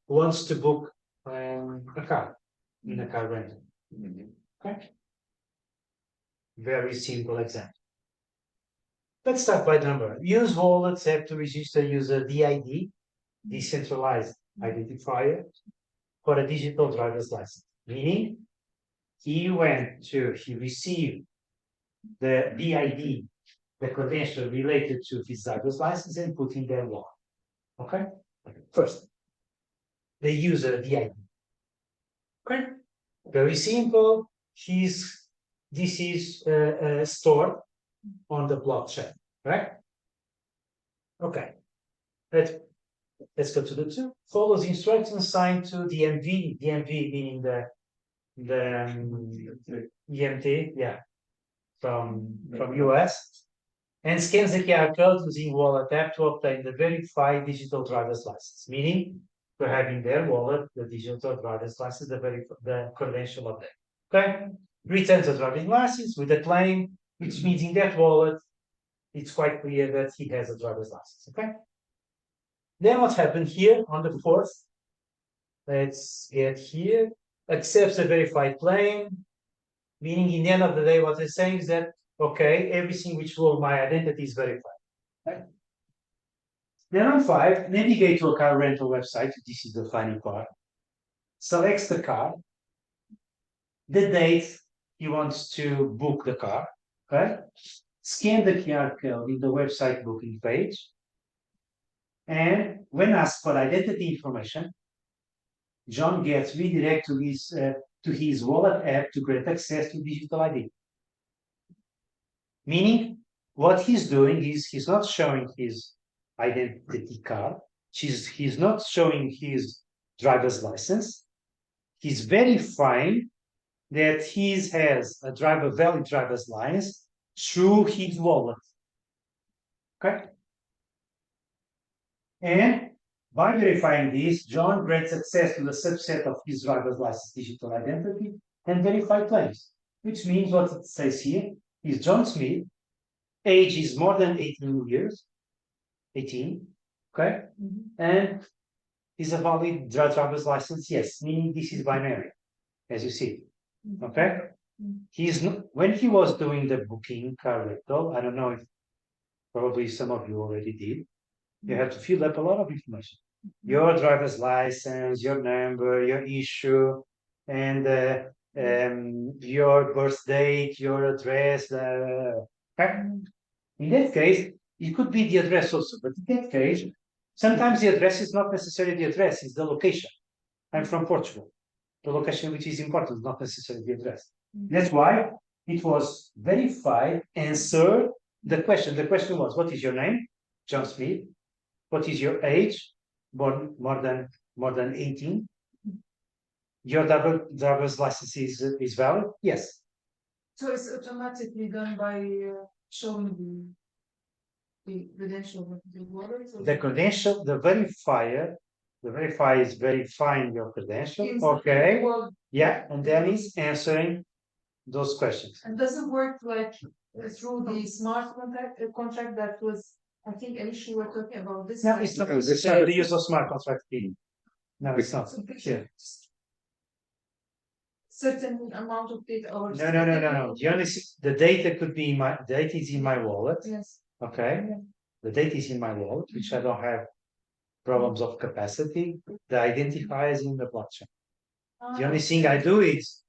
wants to book a car in a car rental. Okay. Very simple example. Let's start by number. Use wallets app to register user DID, decentralized identifier, for a digital driver's license. Meaning, he received the DID, the credential related to his driver's license, and put in their wallet. Okay. First, the user DID. Okay. Very simple. This is stored on the blockchain, right? Okay. Let's go to the two. Follows instructions signed to DMV. DMV meaning the EMT, yeah, from US, and scans the QR code using wallet app to obtain the verified digital driver's license. Meaning, to have in their wallet the digital driver's license, the credential of that. Okay. Returns the driving license with a claim, which means in that wallet, it's quite clear that he has a driver's license. Okay. Then what happened here on the 4th? Let's get here. Accepts a verified claim, meaning in the end of the day, what they're saying is that, okay, everything which will my identity is verified. Okay. Then on 5, navigate to a car rental website. This is the funny part. Selects the car, the date he wants to book the car. Okay. Scan the QR code in the website booking page. And when asked for identity information, John gets redirected to his wallet app to grant access to digital ID. Meaning, what he's doing is he's not showing his identity card. He's not showing his driver's license. He's verifying that he has a valid driver's license through his wallet. Okay? And by verifying this, John grants access to the subset of his driver's license digital identity and verified claims, which means what it says here is John Smith, age is more than 18 years, 18, okay? And is a valid driver's license, yes, meaning this is binary, as you see, okay? When he was doing the booking car rental, I don't know if probably some of you already did, you have to fill up a lot of information. Your driver's license, your number, your issue, and your birth date, your address. Okay? In that case, it could be the address also, but in that case, sometimes the address is not necessarily the address, it's the location. I'm from Portugal. The location which is important is not necessarily the address. That's why it was verified, answered the question was, what is your name? John Smith. What is your age? More than 18. Your driver's license is valid? Yes. So it's automatically done by showing the credential of the water? The credential, the verifier is verifying your credential. Yes. Okay. Well, Yeah, and then he's answering those questions. and does it work like through the smart contract that was, I think, Alicia, were talking about this? No, like- it's not. No, this It's not is- the use of smart contract key. No, it's not. Yeah. Certain amount of data or. No. The data could be data is in my wallet. Yes. Okay. The data is in my wallet, which I don't have problems of capacity. The identifier is in the blockchain. The only thing I do is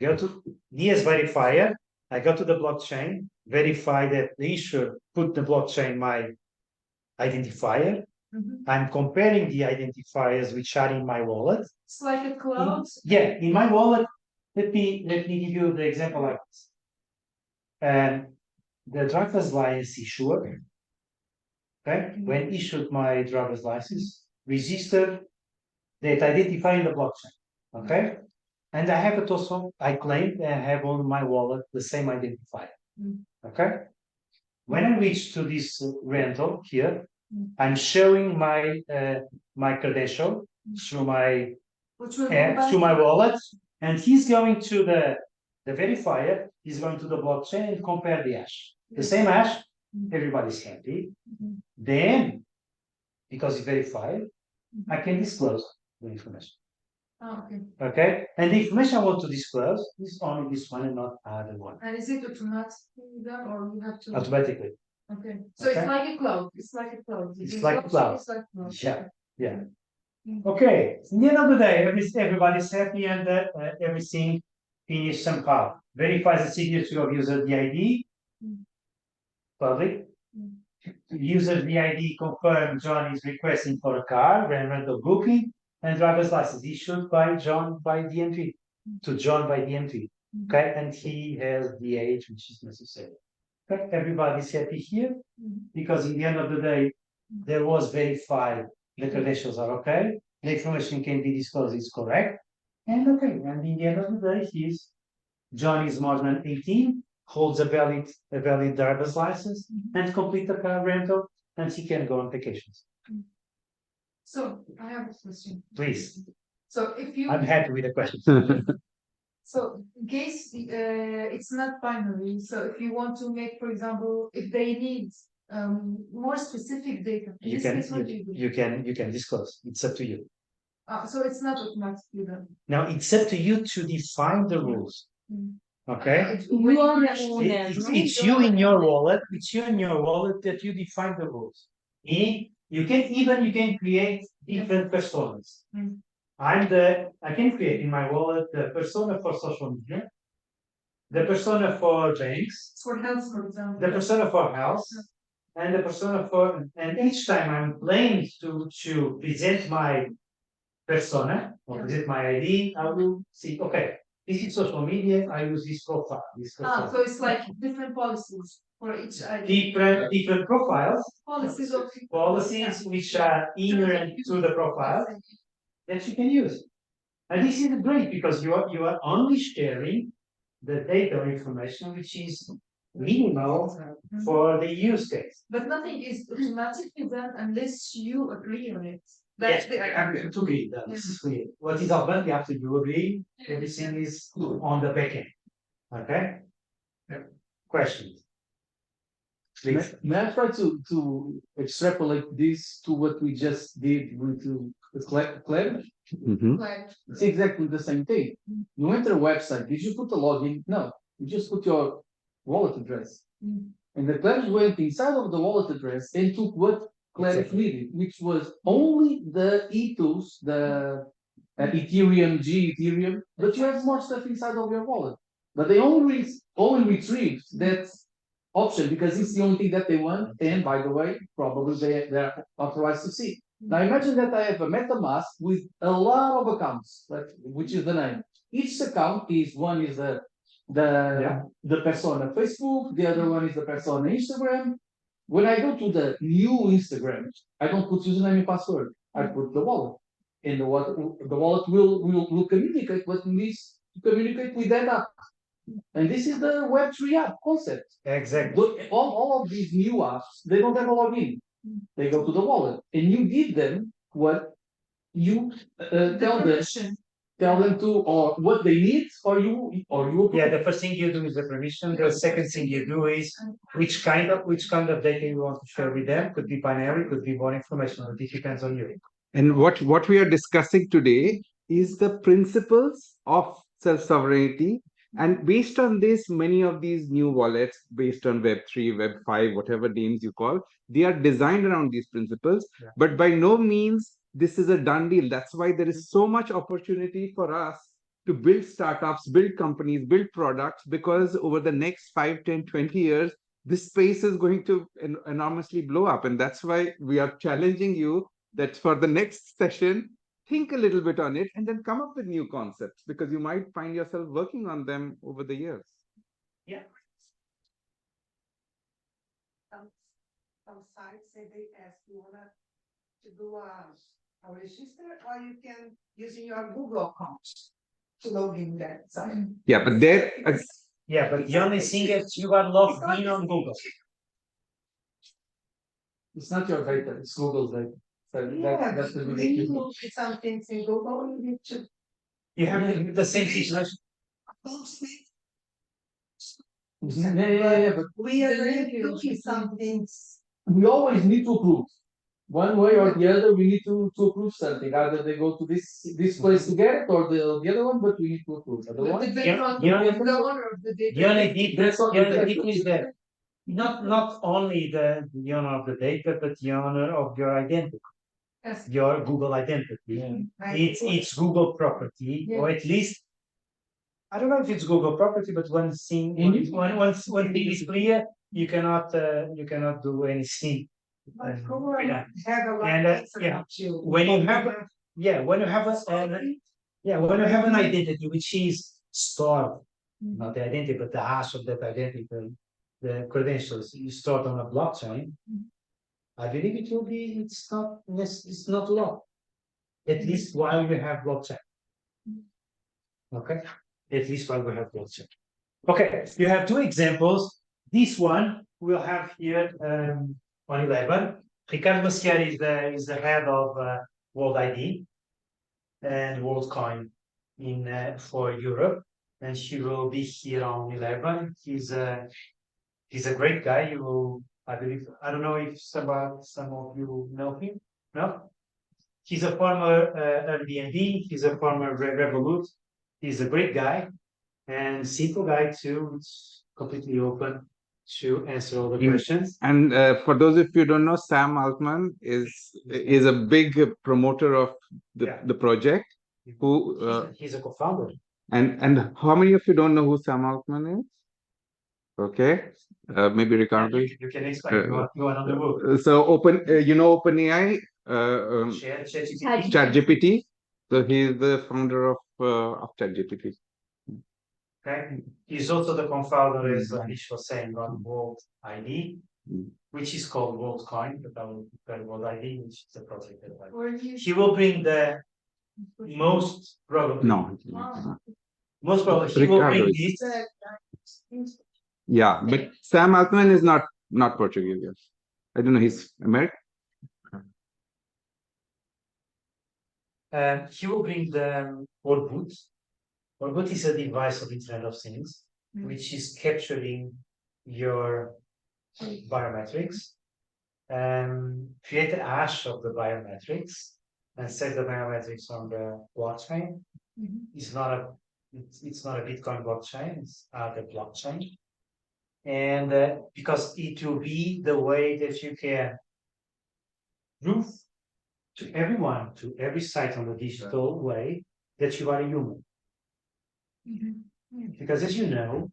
go to DS verifier. I go to the blockchain, verify that the issuer put the blockchain my identifier. Mhm. I'm comparing the identifiers which are in my wallet. It's like a cloud. In my wallet, let me give you the example like this. The driver's license issuer, okay, when issued my driver's license, registered that identify in the blockchain, okay, and I have it also. I claim that I have on my wallet the same identifier, okay. When I reach to this rental here, I'm showing my my credential through my Which will to my wallet, and he's going to the verifier, he's going to the blockchain and compare the hash. The same hash, everybody's happy. Then, because it's verified, I can disclose the information. Oh, okay. Okay? And the information I want to disclose is only this one and not other one. And is it automatically done or you have to? Automatically. Okay. So Okay. it's like a cloud. It's like a cloud. It's like a cloud. It's like cloud. Yeah. Yeah. Okay, in the end of the day, everybody's happy and everything finished somehow. Verifies the signature of user DID, public. User DID confirmed John is requesting for a car, rental booking, and driver's license issued by John by DMT, to John by DMT. Okay, and he has the age which is necessary. Okay, everybody's happy here because in the end of the day, there was verified the credentials are okay, the information can be disclosed is correct, and okay, and in the end of the day, John is more than 18, holds a valid driver's license, and complete the car rental, and he can go on vacations. So I have a question. Please, So if you. I'm happy with the question. So in case it's not binary, so if you want to make, for example, if they need more specific data. in You this case, what do you do? can disclose. It's up to you. So it's not automatically done. Now it's up to you to define the rules. Okay? You are the owner. It's you in your wallet. It's you in your wallet that you define the rules. You can create different personas. I can create in my wallet the persona for social media, the persona for banks, For health, for example. the persona for health, and the persona for, and each time I'm playing to present my persona or present my ID, I will see, okay, this is social media, I use this profile, So it's like different policies for each ID. different profiles, Policies which are inherent to the profile that you can use. And this is great because you are only sharing the data or information which is minimal for the use case. But nothing is automatically done unless you agree on it. Yes, That's the. I agree. This is clear. What is automatic after you agree, everything is on the back end. Okay? Questions? Please. May I try to extrapolate this to what we just did with Claire? Like, It's exactly the same thing. You enter a website, did you put the login? No, you just put your wallet address. And the Claire went inside of the wallet address and took what Claire needed, which was only the ethos, the Ethereum, but you have more stuff inside of your wallet. But they only retrieved that option because it's the only thing that they want. And by the way, probably they're authorized to see. Now imagine that I have a MetaMask with a lot of accounts, which is the name. Each account is one is a the persona Facebook, the other one is the persona Instagram. When I go to the new Instagram, I don't put username and password. I put the wallet. And the wallet will communicate what needs to communicate with that app. And this is the Web3 app concept. Exactly. Look, all of these new apps, they don't have a login. They go to the wallet, and you give them what you tell them to, or what they need, or you. Yeah, the first thing you do is the permission. The second thing you do is which kind of data you want to share with them. Could be binary, could be more information. It depends on you. And what we are discussing today is the principles of self-sovereignty. And based on this, many of these new wallets, based on Web3, Web5, whatever names you call, they are designed around these principles. Yeah. But by no means this is a done deal. That's why there is so much opportunity for us to build startups, build companies, build products, because over the next 5, 10, 20 years, this space is going to enormously blow up. And that's why we are challenging you that for the next session, think a little bit on it and then come up with new concepts, because you might find yourself working on them over the years. Yeah. Some sites say they ask you to do a register, or you can using your Google account to log in that site. Yeah, but there. Yeah, but the only thing is you are logged in on Google. It's not your data, it's Google's data. So that's the when you look at some things in Google, you need to. You have the same situation. But We are looking some things. we always need to approve. One way or the other, we need to approve something. Either they go to this place to get it, or the other one, but we need to approve. Otherwise, The owner of the data. The only difference is that not only the owner of the data, but the owner of your identity, Yes. your Google identity. It's Google property, or at least I don't know if it's Google property, but one thing is clear, you cannot do anything. But Google have a lot And of when you have an identity which is stored, not the identity, but the hash of that identity, the credentials you stored on a blockchain, I believe it's not locked. At least while we have blockchain. Okay, at least while we have blockchain. Okay, you have two examples. This one we'll have here on 11. Ricardo Maciel is the head of World ID and WorldCoin for Europe, and she will be here on 11. He's a great guy. I believe, I don't know if some of you know him. No, he's a former Airbnb. He's a former Revolut. He's a great guy and simple guy too. It's completely open to answer all the questions. And for those of you who don't know, Sam Altman is a big promoter of the project. He's a co-founder. And how many of you don't know who Sam Altman is? Okay, maybe Ricardo. You can explain. You are on the move. So OpenAI, ChatGPT. So he is the founder of ChatGPT. Okay. He's also the co-founder, as Anish was saying, on World ID, which is called WorldCoin, but I will prepare World ID, which is the project that he will bring the most probably. No. Most probably he will bring this. Yeah, but Sam Altman is not Portuguese. Yes. I don't know. He's American. He will bring the Orbit. Orbit is a device of Internet of Things, which is capturing your biometrics, create a hash of the biometrics, and set the biometrics on the blockchain. It's not a Bitcoin blockchain; it's the blockchain. And because it will be the way that you can prove to everyone, to every site on the digital way, that you are a human. Because as you know,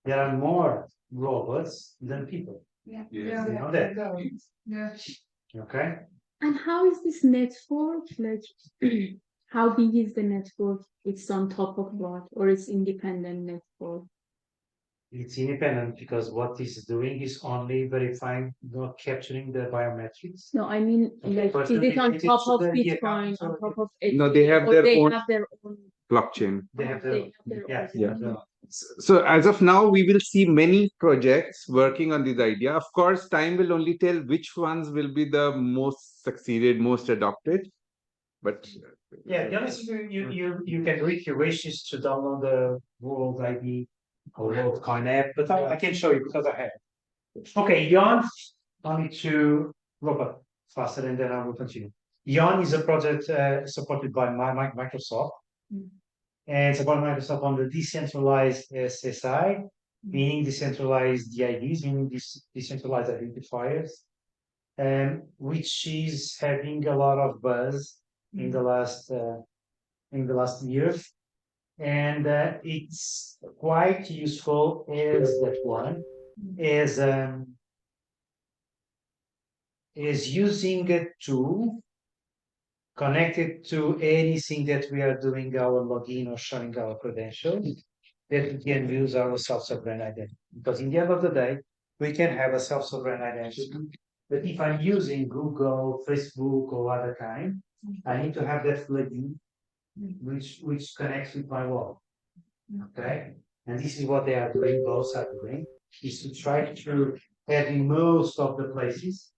there are more robots than people. Yeah. You know that. Yeah. Okay. And how is this network? Like, how big is the network? It's on top of what, or it's independent network? It's independent because what it's doing is only verifying, not capturing the biometrics. No, I mean, Okay, like, but is it on related top to of the Bitcoin, account, on so top of No, they have or their they own have their own? blockchain. They have They the, have their yeah, own. Yeah. the- So as of now, we will see many projects working on this idea. Of course, time will only tell which ones will be the most succeeded, most adopted. But yeah, the honest, you can do if you wish is to download the World ID or World Coin app, but I can show you because I have. Okay, Yon, only to Robert faster and then I will continue. Yon is a project supported by Microsoft. And it's about Microsoft on the decentralized SSI, meaning decentralized DIDs, meaning decentralized identifiers, which is having a lot of buzz in the last years, and it's quite useful as that one is using a tool connected to anything that we are doing our login or showing our credentials, that we can use our self-sovereign identity. Because in the end of the day, we can have a self-sovereign identity. But if I'm using Google, Facebook, or other kind, I need to have that plugin which connects with my wallet. Okay? And this is what they are doing, both are doing, is to try to have in most of the places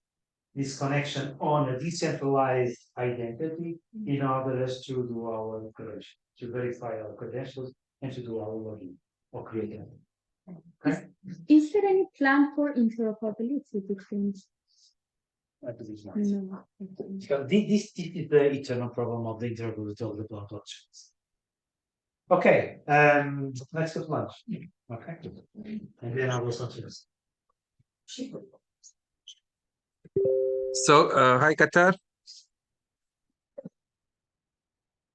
this connection on a decentralized identity in order us to do our credentials, to verify our credentials and to do our login or create them. Okay? Is there any plan for interoperability between? I believe not. No. Because this is the eternal problem of the interoperability of the blockchains. Okay, let's go to lunch. Okay, and then I will continue. So, hi Qatar.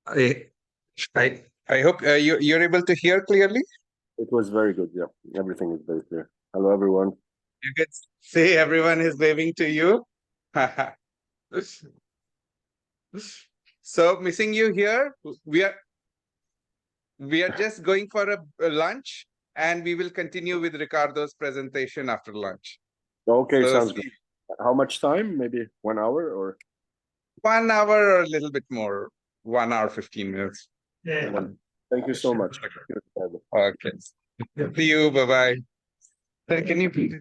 I hope you're able to hear clearly. It was very good. Yeah, everything is very clear. Hello, everyone. You can see everyone is waving to you. So, missing you here. We are just going for a lunch, and we will continue with Ricardo's presentation after lunch. Okay, So, sounds good. How much time? Maybe 1 hour or 1 hour or a little bit more. 1 hour, 15 minutes. Yeah. thank you so much. Okay. See you. Bye bye. Can you please?